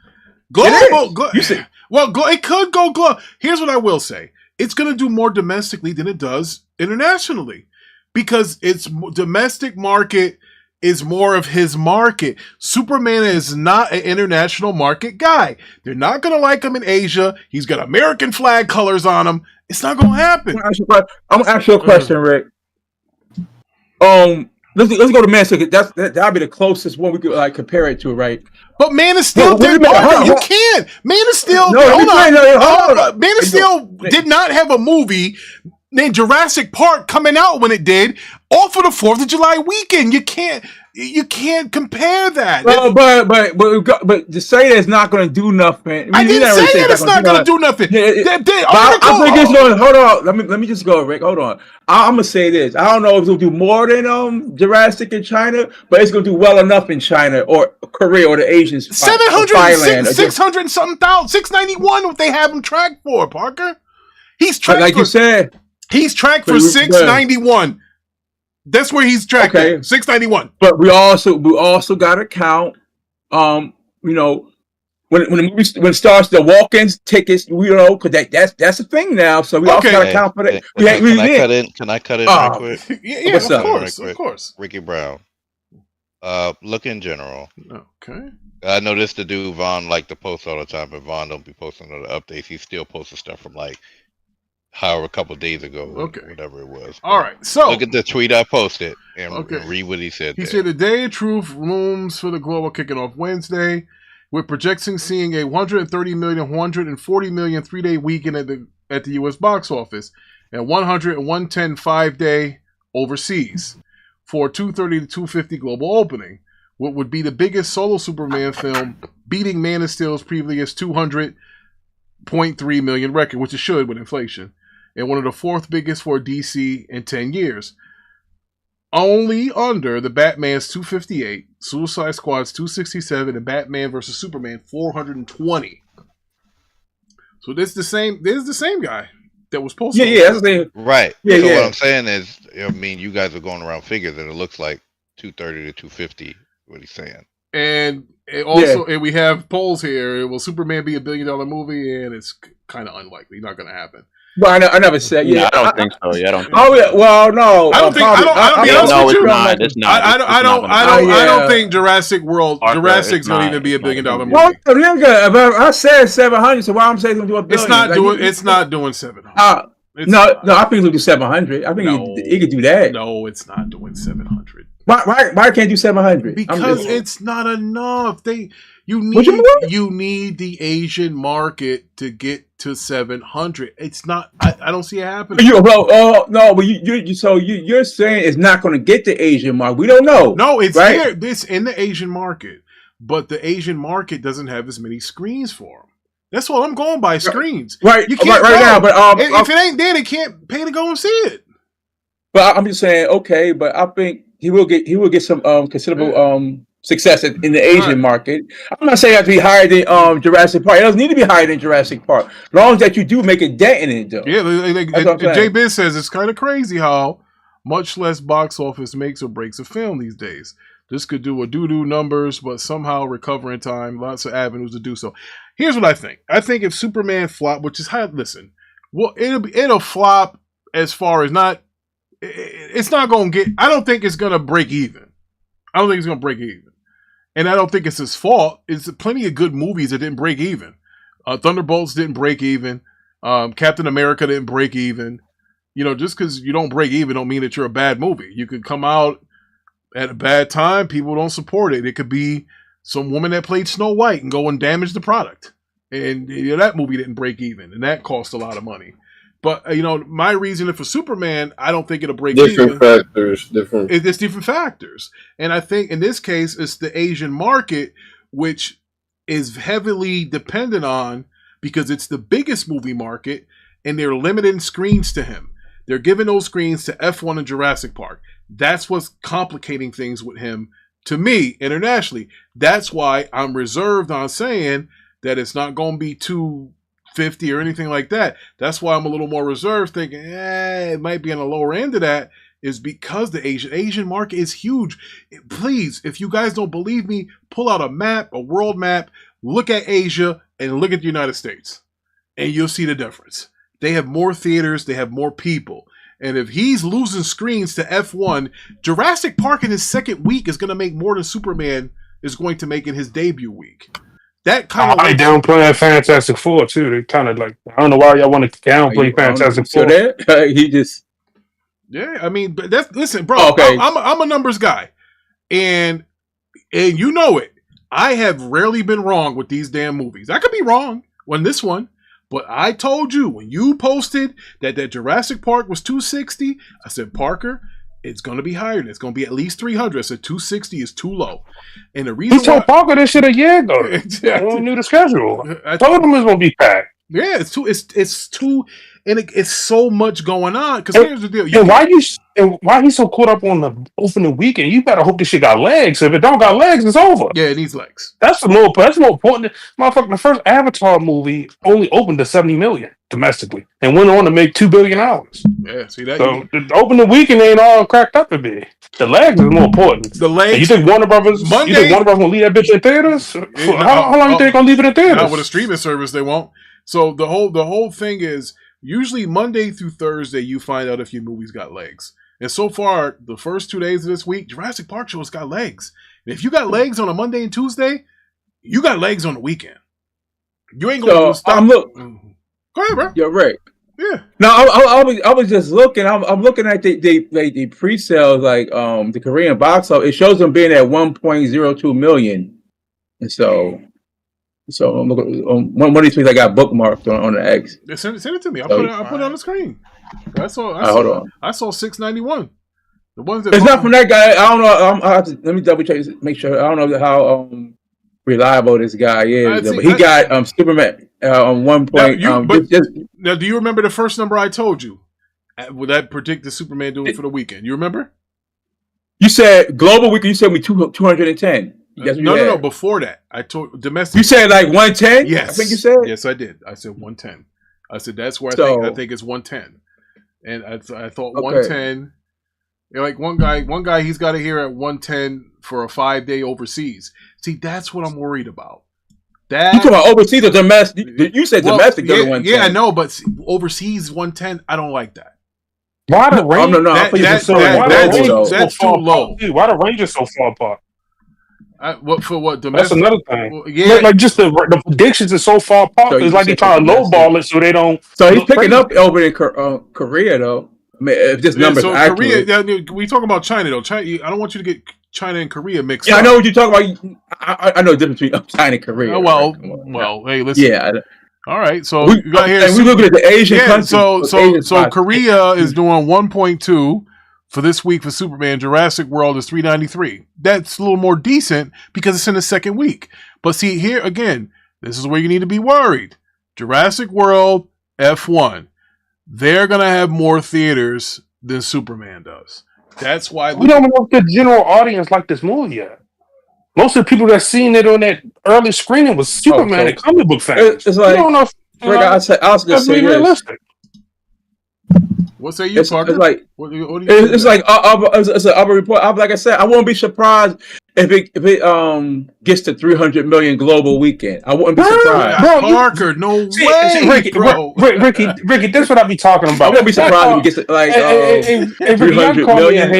It could go global. Here's what I will say: it's going to do more domestically than it does internationally, because its domestic market is more of his market. Superman is not an international market guy. They're not going to like him in Asia. He's got American flag colors on him. It's not going to happen. I'm going to ask you a question, Rick. Let's go to Man of Steel. That'll be the closest one we could like compare it to, right? But Man of Steel didn't. You can't. Man of Steel. Hold on. Man of Steel did not have a movie named Jurassic Park coming out when it did off of the 4th of July weekend. You can't compare that. Well, but to say that it's not going to do nothing. I didn't say that it's not going to do nothing. I think it's going. Hold on. Let me just go, Rick. Hold on. I'm gonna say this. I don't know if it'll do more than Jurassic in China, but it's gonna do well enough in China or Korea or the Asians. 700, 600 and something thousand, 691. What they have him tracked for, Parker? He's tracked like you said. He's tracked for 691. That's where he's tracked. Okay. 691. But we also got to count. When the movie when it starts, the walk-ins tickets, because that's a thing now. So we also got to count for that. Can I cut in right quick? Yeah, of course. Ricky Brown. Look in general. Okay. I know this to do Vaughn like to post all the time, but Vaughn don't be posting all the updates. He still posting stuff from like however a couple of days ago, whatever it was. All right, so look at the tweet I posted and read what he said. He said the Day of Truth looms for the global kicking off Wednesday, with projections seeing a 130 million, 140 million 3-day weekend at the U.S. box office, and 100 and 110 5-day overseas for 230 to 250 global opening. What would be the biggest solo Superman film, beating Man of Steel's previous 200.3 million record, which it should with inflation, and one of the fourth biggest for DC in 10 years. Only under the Batman's 258, Suicide Squad's 267, and Batman vs. Superman 420. So this is the same guy that was posted. Yeah, that's the thing. Right. So what I'm saying is, you guys are going around figures, and it looks like 230 to 250. What he's saying. And also, and we have polls here. Will Superman be $1 billion movie? And it's kind of unlikely. Not going to happen. Well, I never said. Yeah, I don't think so. Yeah, I don't. Well, no. I don't think. It's not. I don't think Jurassic's going to even be $1 billion movie. Well, I said 700. So why I'm saying it's going to do $1 billion? It's not doing 700. No, I think it'll do 700. I think it could do that. No, it's not doing 700. Why can't you do 700? Because it's not enough. You need the Asian market to get to 700. It's not. I don't see it happening. But you're saying it's not going to get the Asian market. We don't know. No, it's there. It's in the Asian market, but the Asian market doesn't have as many screens for them. That's what I'm going by, screens. Right. You can't right now, but if it ain't there, they can't pay to go and see it. But I'm just saying, okay, but I think he will get some considerable success in the Asian market. I'm not saying it has to be higher than Jurassic Park. It doesn't need to be higher than Jurassic Park, as long as that you do make a dent in it, though. Yeah, J Biz says it's kind of crazy how much less box office makes or breaks a film these days. This could do a doo-doo numbers, but somehow recover in time. Lots of avenues to do so. Here's what I think. I think if Superman flop, which is it'll flop as far as not. It's not going to get. I don't think it's going to break even. And I don't think it's his fault. It's plenty of good movies that didn't break even. Thunderbolts didn't break even. Captain America didn't break even. Just because you don't break even don't mean that you're a bad movie. You could come out at a bad time. People don't support it. It could be some woman that played Snow White and go and damage the product. And that movie didn't break even. And that cost a lot of money. But, my reasoning for Superman, I don't think it'll break even. It's different factors. And I think in this case, it's the Asian market, which is heavily dependent on, because it's the biggest movie market, and they're limiting screens to him. They're giving those screens to F1 and Jurassic Park. That's what's complicating things with him To me, internationally, that's why I'm reserved on saying that it's not going to be 250 or anything like that. That's why I'm a little more reserved, thinking, it might be on the lower end of that, is because the Asian market is huge. Please, if you guys don't believe me, pull out a map, a world map, look at Asia, and look at the United States, and you'll see the difference. They have more theaters, they have more people. And if he's losing screens to F1, Jurassic Park in his second week is going to make more than Superman is going to make in his debut week. That kind of I downplaying Fantastic Four too. They kind of like, I don't know why y'all want to downplay Fantastic Four. So he just, yeah. I mean, but listen, bro. Okay. I'm a numbers guy, and you know it. I have rarely been wrong with these damn movies. I could be wrong on this one. But I told you when you posted that Jurassic Park was 260, I said, Parker, it's going to be higher. It's going to be at least 300. I said 260 is too low. And the reason he told Parker this shit a year ago. I only knew the schedule. I told him it was going to be packed. Yeah, it's too, and it's so much going on. Because here's the deal. Why he's so caught up on the opening weekend? You better hope this shit got legs. If it don't got legs, it's over. Yeah, it needs legs. That's more important. Motherfucker, the first Avatar movie only opened to $70 million domestically and went on to make $2 billion. Yeah, see that. So the opening weekend ain't all cracked up to be. The legs is more important. The legs. And you think Warner Brothers? Monday, you think Warner Brothers gonna leave that bitch in theaters? How long you think they're gonna leave it in theaters? Not with a streaming service, they won't. So the whole thing is usually Monday through Thursday you find out if your movie's got legs. And so far, the first 2 days of this week, Jurassic Park show's got legs. And if you got legs on a Monday and Tuesday, you got legs on the weekend. You ain't gonna stop. Go ahead, bro. You're right. Yeah. No, I was just looking. I'm looking at the pre-sales, like the Korean box office. It shows them being at 1.02 million, and so I'm looking one of these things I got bookmarked on the X. Send it to me. I'll put it on the screen. Hold on. I saw 691. The ones that it's not from that guy. I don't know. Let me double check. Make sure. I don't know how reliable this guy is. But he got Superman on 1 point. Now, do you remember the first number I told you? Would that predict the Superman doing for the weekend? You remember? You said global weekend. You said me 210. No. Before that, I told domestic. You said like 110. Yes, I think you said. Yes, I did. I said 110. I said that's where I think it's 110. And I thought 110. Like one guy, he's got it here at 110 for a 5-day overseas. See, that's what I'm worried about. You talking about overseas or domestic? You said domestic. Yeah, I know, but overseas 110. I don't like that. Why the range? That's too low. Dude, why the range is so far apart? For what domestic? That's another thing. Well, yeah, like just the predictions are so far apart. So it's like they trying to lowball it so they don't. So he's picking up over in Korea, though. I mean, if this number's accurate. Korea, we talking about China though. China, I don't want you to get China and Korea mixed up. I know what you're talking about. I know the difference between China and Korea. Well, hey, listen. Yeah. All right, so we got here. And we looking at the Asian countries. So Korea is doing 1.2 for this week for Superman. Jurassic World is 393. That's a little more decent because it's in the second week. But see here again, this is where you need to be worried. Jurassic World, F1. They're gonna have more theaters than Superman does. That's why we don't know if the general audience like this movie yet. Most of the people that seen it on that early screening was Superman and comic book fans. It's like, don't know if, I was gonna say realistic. What say you, Parker? It's like what do you it's like it's an upper report. Like I said, I won't be surprised if it gets to 300 million global weekend. I wouldn't be surprised. Bro, Parker, no way, Ricky, bro. Ricky, that's what I be talking about. I wouldn't be surprised if it gets to like 300 million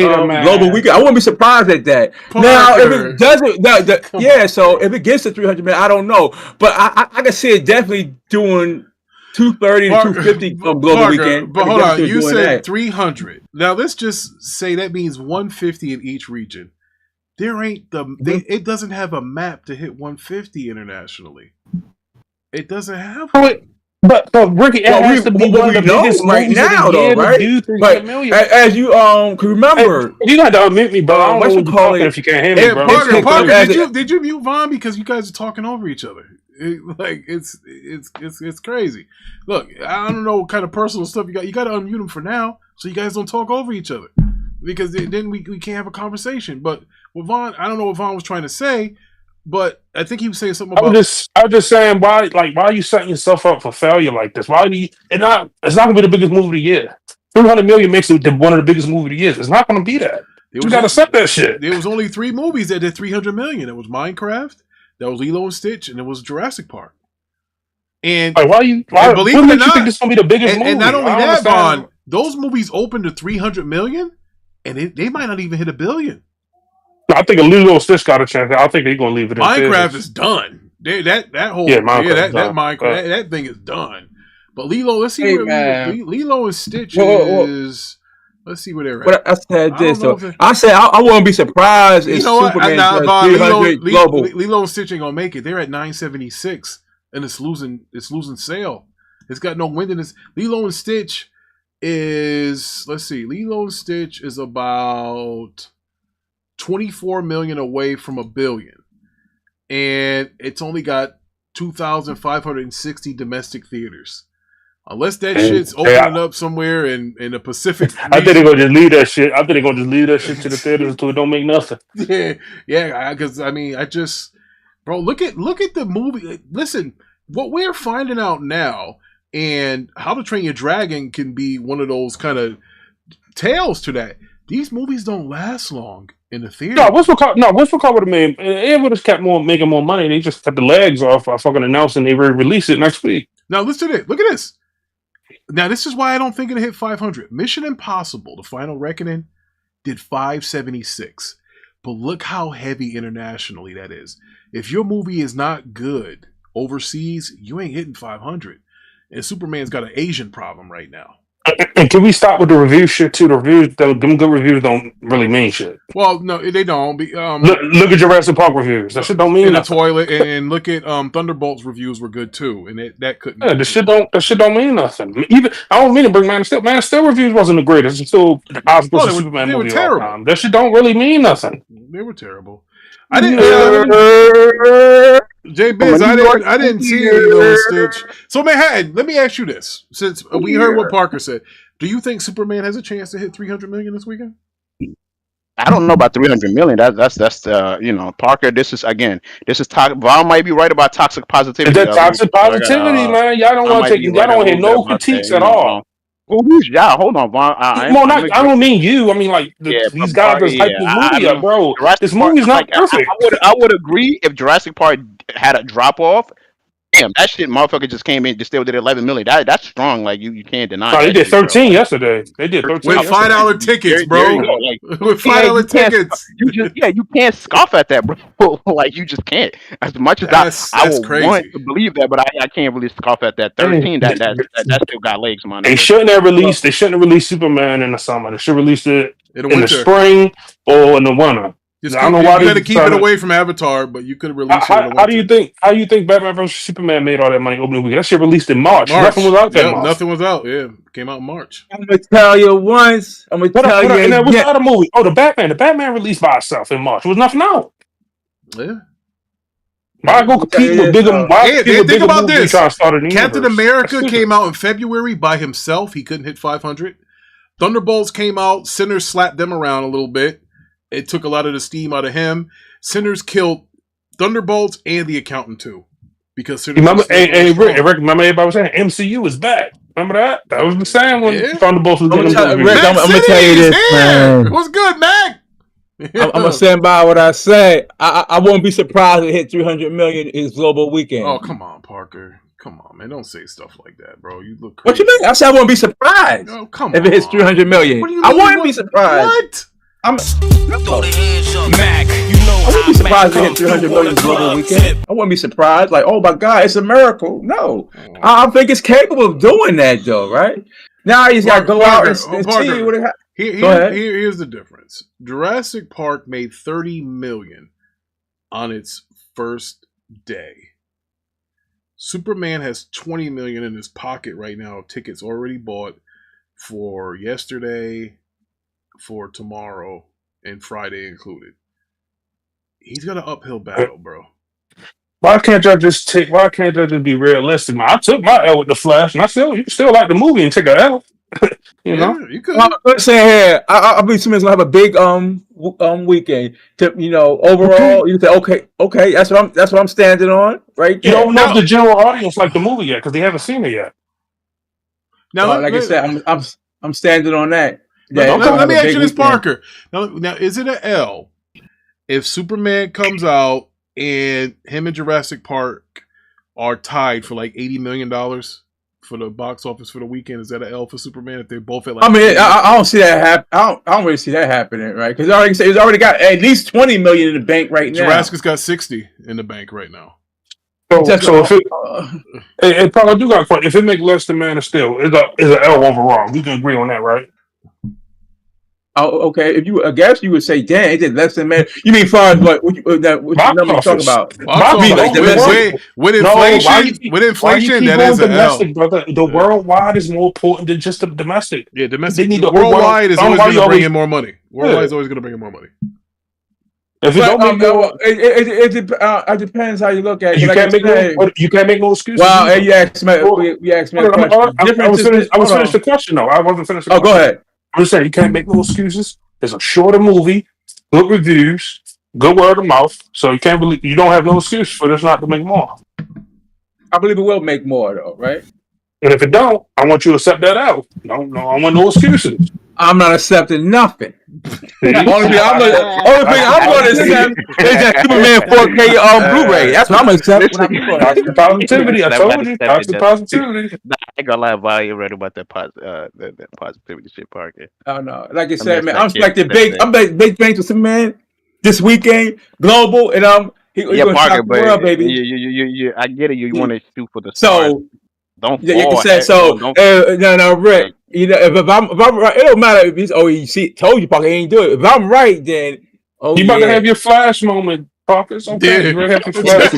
global weekend. I wouldn't be surprised at that. Parker. Now, if it doesn't, so if it gets to 300 million, I don't know, but I can see it definitely doing 230 to 250 global weekend. But hold on, you said 300. Now let's just say that means 150 in each region. There ain't it doesn't have a map to hit 150 internationally. It doesn't have one. But Ricky, it has to be one of the biggest right now, though, right? But as you can remember, you got to unmute me, bro. I don't know what you're talking if you can't hear me, bro. Parker, did you mute Vaughn because you guys are talking over each other? It's crazy. Look, I don't know what kind of personal stuff you got. You got to unmute him for now, so you guys don't talk over each other. because then we can't have a conversation. But what Vaughn, I don't know what Vaughn was trying to say, but I think he was saying something about. I was just saying why are you setting yourself up for failure like this? Why do you? It's not gonna be the biggest movie of the year. 300 million makes it one of the biggest movies of the year. It's not gonna be that. You gotta set that shit. There was only 3 movies that did 300 million. It was Minecraft, that was Lilo and Stitch, and it was Jurassic Park. And believe it or not, you think this is gonna be the biggest movie? And not only that, Vaughn, those movies opened to 300 million, and they might not even hit $1 billion. I think a Lilo and Stitch got a chance. I think they're gonna leave it. Minecraft is done. Minecraft, that thing is done. But Lilo, let's see where Lilo and Stitch is. Let's see where they're at. But I said this though. I said I wouldn't be surprised if Superman does 300 global. Lilo and Stitch ain't gonna make it. They're at 976, and it's losing sale. It's got no wind in this. Lilo and Stitch is, let's see, Lilo and Stitch is about 24 million away from $1 billion, and it's only got 2,560 domestic theaters. Unless that shit's opening up somewhere in the Pacific. I think they're gonna just leave that shit. I think they're gonna just leave that shit to the theaters until it don't make nothing. Yeah. Because bro, look at the movie. Listen, what we're finding out now, and How to Train Your Dragon can be one of those kind of tales to that. These movies don't last long in the theater. What's would have made? It would have kept making more money. They just cut the legs off by fucking announcing they release it next week. Now listen to this. Look at this. Now, this is why I don't think it hit 500. Mission Impossible, The Final Reckoning, did 576. But look how heavy internationally that is. If your movie is not good overseas, you ain't hitting 500. And Superman's got an Asian problem right now. And can we stop with the review shit too? The reviews, them good reviews don't really mean shit. Well, no, they don't. Look at Jurassic Park reviews. That shit don't mean nothing. The toilet, and look at Thunderbolt's reviews were good too, and that couldn't. Yeah, that shit don't mean nothing. Even I don't mean to bring Man of Steel. Man of Steel reviews wasn't the greatest. It's still the Oscars Superman movie. They were terrible. That shit don't really mean nothing. They were terrible. I didn't. J-Biz, I didn't see any Lilo Stitch. So Manhattan, let me ask you this: since we heard what Parker said, do you think Superman has a chance to hit 300 million this weekend? I don't know about 300 million. That's Parker. This is Vaughn might be right about toxic positivity. Is that toxic positivity, man? Y'all don't want to take. Y'all don't hear no critiques at all. Well, who's y'all? Hold on, Vaughn. I don't mean you. I mean like these guys that's hyping the movie up, bro. This movie's not perfect. I would agree if Jurassic Park had a drop off. Damn, that shit, motherfucker just came in, just still did 11 million. That's strong. Like you can't deny. No, they did 13 yesterday. They did 13 with $5 tickets, bro. With $5 tickets, you can't scoff at that, bro. Like you just can't. As much as I would want to believe that, but I can't really scoff at that. 13, that still got legs, man. They shouldn't have released Superman in the summer. They should release it in the spring or in the winter. I don't know why you got to keep it away from Avatar, but you could release it. How do you think Batman vs Superman made all that money opening week? That shit released in March. Nothing was out that month. Nothing was out. Yeah, came out in March. I'm gonna tell you once. I'm gonna tell you. And there was another movie. Oh, the Batman released by itself in March. There was nothing out. Yeah. Why go compete with bigger? Think about this. Captain America came out in February by himself. He couldn't hit 500. Thunderbolts came out. Sinners slapped them around a little bit. It took a lot of the steam out of him. Sinners killed Thunderbolts and The Accountant too, because Sinners. Remember everybody was saying MCU is back. Remember that? That was the same when Thunderbolts was getting. I'm gonna tell you this, man. What's good, Mac? I'm gonna stand by what I say. I won't be surprised if it hit 300 million in global weekend. Oh, come on, Parker. Come on, man. Don't say stuff like that, bro. You look crazy. What you mean? I said I won't be surprised. Oh, come if it hits 300 million. I won't be surprised. What? I wouldn't be surprised if it hit 300 million global weekend. I wouldn't be surprised. Like, oh my God, it's a miracle. No, I think it's capable of doing that, though. Right now, he's got to go out and see what it happens. Here's the difference. Jurassic Park made 30 million on its first day. Superman has 20 million in his pocket right now. Tickets already bought for yesterday, for tomorrow, and Friday included. He's got an uphill battle, bro. Why can't y'all just be realistic, man? I took my L with the Flash, and you still like the movie and take an L. You know, you could. Let's say here, I believe Superman's gonna have a big weekend. Overall, you say okay, that's what I'm standing on right you there. don't know if the general audience like the movie yet because they haven't seen it yet. Now, like I said, I'm standing on that. Let me ask you this, Parker. Now, is it an L if Superman comes out and him and Jurassic Park are tied for like $80 million for the box office for the weekend? Is that an L for Superman if they're both at like? I mean, I don't see that happen. I don't really see that happening, right? Because it's already got at least $20 million in the bank right now. Jurassic's got 60 in the bank right now. So if it probably do got quite. If it make less than Man of Steel, it's an L overall. We can agree on that, right? Oh, okay. If you, I guess you would say, "Damn, it did less than Man." You mean far as what you number you talking about? With inflation, that is an L. Brother. The worldwide is more important than just the domestic. Yeah, domestic. Worldwide is always going to bring in more money. Worldwide is always going to bring in more money. If it don't make it depends how you look at it. You can't make no excuses. Well, you asked me a question. I was finished the question though. I wasn't finished. Go ahead. I'm just saying you can't make no excuses. It's a shorter movie, good reviews, good word of mouth. So you don't have no excuse for this not to make more. I believe it will make more though, right? And if it don't, I want you to accept that out. No, I want no excuses. I'm not accepting nothing. Only thing I'm going to accept is that Superman 4K Blu-ray. That's what I'm accepting. That's the positivity. I told you. That's the positivity. I ain't gonna lie about you right about that positivity shit, Parker. Oh no, like I said, man, I'm expecting big things for Superman this weekend, global, and Parker, shock the world, baby. You, I get it. You want to shoot for the stars. Don't no, Rick. You know, if I'm right, it don't matter if he's told you Parker he ain't do it. If I'm right, then you about to have your flash moment, Parker. It's okay. You're have your flash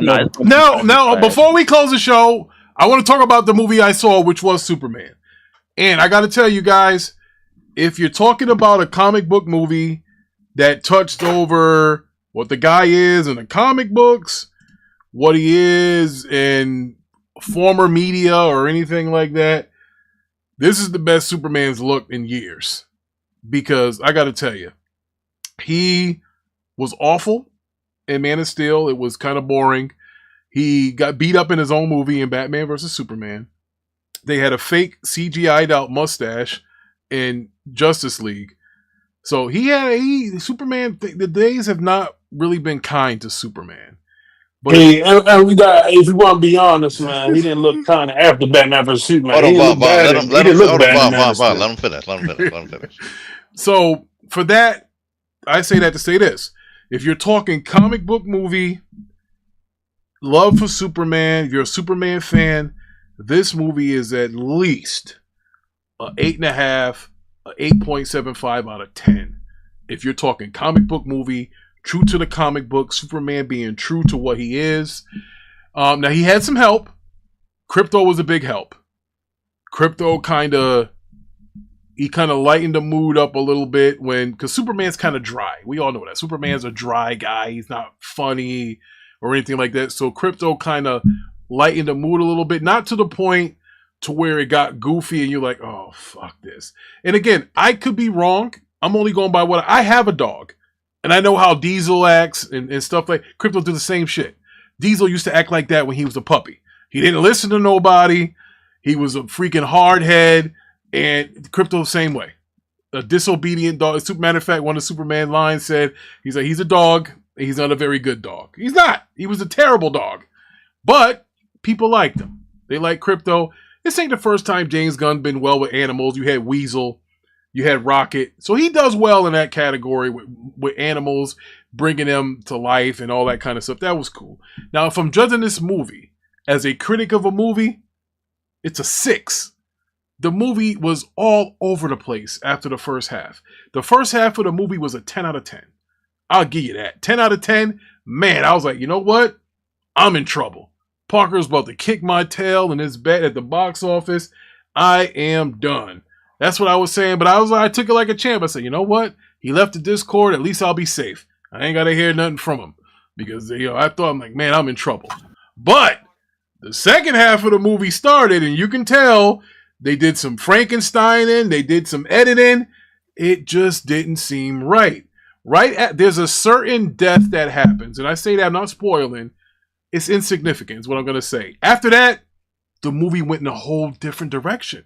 moment. Now, before we close the show, I want to talk about the movie I saw, which was Superman. And I got to tell you guys, if you're talking about a comic book movie that touched over what the guy is in the comic books, what he is in former media or anything like that, this is the best Superman's looked in years. Because I gotta tell you, he was awful in Man of Steel. It was kind of boring. He got beat up in his own movie in Batman vs. Superman. They had a fake CGI'd out mustache in Justice League. So Superman, the days have not really been kind to Superman. But and we got, if you want to be honest, man, he didn't look kind of after Batman vs. Superman. Let him finish. So for that, I say that to say this: if you're talking comic book movie, love for Superman, if you're a Superman fan, this movie is at least an 8.5, an 8.75 out of 10. If you're talking comic book movie, true to the comic book, Superman being true to what he is. Now, he had some help. Krypto was a big help. Krypto kind of lightened the mood up a little bit because Superman's kind of dry. We all know that. Superman's a dry guy. He's not funny or anything like that. So Krypto kind of lightened the mood a little bit. Not to the point to where it got goofy and you're like, oh, fuck this. And again, I could be wrong. I'm only going by what I have a dog. And I know how Diesel acts and stuff like Krypto did the same shit. Diesel used to act like that when he was a puppy. He didn't listen to nobody. He was a freaking hardhead. And Krypto the same way. A disobedient dog. As a matter of fact, one of the Superman lines said, he's a dog. And he's not a very good dog. He's not. He was a terrible dog. But people liked him. They like Krypto. This ain't the first time James Gunn been well with animals. You had Weasel. You had Rocket. So he does well in that category with animals, bringing them to life and all that kind of stuff. That was cool. Now, if I'm judging this movie as a critic of a movie, it's a 6. The movie was all over the place after the first half. The first half of the movie was a 10 out of 10. I'll give you that. 10 out of 10. Man, I was like, you know what? I'm in trouble. Parker's about to kick my tail in his bed at the box office. I am done. That's what I was saying, but I took it like a champ. I said, you know what? He left the Discord. At least I'll be safe. I ain't got to hear nothing from him because I thought, I'm like, man, I'm in trouble. But The second half of the movie started, and you can tell they did some Frankensteining, they did some editing. It just didn't seem right. There's a certain death that happens, and I say that I'm not spoiling. It's insignificant, is what I'm going to say. After that, the movie went in a whole different direction.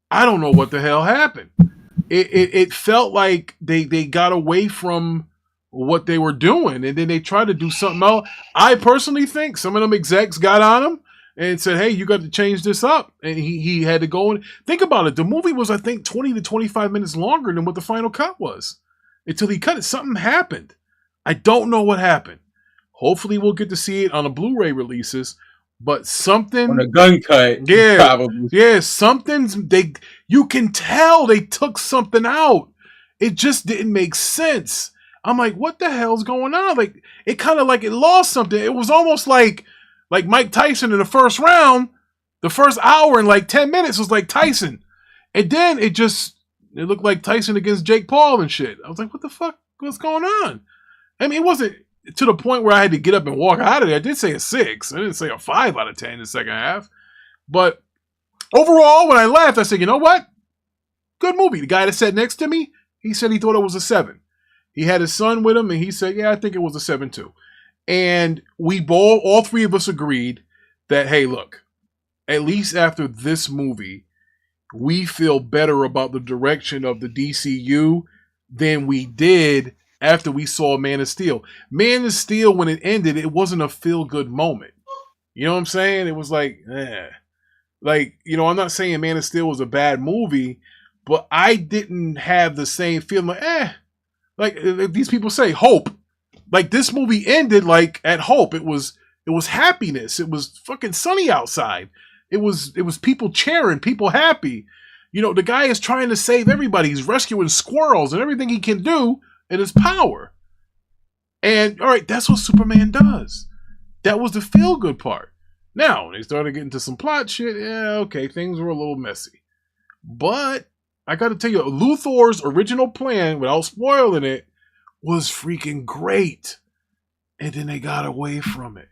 I don't know what the hell happened. It felt like they got away from what they were doing, and then they tried to do something else. I personally think some of them execs got on him and said, hey, you got to change this up. And he had to go and think about it. The movie was, I think, 20 to 25 minutes longer than what the final cut was. Until he cut it, something happened. I don't know what happened. Hopefully we'll get to see it on the Blu-ray releases. But something on a gun cut, something's you can tell they took something out. It just didn't make sense. I'm like, what the hell's going on? Like, it kind of like it lost something. It was almost like Mike Tyson in the first round, the first hour and like 10 minutes was like Tyson, and then it looked like Tyson against Jake Paul and shit. I was like, what the fuck? What's going on? I mean, it wasn't to the point where I had to get up and walk out of there. I did say a 6. I didn't say a 5 out of 10 in the second half. But overall, when I left, I said, you know what? Good movie. The guy that sat next to me, he said he thought it was a 7. He had his son with him, and he said, yeah, I think it was a 7 too. And we all three of us agreed that, hey, look, at least after this movie, we feel better about the direction of the DCU than we did after we saw Man of Steel. Man of Steel, when it ended, it wasn't a feel-good moment. You know what I'm saying? It was like, Like, you know, I'm not saying Man of Steel was a bad movie, but I didn't have the same feeling like these people say, hope. Like, this movie ended like at hope. It was happiness. It was fucking sunny outside. It was people cheering, people happy. You know, the guy is trying to save everybody. He's rescuing squirrels and everything he can do in his power. And all right, that's what Superman does. That was the feel good part. Now, when they started getting to some plot shit, yeah, okay, things were a little messy. But I got to tell you, Luthor's original plan, without spoiling it, was freaking great. And then they got away from it.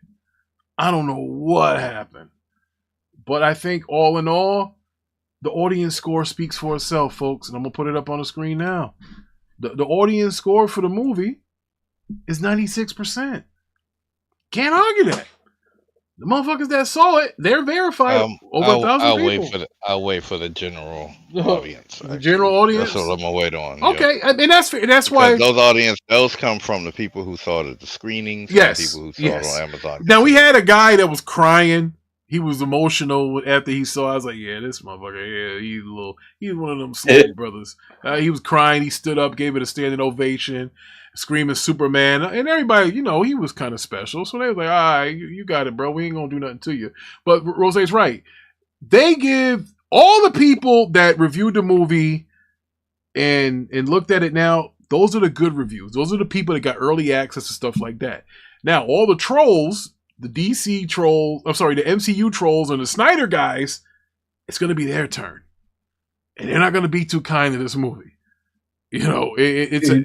I don't know what happened. But I think all in all, the audience score speaks for itself, folks. And I'm going to put it up on the screen now. The audience score for the movie is 96%. Can't argue that. The motherfuckers that saw it, they're verified. Over 1,000 people. I'll wait for the general audience. The general audience? That's what I'm going to wait on. Okay, yeah. I mean, that's fair. That's why. Those come from the people who saw it at the screenings. Yes. The people who saw it on Amazon. Now, we had a guy that was crying. He was emotional after he saw it. I was like, yeah, this motherfucker, yeah, he's one of them slow brothers. He was crying. He stood up, gave it a standing ovation, screaming Superman. And everybody, you know, he was kind of special. So they was like, all right, you got it, bro. We ain't going to do nothing to you. But Rose's right. They give all the people that reviewed the movie and looked at it now, those are the good reviews. Those are the people that got early access to stuff like that. Now, all the trolls, the DC trolls, the MCU trolls and the Snyder guys, it's going to be their turn. And they're not going to be too kind to this movie. You know, it's a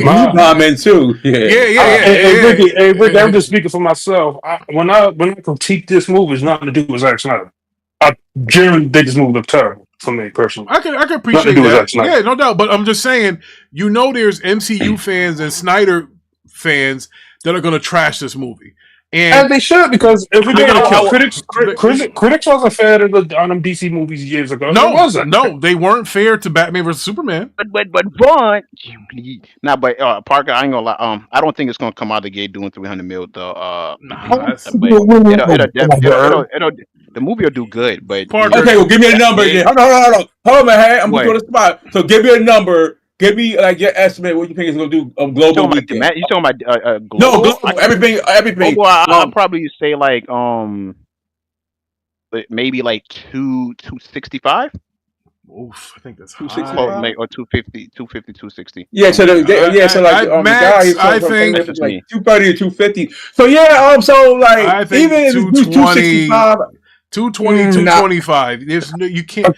comment too. Hey, Ricky, I'm just speaking for myself. When I critique this movie, it's nothing to do with Zack Snyder. I generally think this movie looks terrible for me personally. I can appreciate that. Yeah, no doubt. But I'm just saying, you know, there's MCU fans and Snyder fans that are going to trash this movie. And they should, because if we critics wasn't fair to on them DC movies years ago. No, they weren't fair to Batman vs Superman. But Parker, I ain't gonna lie. I don't think it's gonna come out of the gate doing 300 mil. The movie will do good, but Parker, okay, well, give me a number. Hold on, man. I'm going to the spot. So give me a number. Give me like your estimate. What you think it's going to do? Global. You talking about global? No, global. Everything. Well, I'll probably say like maybe like 265. Oof, I think that's high. Or 250, 260. Yeah, so like max, I think like 230 or 250. So yeah, so like I think even 220, 220, 225. There's no, you can't.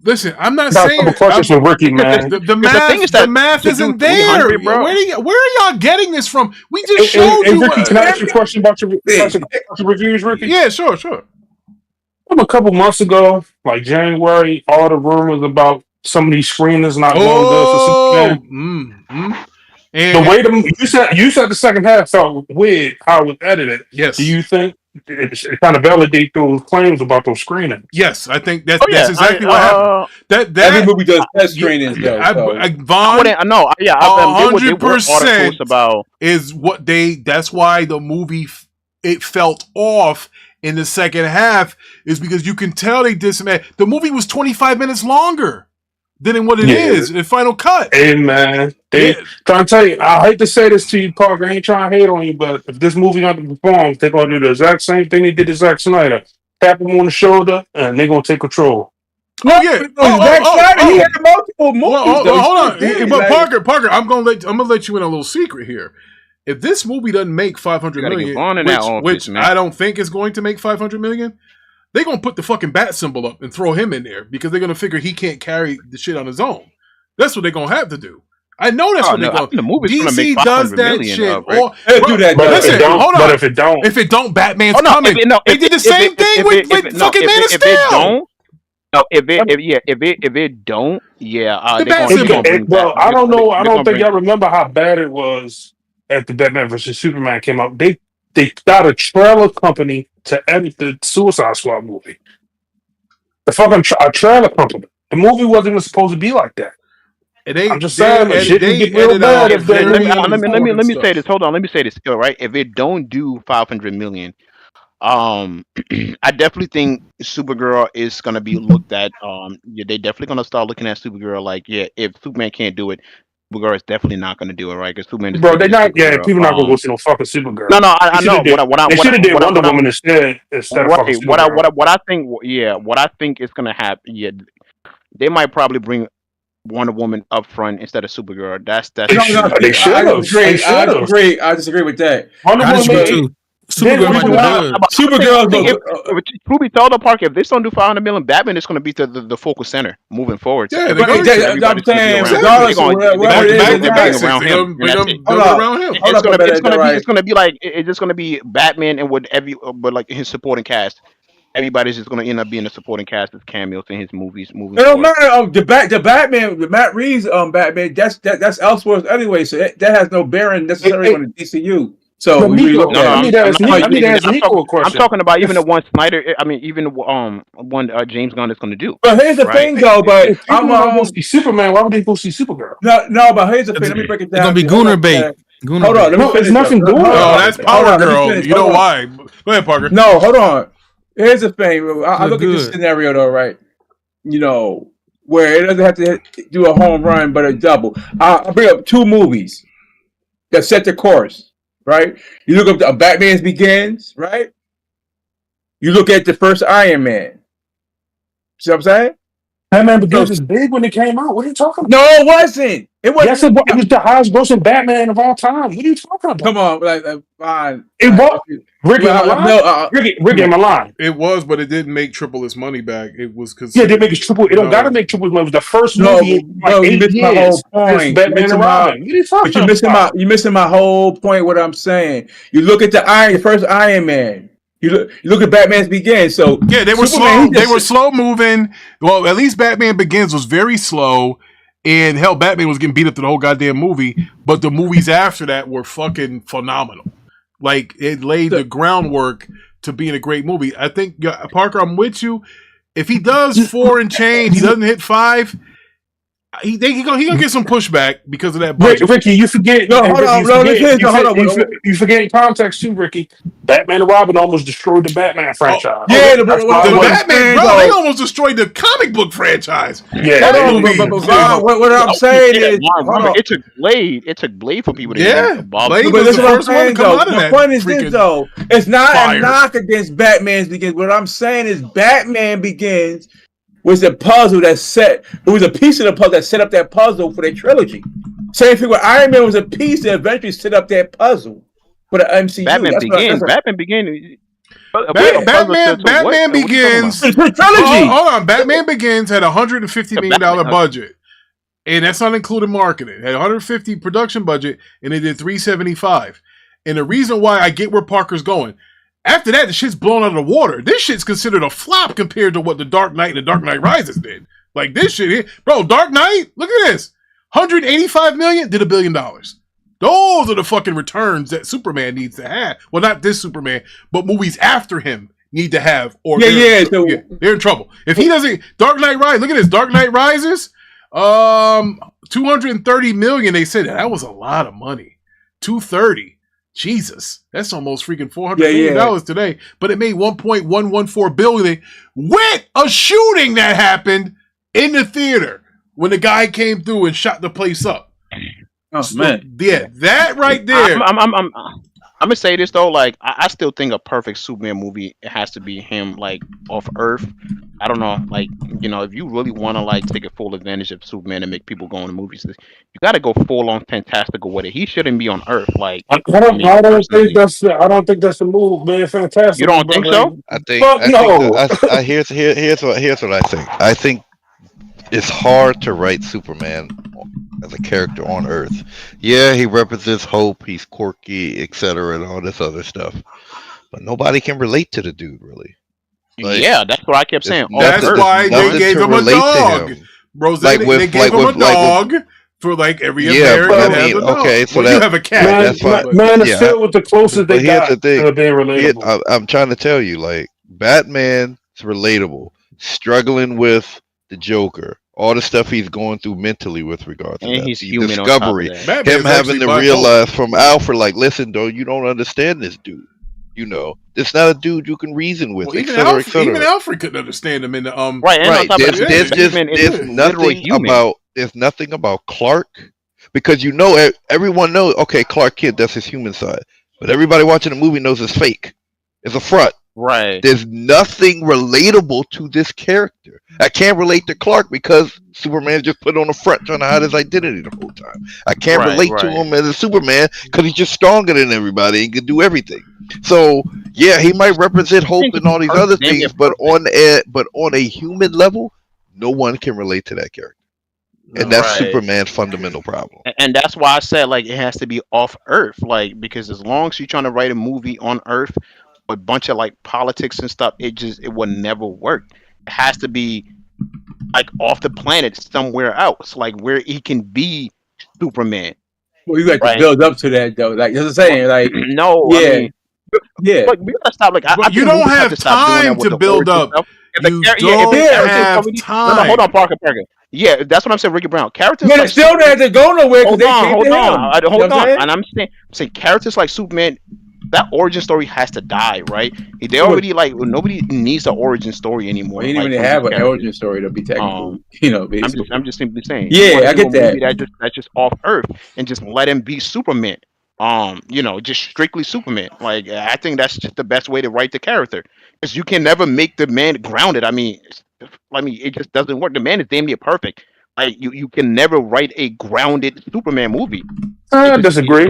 Listen, I'm not saying. A questions for Ricky, man. The math isn't there. Where are y'all getting this from? We just showed you. Ricky, can I ask you a question about your reviews, Ricky? Yeah, sure. A couple months ago, like January, all the rumors about some of these screeners not going good for Superman. The way you said the second half felt weird how it was edited. Yes. Do you think it kind of validate those claims about those screenings? Yes, I think that's exactly what happened. That every movie does test screenings. Vaughn, 100% about is what they. That's why the movie it felt off in the second half is because you can tell they did some. The movie was 25 minutes longer than what it is in Final Cut. Hey man, trying to tell you, I hate to say this to you, Parker. I ain't trying to hate on you, but if this movie underperforms, they're gonna do the exact same thing they did to Zack Snyder. Tap him on the shoulder, and they're gonna take control. Oh yeah, Zack Snyder, he had multiple movies. Hold on, but Parker, I'm gonna let you in a little secret here. If this movie doesn't make $500 million, which I don't think is going to make $500 million, they're going to put the fucking bat symbol up and throw him in there because they're going to figure he can't carry the shit on his own. That's what they're going to have to do. I know that's what they're going to do. The movie's DC make does that million, shit. Do that. But listen, hold on. But if it don't, Batman's coming. They did the same thing with fucking Man of Steel. If it don't, the bat symbol. Well, I don't know. I don't think y'all remember how bad it was after Batman vs Superman came out. They got a trailer company to edit the Suicide Squad movie. The fucking a trailer company. The movie wasn't even supposed to be like that. I'm just saying, shit can get real bad. Let me say this. Hold on. Let me say this. Right? If it don't do $500 million, I definitely think Supergirl is gonna be looked at. They definitely gonna start looking at Supergirl like, if Superman can't do it, Supergirl is definitely not going to do it, right? Because Superman is they're not. People not going to go see no fucking Supergirl. No, I know. They should have did Wonder Woman instead of fucking Supergirl. What I think is going to happen. They might probably bring Wonder Woman up front instead of Supergirl. They should have. I disagree with that. Wonder Woman too. Supergirl. Truth be told, Park, if this don't do $500 million, Batman is going to be the focal center moving forward. Yeah, I'm saying, regardless of whatever it is, it's going to be like it's just going to be Batman and but like his supporting cast. Everybody's just going to end up being a supporting cast as cameos in his movies. It don't matter. The Batman, the Matt Reeves Batman, that's elsewhere anyway. So that has no bearing necessarily on the DCU. So I'm talking about even the one Snyder. I mean, even one James Gunn is going to do. But here's the thing, though. But I'm going to see Superman. Why would they go see Supergirl? No. But here's the thing. Let me break it down. It's going to be Gooner bait. Hold on. No, it's nothing Gooner. No, that's Power Girl. You know why? Go ahead, Parker. No, hold on. Here's the thing. I look at this scenario, though, right? Where it doesn't have to do a home run, but a double. I'll bring up two movies that set the course. Right? You look up the Batman Begins, right? You look at the first Iron Man. See what I'm saying? Batman Begins was big when it came out. What are you talking about? No, it wasn't. It wasn't. Yes, it was the highest grossing Batman of all time. What are you talking about? Come on, fine. It was. Ricky, am I lying? It was, but it didn't make triple its money back. It was because they make it triple. It don't gotta make triple its money. It was the first movie. You missed my whole point. Batman and Robin. But you're missing my whole point. What I'm saying. You look at the first Iron Man. You look at Batman Begins. So yeah, they were slow. They were slow moving. Well, at least Batman Begins was very slow. And hell, Batman was getting beat up through the whole goddamn movie. But the movies after that were fucking phenomenal. Like, it laid the groundwork to being a great movie. I think, Parker, I'm with you. If he does 4 and change, he doesn't hit 5, he gonna get some pushback because of that budget. Ricky, you forget. You forget context too, Ricky. Batman and Robin almost destroyed the Batman franchise. The Batman, bro, they almost destroyed the comic book franchise. Yeah. What I'm saying is, it took Blade for people to get involved. Blade was the first one to come out of that. The point is this, though. It's not a knock against Batman Begins. What I'm saying is Batman Begins was a puzzle that set. It was a piece of the puzzle that set up that puzzle for their trilogy. Same thing with Iron Man was a piece that eventually set up that puzzle for the MCU. Batman Begins. Batman Begins. Hold on, Batman Begins had $150 million budget, and that's not including marketing. It had 150 production budget, and it did 375. And the reason why I get where Parker's going, after that, the shit's blown out of the water. This shit's considered a flop compared to what The Dark Knight and The Dark Knight Rises did. Like this shit here, bro. Dark Knight, look at this. 185 million did $1 billion. Those are the fucking returns that Superman needs to have. Well, not this Superman, but movies after him need to have. Or they're in trouble. If he doesn't, Dark Knight Rises. Look at this. Dark Knight Rises. 230 million. They said that was a lot of money. 230. Jesus, that's almost freaking $400 million today. But it made 1.114 billion with a shooting that happened in the theater when the guy came through and shot the place up. Oh man, yeah, that right there. I'm gonna say this though, like I still think a perfect Superman movie, it has to be him like off Earth. I don't know, like if you really want to like take a full advantage of Superman and make people go in the movies, you got to go full on fantastical with it. He shouldn't be on Earth. Like I don't think that's the move, man. Fantastic. You don't think so? I think no. Here's what I think. I think it's hard to write Superman as a character on Earth. Yeah, he represents hope, he's quirky, etc., and all this other stuff. But nobody can relate to the dude, really. Like, yeah, that's what I kept saying. That's why they gave him a dog. Rose, they gave him a dog for like every American has a dog. Okay, so you have a cat. Man is still with the closest they got to being relatable. I'm trying to tell you, like, Batman's relatable. Struggling with the Joker. All the stuff he's going through mentally with regard to that. He's the discovery. Him having to realize from Alfred, like, listen, though, you don't understand this dude. It's not a dude you can reason with, etc., etc. Even Alfred couldn't understand him in the right. There's nothing about Clark, because everyone knows. Okay, Clark Kent, that's his human side, but everybody watching the movie knows it's fake. It's a front. Right. There's nothing relatable to this character. I can't relate to Clark because Superman just put on a front trying to hide his identity the whole time. I can't relate to him as a Superman because he's just stronger than everybody and can do everything. So yeah, he might represent hope and all these other things, but on a human level, no one can relate to that character. And that's Superman's fundamental problem. And that's why I said, like, it has to be off Earth, like, because as long as you're trying to write a movie on Earth, a bunch of like politics and stuff, it will never work. It has to be like off the planet somewhere else, like where he can be Superman. Well, you got to build up to that though. Like you're saying, like no, But we gotta stop. Like you don't have time to build up. You don't have time. No, hold on, Parker. Yeah, that's what I'm saying, Ricky Brown. Characters like still don't have to go nowhere. Hold on. And I'm saying characters like Superman. That origin story has to die, right? They already nobody needs an origin story anymore. They didn't even have an origin story to be technical, basically. I'm just simply saying. Yeah, I get that. That's just off Earth and just let him be Superman. Just strictly Superman. Like I think that's just the best way to write the character, because you can never make the man grounded. I mean, it just doesn't work. The man is damn near perfect. Like you can never write a grounded Superman movie. I disagree.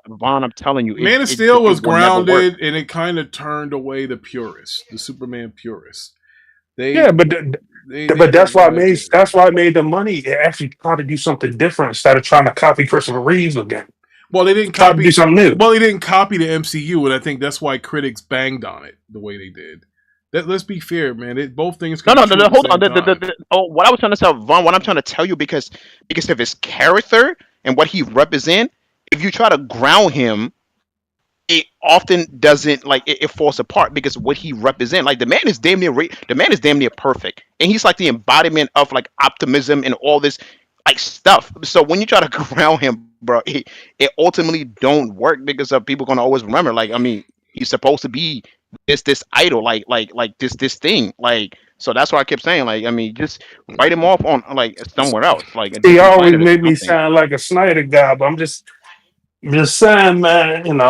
Vaughn, I'm telling you, Man of Steel was grounded, and it kind of turned away the purists, the Superman purists. But that's why it made the money. It actually tried to do something different instead of trying to copy Christopher Reeves again. Well, they didn't copy something new. Well, they didn't copy the MCU, and I think that's why critics banged on it the way they did. Let's be fair, man. Both things. No. Hold on. What I was trying to tell Vaughn, what I'm trying to tell you, because of his character and what he represents, if you try to ground him, it often doesn't, like, it falls apart because what he represents. Like the man is damn near perfect, and he's like the embodiment of like optimism and all this like stuff. So when you try to ground him, bro, it ultimately don't work because people gonna always remember. Like, I mean, he's supposed to be this idol, like this thing, like, so that's why I kept saying, like, I mean, just write him off on like somewhere else. Like he always made me sound like a Snyder guy, but I'm just saying, man,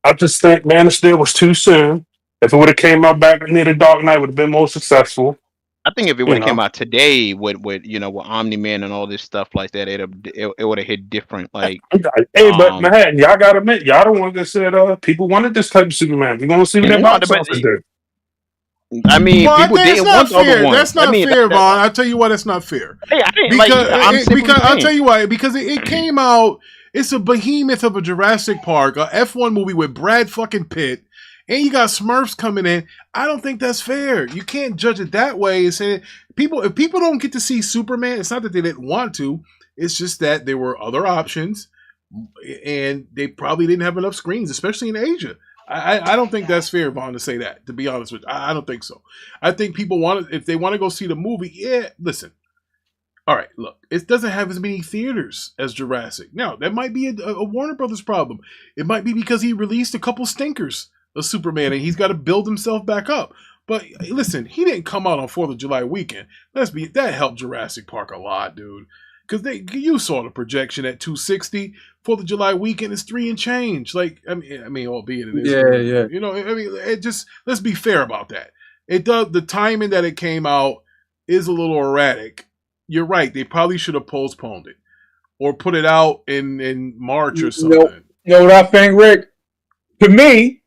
I just think Man of Steel was too soon. If it would have came out back near the Dark Knight, would have been more successful. I think if it would have came out today with Omni Man and all this stuff like that, it would have hit different. Like, hey, but man, y'all gotta admit, y'all the ones that said people wanted this type of Superman. We're gonna see what that box office do. I mean, people didn't want the other one. That's not fair, Vaughn. I'll tell you why that's not fair. Hey, I didn't because I'll tell you why. Because it came out. It's a behemoth of a Jurassic Park, a F1 movie with Brad fucking Pitt. And you got Smurfs coming in. I don't think that's fair. You can't judge it that way and say if people don't get to see Superman, it's not that they didn't want to. It's just that there were other options, and they probably didn't have enough screens, especially in Asia. I don't think that's fair, Vaughn, to say that. To be honest with you, I don't think so. I think people if they want to go see the movie. Yeah, listen. All right, look, it doesn't have as many theaters as Jurassic. Now that might be a Warner Brothers problem. It might be because he released a couple stinkers of Superman, and he's got to build himself back up. But listen, he didn't come out on 4th of July weekend. That helped Jurassic Park a lot, dude. Because you saw the projection at 260. 4th of July weekend is 3 and change. Like, I mean, albeit it is. Yeah. You know, I mean, it just, let's be fair about that. It does, the timing that it came out is a little erratic. You're right. They probably should have postponed it or put it out in March or something. You know what I think, Rick? To me,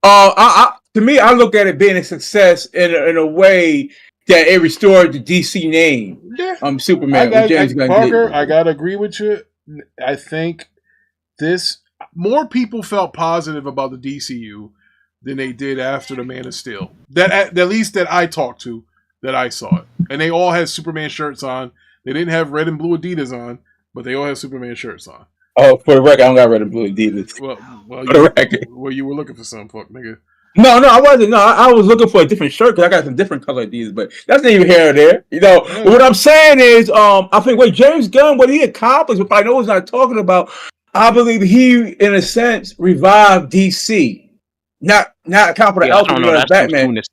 I look at it being a success in a way that it restored the DC name. Yeah. Superman. Parker, I gotta agree with you. I think more people felt positive about the DCU than they did after the Man of Steel. That at least that I talked to, that I saw it, and they all had Superman shirts on. They didn't have red and blue Adidas on, but they all had Superman shirts on. Oh, for the record, I don't got red and blue Adidas. Well, you were looking for some fuck, nigga. No, I wasn't. No, I was looking for a different shirt because I got some different color Adidas, but that's not even here or there. You know, what I'm saying is, I think what James Gunn, what he accomplished, which I know he's not talking about, I believe he, in a sense, revived DC. Not account for the Elseworlds Batman. But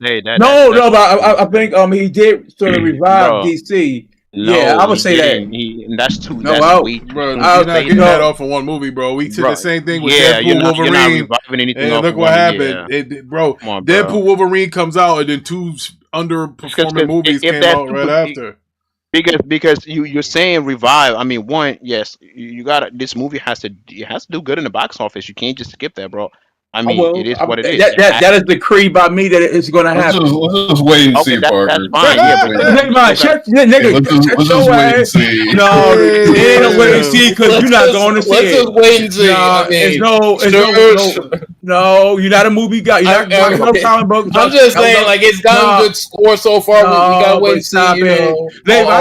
I think he did sort of revive DC. Yeah, I would say that. That's too. That's weak. Bro, you're not getting that off in one movie, bro. We did the same thing with Deadpool, Wolverine. You're not anything and look what happened, Deadpool, Wolverine comes out, and then 2 underperforming movies came out right after. Because you're saying revive. I mean, one, yes, you got this movie has to do good in the box office. You can't just skip that, bro. I mean, it is what it is. That is decreed by me that it's going to happen. Let's just wait and see, Parker. That's fine. Let's just wait and see. No, it ain't no wait and see because you're not going to see it. Let's just wait and see. No, you're not a movie guy. You're not watching comic books. I'm just saying, like, it's gotten a good score so far. We got to wait and see. I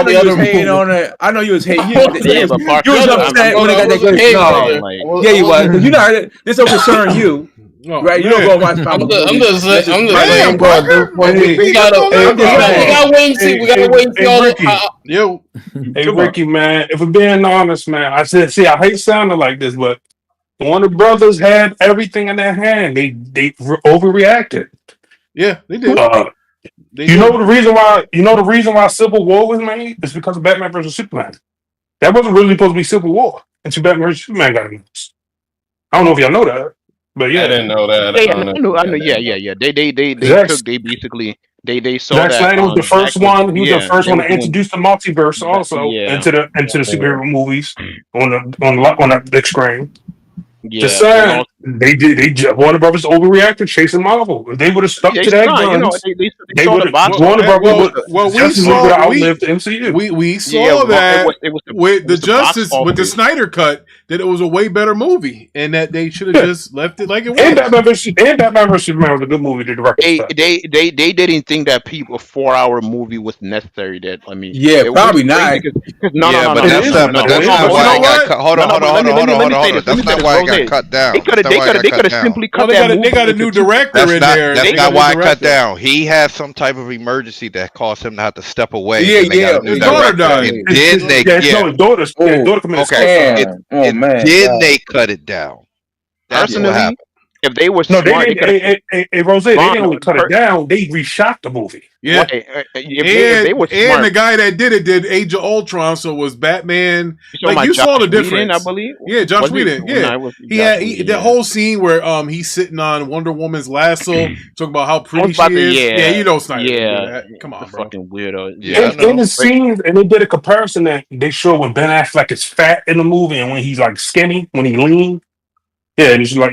know you was hating on it. I know you was hating. You was upset when they got that good. Yeah, you was. You know, this will concern you. No, right, you don't go watch comic books. I'm just saying, bro. We gotta wait and see. We gotta wait and see all that. Yo, hey Ricky, man. If we're being honest, man, I hate sounding like this, but Warner Brothers had everything in their hand. They overreacted. Yeah, they did. You know the reason why Civil War was made is because of Batman versus Superman. That wasn't really supposed to be Civil War until Batman versus Superman got announced. I don't know if y'all know that. But yeah, I didn't know that. I know. Yeah. They saw Zack that. Snyder was the first one. He was the first one to introduce the multiverse also into the superhero movies on the big screen. Yeah, Warner Brothers overreacted chasing Marvel. If they would have stuck to that guns, they would have. Warner Brothers would have outlived the MCU. We saw that with the Justice with the Snyder cut that it was a way better movie and that they should have just left it like it was. And Batman vs Superman was a good movie to direct. They didn't think that a 4-hour movie was necessary. That I mean, probably not. No. That's not why I got cut. Hold on. That's not why I got cut down. They could have simply cut that movie. They got a new director in there. That's not why I cut down. He had some type of emergency that caused him to have to step away. His daughter died. His daughter committed suicide. Then they cut it down. That's what happened. if they were No, smart, they didn't. Hey, Rose, they didn't only cut it down. They reshot the movie. Yeah, right. If they were smart, and the guy that did it did Age of Ultron, so it was Batman. like You saw the Whedon, difference. I believe. Yeah, Josh Whedon. Yeah, No, that whole scene where he's sitting on Wonder Woman's lasso, talking about how pretty she is. Yeah, you know Snyder. Yeah, come on, bro. Fucking weirdo. Yeah, in the scenes, and they did a comparison that they show when Ben Affleck is fat in the movie and when he's like skinny, when he lean. Yeah, and it's like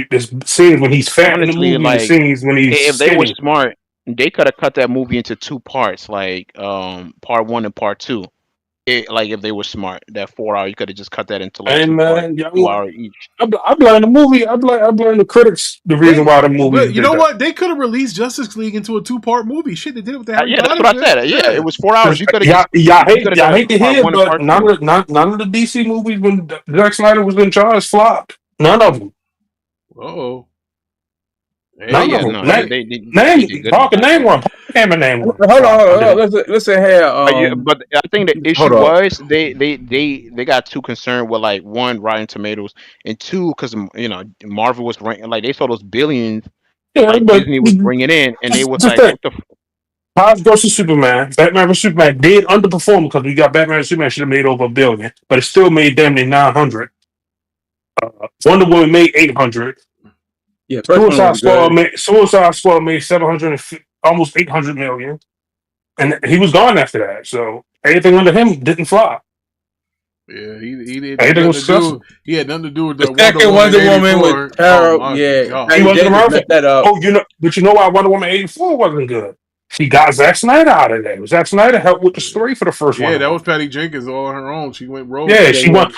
there's scenes when he's fat in the movie, like, and scenes when he's if skinny. they were smart, they could have cut that movie into 2 parts, like part 1 and part 2. Like if they were smart, that 4 hour, you could have just cut that into like 2 parts, 2 hour each. I blame the movie. I blame the critics. The reason why the movie. You know what? They could have released Justice League into a 2-part movie. Shit, they did it with the Harry Potter. That's what I said. Yeah, it was 4 hours. You could have. Y'all hate to hear, but none of the DC movies when Zack Snyder was in charge flopped. None of them. Uh-oh. Name one. Hold on. Listen here. But I think the issue was they got too concerned with, like, 1, Rotten Tomatoes, and 2, because Marvel was ranking, like, they saw those billions Disney was bringing in, and they was like, what the Pods versus Superman. Batman vs Superman did underperform because we got Batman vs Superman should have made over $1 billion, but it still made them near 900. Wonder Woman made 800. Yeah, Suicide Squad made 700, almost 800 million, and he was gone after that. So anything under him didn't flop. Yeah, he had nothing to do with the second Wonder Woman with Arrow. He wasn't around that up. But you know why Wonder Woman 84 wasn't good? She got Zack Snyder out of there. Zack Snyder helped with the story for the first one. Yeah, that was Patty Jenkins all on her own. She went rogue. Yeah, she went.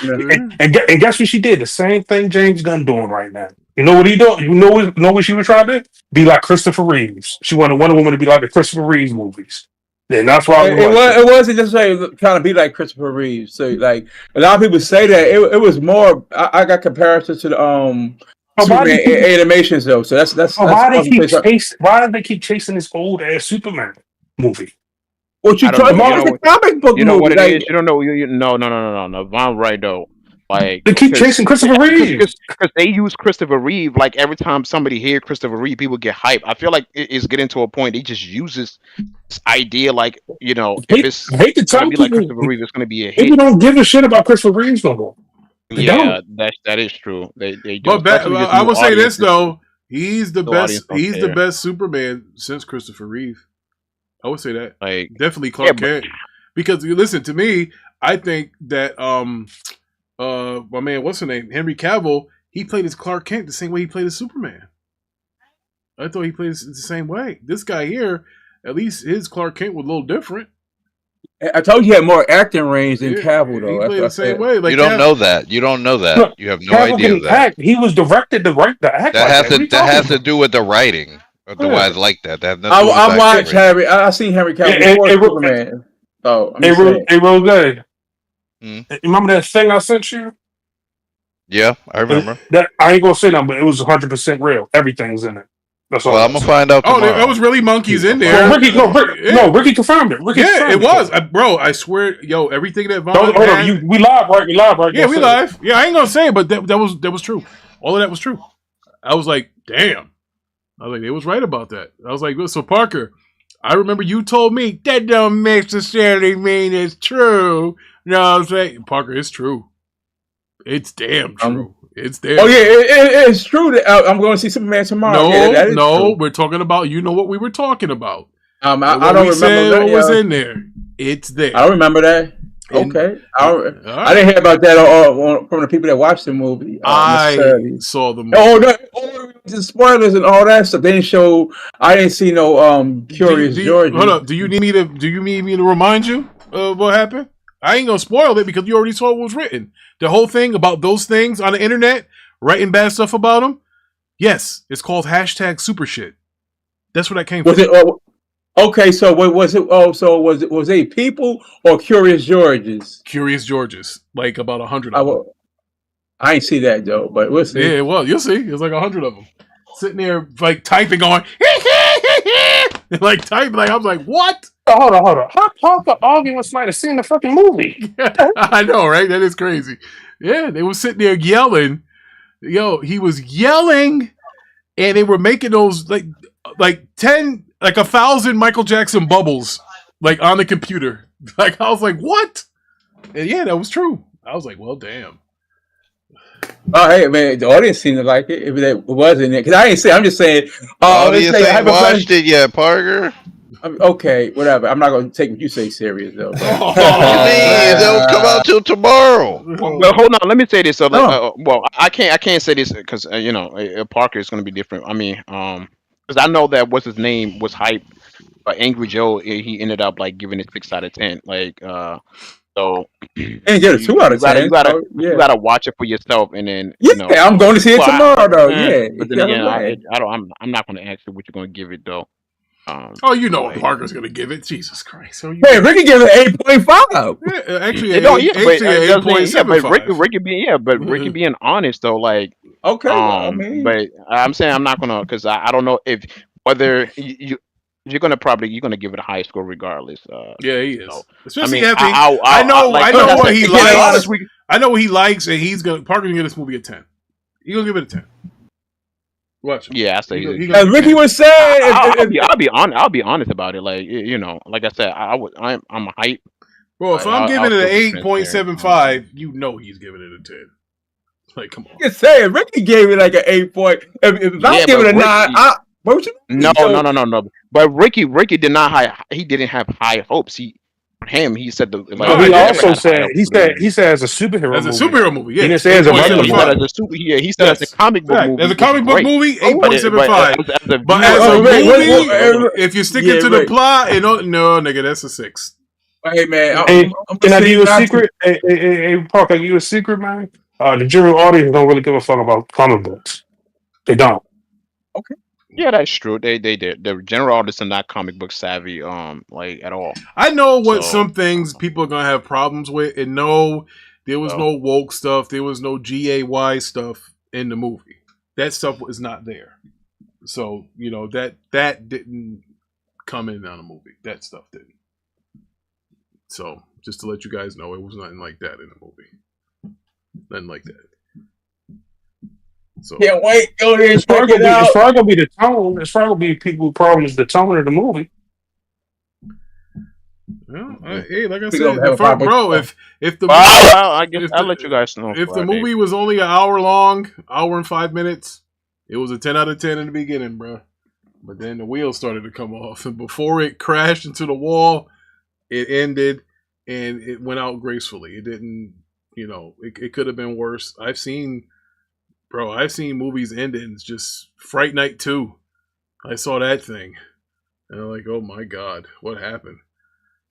And guess what she did? The same thing James Gunn doing right now. You know what he doing? You know what she was trying to do? Be like Christopher Reeves. She wanted Wonder Woman to be like the Christopher Reeves movies. And that's why it wasn't just like trying to be like Christopher Reeves. So like a lot of people say that it was more. I got comparisons to the Superman animations though. So that's why do they keep chasing this old ass Superman movie? What you talking about? The comic book movie. You know what it is? You don't know. No. I'm right though. Like they keep chasing Christopher Reeves because they use Christopher Reeve. Like every time somebody hear Christopher Reeve, people get hype. I feel like it's getting to a point they just use this idea, like if it's I hate to tell be like Christopher Reeve, it's going to be a hit. People don't give a shit about Christopher Reeves no more. Yeah, that is true. They do. But I will say this though, he's the best. He's the best Superman since Christopher Reeve. I would say that. Like definitely Clark Kent. Because listen to me, I think that my man, what's her name? Henry Cavill, he played as Clark Kent the same way he played as Superman. I thought he played the same way. This guy here, at least his Clark Kent was a little different. I told you he had more acting range than Cavill, though. He played the same way. Like you don't know that. You don't know that. You have no idea of that. Act. He was directed to write the act. That has to do with the writing. Otherwise, like that. I watched Harry. I seen Henry Cavill before Superman. So hey, Rose. You remember that thing I sent you? Yeah, I remember. That I ain't gonna say nothing, but it was 100% real. Everything's in it. That's all. Well, I'm gonna find out tomorrow. That was really monkeys in there. Ricky confirmed it. It was, bro. I swear, everything that Vaughn hold on, we live, right? Yeah, we live. Yeah, I ain't gonna say it, but that was true. All of that was true. I was like, damn. I was like, they was right about that. I was like, so Parker, I remember you told me that don't necessarily mean it's true. No, I'm saying, Parker, it's true. It's damn true. It's there. Oh yeah, it's true that I'm going to see Superman tomorrow. No, we're talking about. You know what we were talking about. I don't remember that. What was in there? It's there. I don't remember that. Okay, I didn't hear about that from the people that watched the movie. I saw the movie. Oh, the spoilers and all that stuff. They didn't show. I didn't see no Curious George. Hold up. Do you need me to remind you of what happened? I ain't gonna spoil it because you already saw what was written. The whole thing about those things on the internet, writing bad stuff about them. Yes, it's called #SuperShit. That's where that came from. Okay, so what was it? Oh, so was it people or Curious Georges? Curious Georges, like about 100 of them. I ain't see that though, but we'll see. Yeah, well, you'll see. It's like 100 of them sitting there, like typing, going, like typing. Like I was like, what? Hold on. How Parker arguing with somebody that's seen the fucking movie? I know, right? That is crazy. Yeah, they were sitting there yelling. Yo, he was yelling and they were making those like 1,000 Michael Jackson bubbles like on the computer. Like I was like, what? And yeah, that was true. I was like, well, damn. Oh, hey man, the audience seemed to like it. If it wasn't it, because I ain't say. I'm just saying. Audience ain't watched it yet, Parker. Okay, whatever. I'm not going to take what you say serious though. What you mean? They'll come out till tomorrow. Well, hold on. Let me say this. So, well, I can't say this because Parker is going to be different. I mean, because I know that what's his name was hype, but Angry Joe he ended up like giving it 6 out of 10. Like, so and get a 2 out of 10. You gotta watch it for yourself, and then I'm going to see it tomorrow though. Yeah, but then again, I'm not going to ask you what you're going to give it though. What Parker's gonna give it. Jesus Christ! Hey, Ricky gave it 8.5. Yeah, actually, 8.75. Ricky being honest though, like okay. I mean, but I'm saying I'm not gonna because I don't know if whether you're gonna give it a high score regardless. Yeah, he is. So, especially after I know what he likes. I know what he likes, and Parker's gonna give this movie a 10. He's gonna give it a 10. Watch. Yeah, I say. As Ricky was saying, I'll be honest about it. Like like I said, I'm hype. Bro, if I'm giving it an 8.75, you know he's giving it a 10. Like, come on. You saying Ricky gave it like an 8 point. If I give it a 9, what would you? No. But Ricky did not he didn't have high hopes. He said the. Like, he also said he said as a superhero movie. Yeah, he didn't say as a regular movie. He said as a comic book movie. As a comic book movie, 8.75. But as a movie, if you stick it to the plot, no, nigga, that's a 6. Hey man, can I give you a secret? Hey, Park, I give you a secret, man. The general audience don't really give a fuck about comic books. They don't. Okay. Yeah, that's true. They did. The general audience are not comic book savvy, like at all. I know what some things people are gonna have problems with, and no, there was no woke stuff. There was no GAY stuff in the movie. That stuff was not there. So that didn't come in on the movie. That stuff didn't. So just to let you guys know, it was nothing like that in the movie. Nothing like that. So can't wait. Go there and check it out. It's probably gonna be the tone. It's probably gonna be people's problem is the tone of the movie. Well, hey, like I said, bro, if the I'll let you guys know. If the movie was only an hour long, hour and 5 minutes, it was a 10 out of 10 in the beginning, bro. But then the wheels started to come off, and before it crashed into the wall, it ended and it went out gracefully. It didn't, it could have been worse. I've seen movies endings, just Fright Night 2. I saw that thing. And I'm like, oh my God, what happened?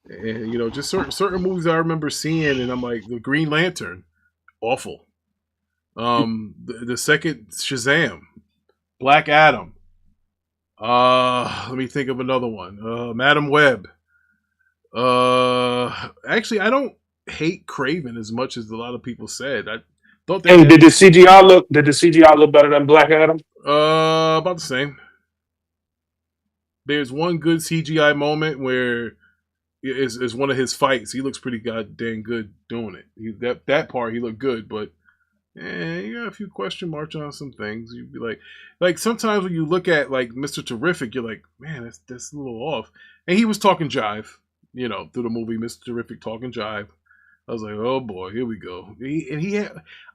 And, just certain movies I remember seeing, and I'm like, the Green Lantern, awful. The second Shazam, Black Adam. Let me think of another one. Madam Web. Actually, I don't hate Craven as much as a lot of people said. Did the CGI look better than Black Adam? About the same. There's one good CGI moment where it's one of his fights. He looks pretty goddamn good doing it. That part he looked good, but you got a few question marks on some things. You'd be like sometimes when you look at like Mr. Terrific, you're like, man, that's a little off. And he was talking jive, through the movie. Mr. Terrific talking jive. I was like, oh boy, here we go. I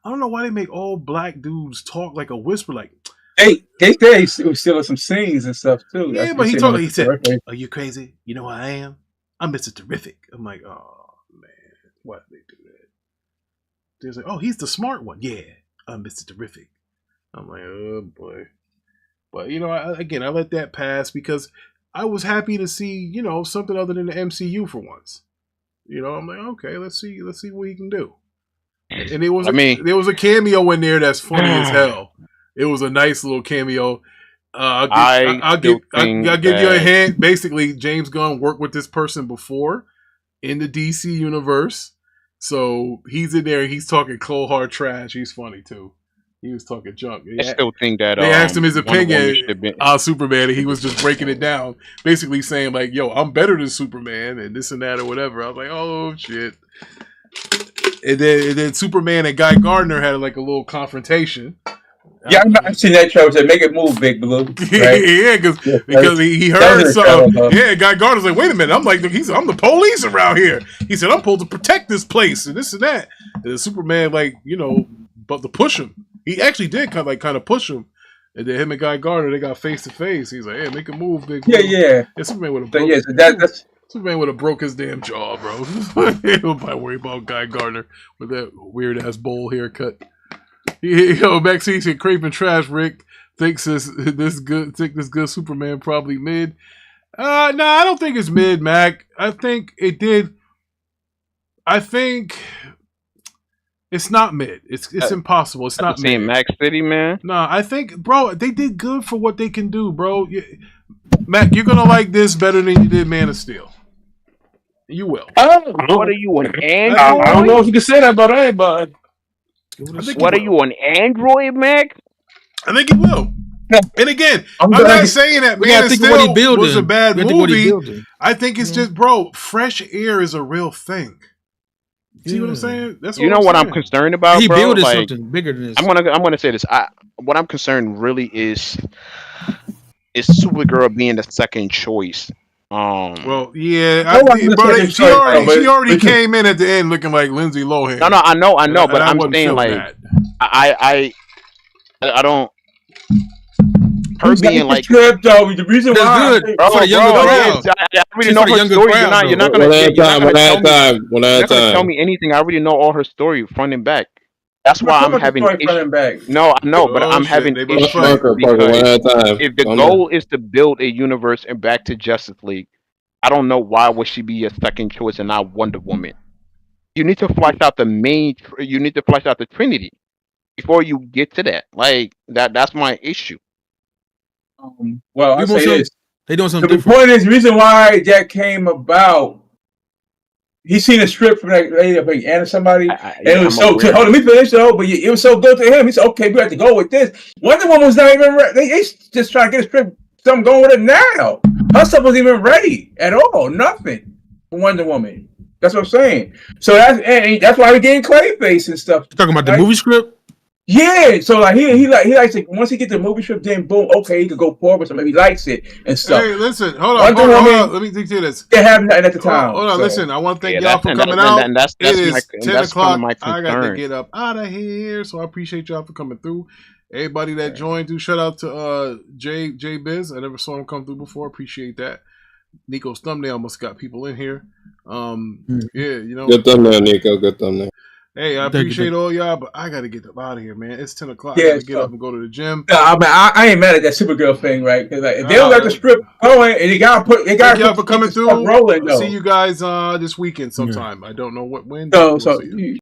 don't know why they make all black dudes talk like a whisper, like. Hey, they said he was stealing some scenes and stuff too. Yeah, but he said, "Are you crazy? You know who I am? I'm Mr. Terrific." I'm like, oh man, why did they do that? They're like, oh, he's the smart one. Yeah, I'm Mr. Terrific. I'm like, oh boy. But I let that pass because I was happy to see something other than the MCU for once. I'm like, okay, let's see what he can do. And there was a cameo in there that's funny as hell. It was a nice little cameo. I'll give you a hint. Basically, James Gunn worked with this person before in the DC universe, so he's in there. He's talking cold hard trash. He's funny too. He was talking junk. I still think that they asked him his opinion on Superman, and he was just breaking it down, basically saying like, "Yo, I'm better than Superman," and this and that or whatever. I was like, "Oh shit!" And then Superman and Guy Gardner had like a little confrontation. Yeah, I've seen that trailer. Said, "Make it move, Big Blue." Right? Yeah, because he heard something. Yeah, Guy Gardner's like, "Wait a minute, I'm the police around here." He said, "I'm supposed to protect this place and this and that." And Superman, but to push him, he actually did kind of push him. And then him and Guy Gardner, they got face to face. He's like, "Hey, make a move, Big Blue." Yeah. Superman would have Superman would have broke his damn jaw, bro. Nobody worry about Guy Gardner with that weird ass bowl haircut. Maxine said, "Craven trash." Rick thinks this good Superman probably mid. No, I don't think it's mid, Mac. I think it did. I think it's not mid. It's impossible. It's not mid. Mac City, man. No, I think, bro, they did good for what they can do, bro. Mac, you're gonna like this better than you did Man of Steel. You will. What are you, an Android? I don't know if you can say that about anybody. What are you, an Android, Mac? I think it will. And again, I'm not saying that Man of Steel was a bad movie. I think it's just, bro, fresh air is a real thing. See what I'm saying? That's what I'm concerned about. He bro? building something bigger than this. I'm gonna say this. What I'm concerned really is Supergirl being the second choice. Well, yeah, she already came in at the end looking like Lindsay Lohan. No, I know, but I'm saying I don't. Her being like trip, though. The reason why for the younger crowd. I already know her story. You're not gonna tell me anything. I already know all her story front and back. That's why I'm having issues. No, I know, but I'm having issues because if the goal is to build a universe and back to Justice League, I don't know why would she be a second choice and not Wonder Woman. You need to flesh out you need to flesh out the Trinity before you get to that. Like that's my issue. Well, I say this. They doing something different. The point is, the reason why that came about, he seen a strip from that lady, I think, Anna somebody, and it was so good. Hold on, let me finish though. But it was so good to him. He said, "Okay, we have to go with this." Wonder Woman was not even ready. They just trying to get a strip. Something going with it now. Her stuff wasn't even ready at all. Nothing for Wonder Woman. That's what I'm saying. So that's why we're getting Clayface and stuff. You're talking about the movie script? Yeah, so like he likes it. Once he get the movie script, then boom, okay, he could go forward. So maybe he likes it and stuff. Hey, listen, hold on. Let me think to this. They have nothing at the time. Hold on, listen. I want to thank y'all for coming out. It is 10 o'clock. I got to get up out of here, so I appreciate y'all for coming through. Everybody that joined, shout out to J Biz. I never saw him come through before. Appreciate that. Nico's thumbnail almost got people in here. Yeah, good thumbnail, Nico. Good thumbnail. Hey, I appreciate all y'all, but I gotta get up out of here, man. It's 10 o'clock. I gotta get up and go to the gym. I ain't mad at that Supergirl thing, right? Because if they don't got the script going, and they got y'all for coming through. Rolling, see you guys this weekend sometime. I don't know when. So